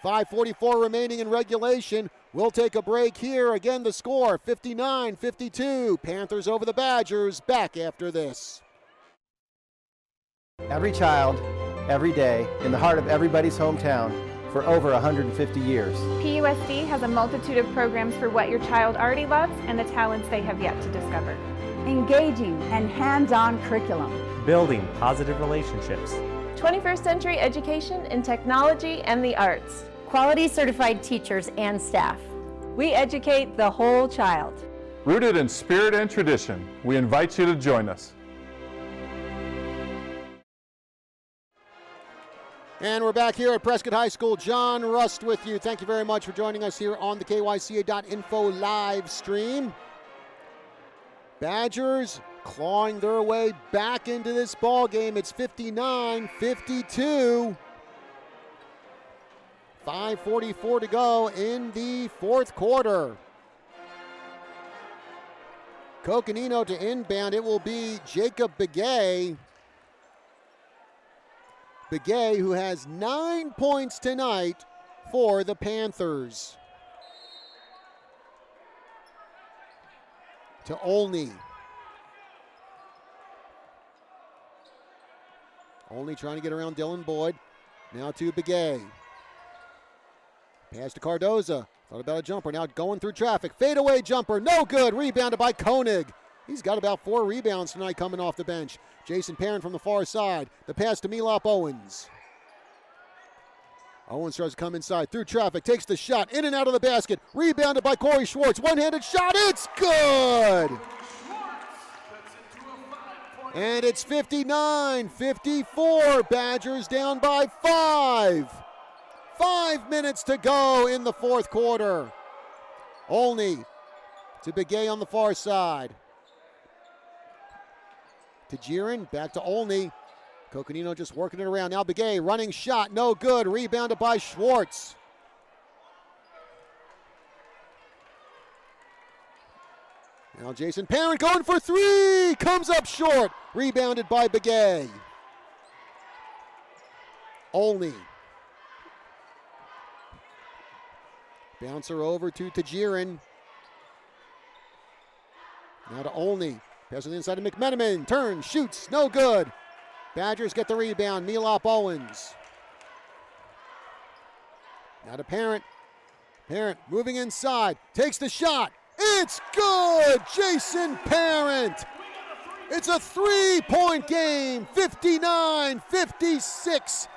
5:44 remaining in regulation. We'll take a break here. Again, the score, 59-52. Panthers over the Badgers. Back after this. Every child, every day, in the heart of everybody's hometown for over 150 years. PUSD has a multitude of programs for what your child already loves and the talents they have yet to discover. Engaging and hands-on curriculum. Building positive relationships. 21st century education in technology and the arts. Quality certified teachers and staff. We educate the whole child. Rooted in spirit and tradition, we invite you to join us. And we're back here at Prescott High School. John Rust with you. Thank you very much for joining us here on the KYCA.info live stream. Badgers clawing their way back into this ball game. It's 59-52. 5:44 to go in the fourth quarter. Coconino to inbound. It will be Jacob Begay. Begay, who has 9 points tonight for the Panthers. To Olney. Olney trying to get around Dylan Boyd. Now to Begay. Pass to Cardoza. Thought about a jumper. Now going through traffic. Fadeaway jumper. No good. Rebounded by Koenig. He's got about 4 rebounds tonight coming off the bench. Jason Perrin from the far side. The pass to Milop Owens. Owens tries to come inside through traffic. Takes the shot. In and out of the basket. Rebounded by Corey Schwartz. One-handed shot. It's good. And it's 59-54. Badgers down by 5. 5 minutes to go in the fourth quarter. Olney to Begay on the far side. To Jiren, back to Olney. Coconino just working it around. Now Begay, running shot, no good. Rebounded by Schwartz. Now Jason Parent going for three. Comes up short. Rebounded by Begay. Olney. Bouncer over to Tajirin. Now to Olney. Pass on the inside of McMenamin. Turns, shoots, no good. Badgers get the rebound. Milop Owens. Now to Parent. Parent moving inside. Takes the shot. It's good! Jason Parent. It's a 3-point game. 59-56.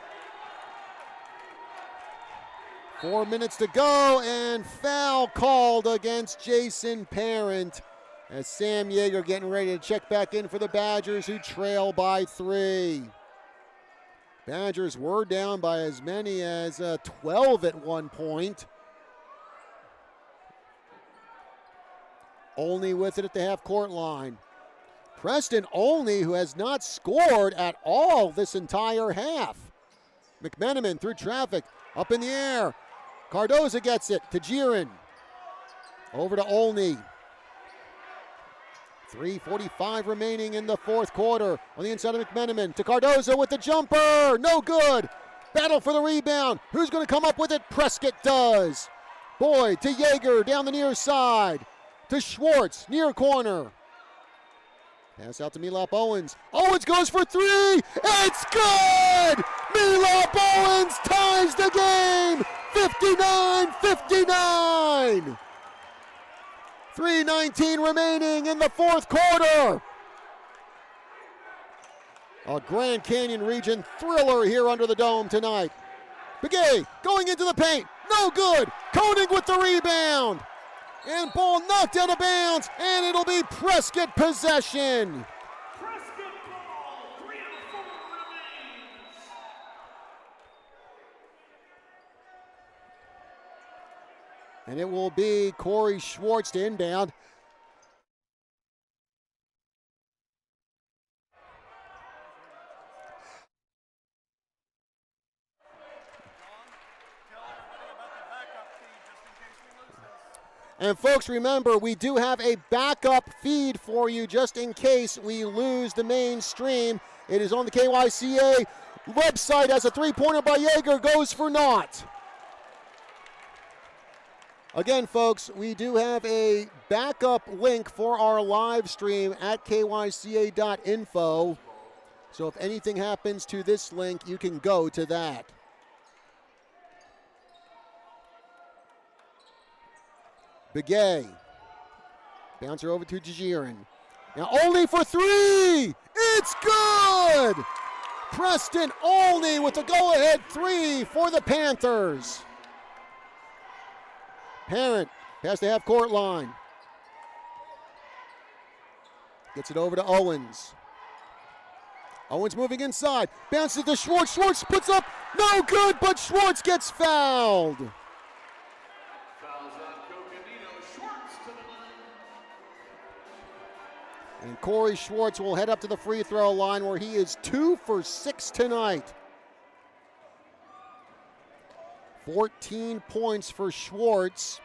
4 minutes to go, and foul called against Jason Parent as Sam Yeager getting ready to check back in for the Badgers, who trail by 3. Badgers were down by as many as 12 at one point. Olney with it at the half-court line. Preston Olney, who has not scored at all this entire half. McMenamin through traffic, up in the air. Cardoza gets it to Jiren. Over to Olney. 3:45 remaining in the fourth quarter. On the inside of McMenamin to Cardoza with the jumper. No good. Battle for the rebound. Who's going to come up with it? Prescott does. Boyd to Yeager down the near side. To Schwartz, near corner. Pass out to Milop Owens. Owens goes for three. It's good! Milop Owens ties the game. 59-59. 3:19 remaining in the fourth quarter. A Grand Canyon region thriller here under the dome tonight. Begay going into the paint. No good. Koenig with the rebound. And ball knocked out of bounds, and it'll be Prescott possession. Prescott ball, 3 and 4 remains. And it will be Corey Schwartz to inbound. And folks, remember, we do have a backup feed for you just in case we lose the main stream. It is on the KYCA website as a three-pointer by Yeager goes for naught. Again, folks, we do have a backup link for our live stream at kyca.info. So if anything happens to this link, you can go to that. Begay. Bouncer over to Jajirin. Now Olney for three. It's good. Preston Olney with the go-ahead three for the Panthers. Parent past the half-court line. Gets it over to Owens. Owens moving inside. Bounces to Schwartz. Schwartz puts up. No good, but Schwartz gets fouled. And Corey Schwartz will head up to the free throw line where he is 2 for 6 tonight. 14 points for Schwartz.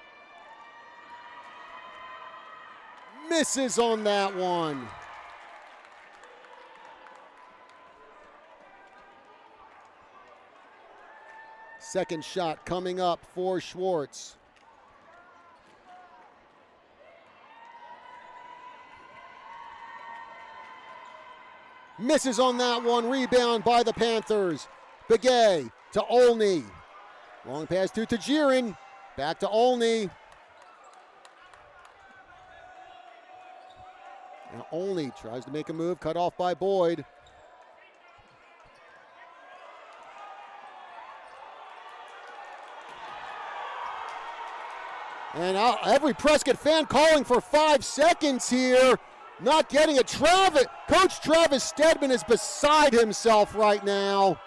Misses on that one. Second shot coming up for Schwartz. Misses on that one. Rebound by the Panthers. Begay to Olney. Long pass to Tajirin. Back to Olney. Now Olney tries to make a move. Cut off by Boyd. And every Prescott fan calling for 5 seconds here. Not getting it. Coach Travis Stedman is beside himself right now.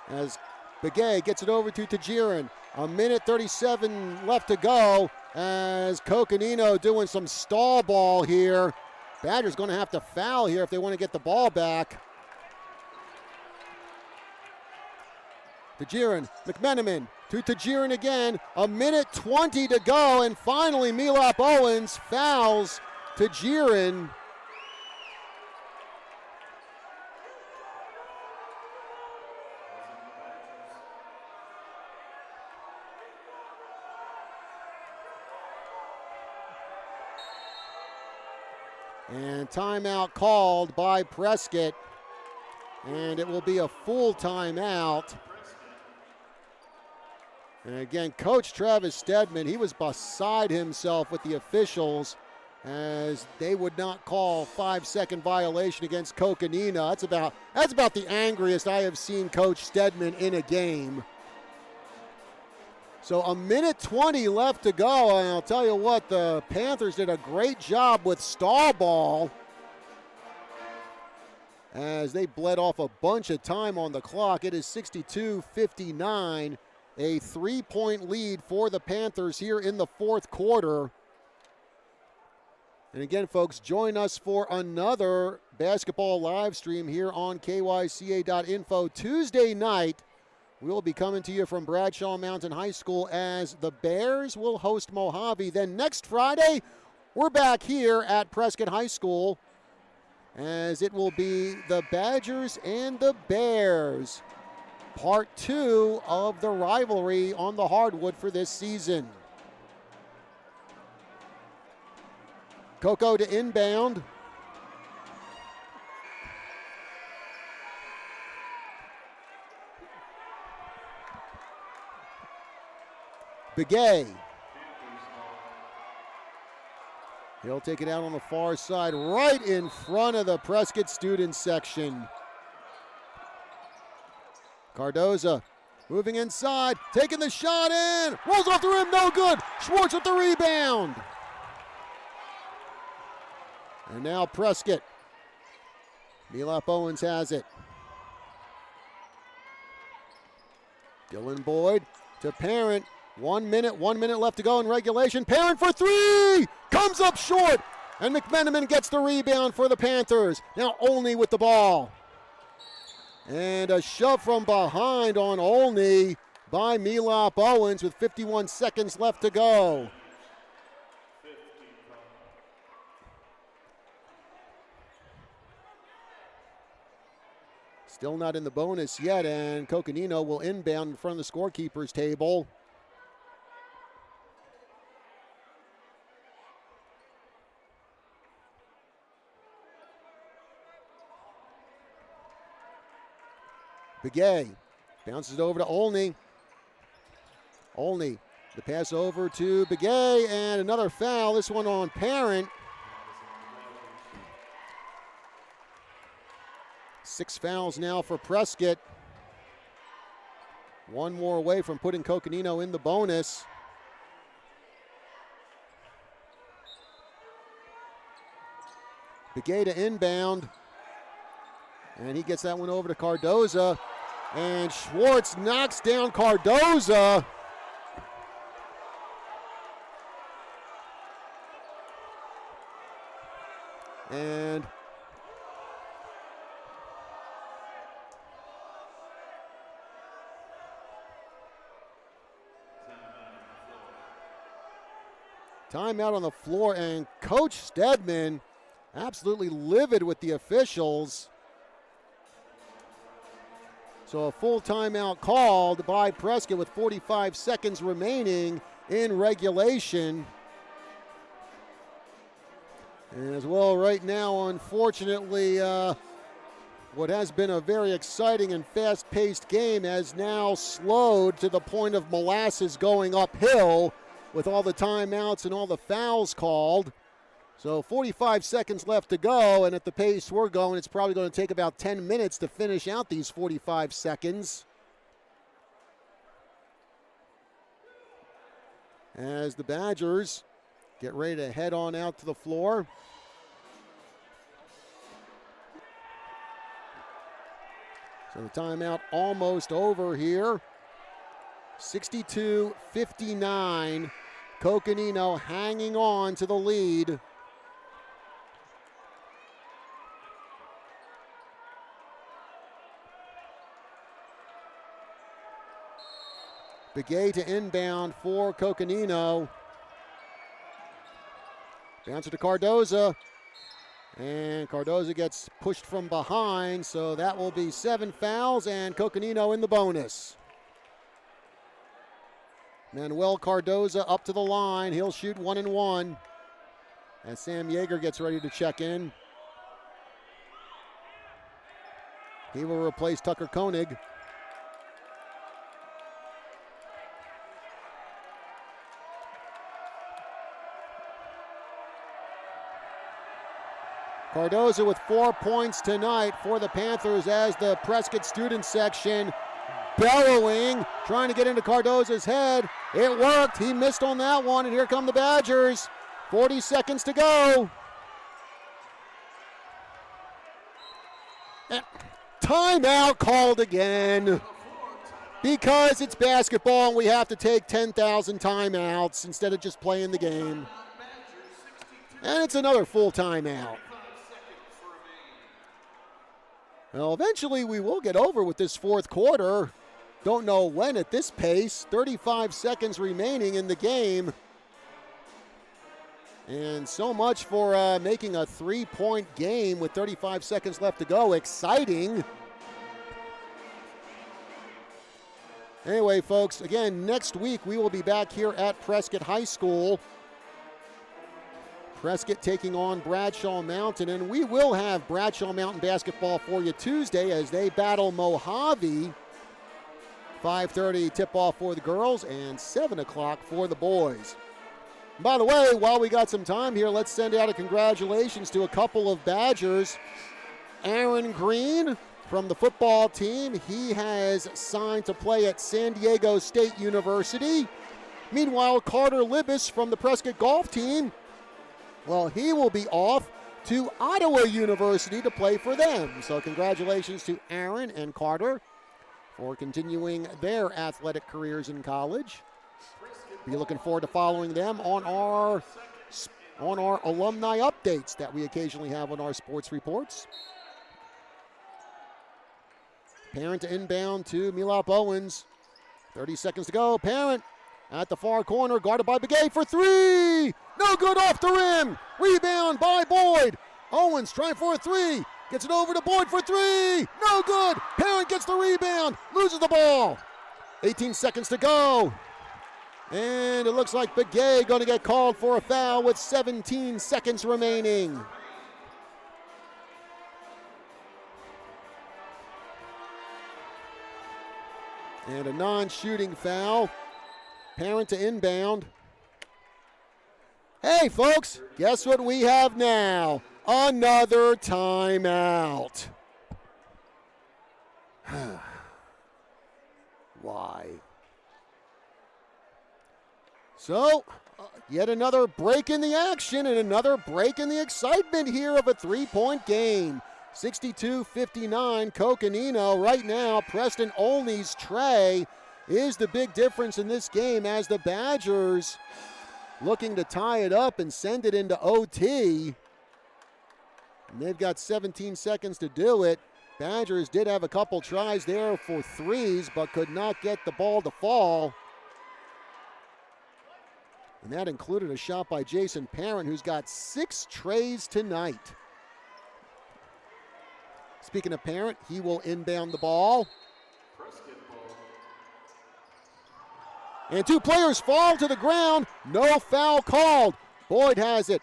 As Begay gets it over to Tajirin. 1:37 left to go as Coconino doing some stall ball here. Badgers going to have to foul here if they want to get the ball back. Tajirin, McMenamin to Tajirin again. 1:20 to go, and finally Milop Owens fouls Tajirin. And timeout called by Prescott, and it will be a full timeout. And again, Coach Travis Stedman, he was beside himself with the officials as they would not call 5-second violation against Coconino. That's about the angriest I have seen Coach Stedman in a game. So 1:20 left to go, and I'll tell you what, the Panthers did a great job with stall ball as they bled off a bunch of time on the clock. It is 62-59. A 3-point lead for the Panthers here in the fourth quarter. And again, folks, join us for another basketball live stream here on KYCA.info. Tuesday night, we'll be coming to you from Bradshaw Mountain High School as the Bears will host Mojave. Then next Friday, we're back here at Prescott High School as it will be the Badgers and the Bears. Part 2 of the rivalry on the hardwood for this season. Coco to inbound. Begay. He'll take it out on the far side, right in front of the Prescott student section. Cardoza moving inside, taking the shot in, rolls off the rim, no good. Schwartz with the rebound. And now Prescott. Milop Owens has it. Dylan Boyd to Parent. 1 minute left to go in regulation. Parent for three! Comes up short, and McMenamin gets the rebound for the Panthers. Now Olney with the ball. And a shove from behind on Olney. by Milop Owens with 51 seconds left to go. Still not in the bonus yet, and Coconino will inbound in front of the scorekeeper's table. Begay bounces it over to Olney. Olney, the pass over to Begay, and another foul, this one on Parent. 6 fouls now for Prescott. One more away from putting Coconino in the bonus. Begay to inbound. And he gets that one over to Cardoza. And Schwartz knocks down Cardoza. And timeout on the floor, and Coach Stedman absolutely livid with the officials. So a full timeout called by Prescott with 45 seconds remaining in regulation. And as well right now, unfortunately, what has been a very exciting and fast-paced game has now slowed to the point of molasses going uphill with all the timeouts and all the fouls called. So 45 seconds left to go, and at the pace we're going, it's probably going to take about 10 minutes to finish out these 45 seconds. As the Badgers get ready to head on out to the floor. So the timeout almost over here. 62-59. Coconino hanging on to the lead. Begay to inbound for Coconino. Bounce it to Cardoza. And Cardoza gets pushed from behind, so that will be 7 fouls and Coconino in the bonus. Manuel Cardoza up to the line. He'll shoot 1 and 1. As Sam Yeager gets ready to check in. He will replace Tucker Koenig. Cardoza with 4 points tonight for the Panthers as the Prescott student section bellowing, trying to get into Cardoza's head. It worked. He missed on that one, and here come the Badgers. 40 seconds to go. And timeout called again. Because it's basketball and we have to take 10,000 timeouts instead of just playing the game. And it's another full timeout. Well, eventually we will get over with this fourth quarter. Don't know when at this pace. 35 seconds remaining in the game. And so much for making a 3-point game with 35 seconds left to go. Exciting. Anyway, folks, again, next week we will be back here at Prescott High School. Prescott taking on Bradshaw Mountain, and we will have Bradshaw Mountain basketball for you Tuesday as they battle Mojave. 5:30 tip-off for the girls and 7 o'clock for the boys. And by the way, while we got some time here, let's send out a congratulations to a couple of Badgers. Aaron Green from the football team, he has signed to play at San Diego State University. Meanwhile, Carter Libis from the Prescott golf team, well, he will be off to Ottawa University to play for them. So congratulations to Aaron and Carter for continuing their athletic careers in college. Be looking forward to following them on our alumni updates that we occasionally have on our sports reports. Parent to inbound to Milop Owens. 30 seconds to go. Parent at the far corner, guarded by Begay for three. No good, off the rim. Rebound by Boyd. Owens trying for a three. Gets it over to Boyd for three. No good. Parent gets the rebound. Loses the ball. 18 seconds to go. And it looks like Begay going to get called for a foul with 17 seconds remaining. And a non-shooting foul. Parent to inbound. Hey, folks, guess what we have now? Another timeout. Why? So, yet another break in the action and another break in the excitement here of a three-point game. 62-59, Coconino. Right now, Preston Olney's tray is the big difference in this game as the Badgers looking to tie it up and send it into OT. And they've got 17 seconds to do it. Badgers did have a couple tries there for threes, but could not get the ball to fall. And that included a shot by Jason Parent, who's got 6 trays tonight. Speaking of Parent, he will inbound the ball. And 2 players fall to the ground. No foul called. Boyd has it.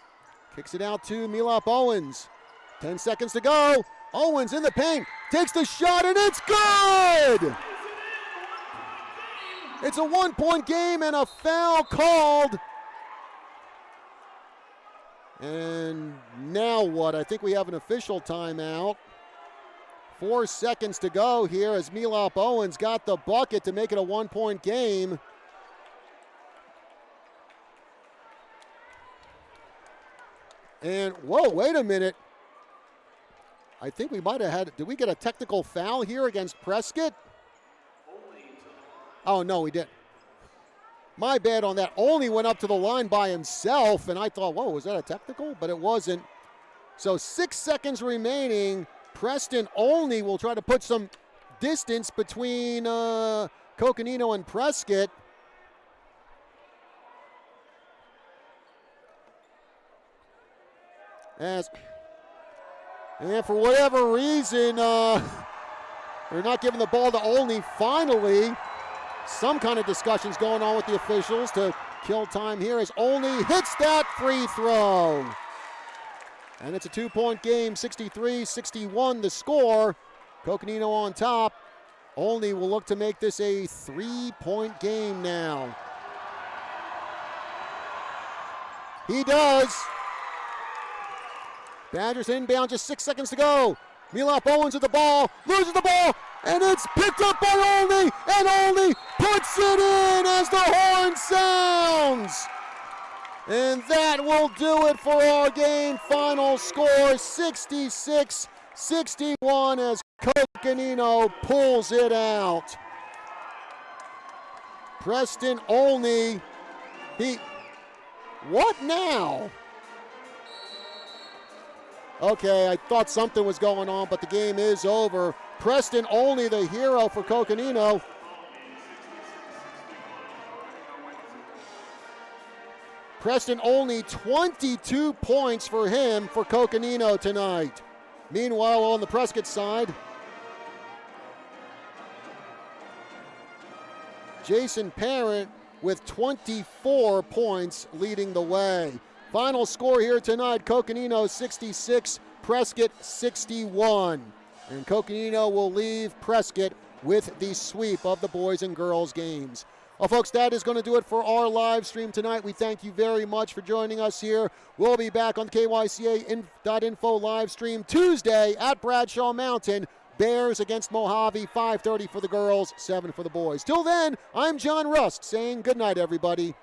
Kicks it out to Milop Owens. 10 seconds to go. Owens in the paint. Takes the shot and it's good! It's a 1-point game and a foul called. And now what? I think we have an official timeout. 4 seconds to go here as Milop Owens got the bucket to make it a 1-point game. And, whoa, wait a minute. I think we might have had, did we get a technical foul here against Prescott? Oh, no, we didn't. My bad on that. Only went up to the line by himself, and I thought, whoa, was that a technical? But it wasn't. So 6 seconds remaining. Preston Olney will try to put some distance between Coconino and Prescott. And for whatever reason, they're not giving the ball to Olney. Finally, some kind of discussions going on with the officials to kill time here as Olney hits that free throw. And it's a 2-point game, 63-61 the score. Coconino on top. Olney will look to make this a 3-point game now. He does. Badgers inbound, just 6 seconds to go. Milop Owens with the ball, loses the ball, and it's picked up by Olney, and Olney puts it in as the horn sounds. And that will do it for our game. Final score 66-61 as Coconino pulls it out. Preston Olney, what now? Okay, I thought something was going on, but the game is over. Preston Olney, the hero for Coconino. Preston Olney, 22 points for him for Coconino tonight. Meanwhile, on the Prescott side, Jason Parent with 24 points leading the way. Final score here tonight, Coconino 66, Prescott 61. And Coconino will leave Prescott with the sweep of the boys and girls games. Well, folks, that is going to do it for our live stream tonight. We thank you very much for joining us here. We'll be back on the KYCA.info live stream Tuesday at Bradshaw Mountain. Bears against Mojave, 5:30 for the girls, 7 for the boys. Till then, I'm John Rust saying good night, everybody.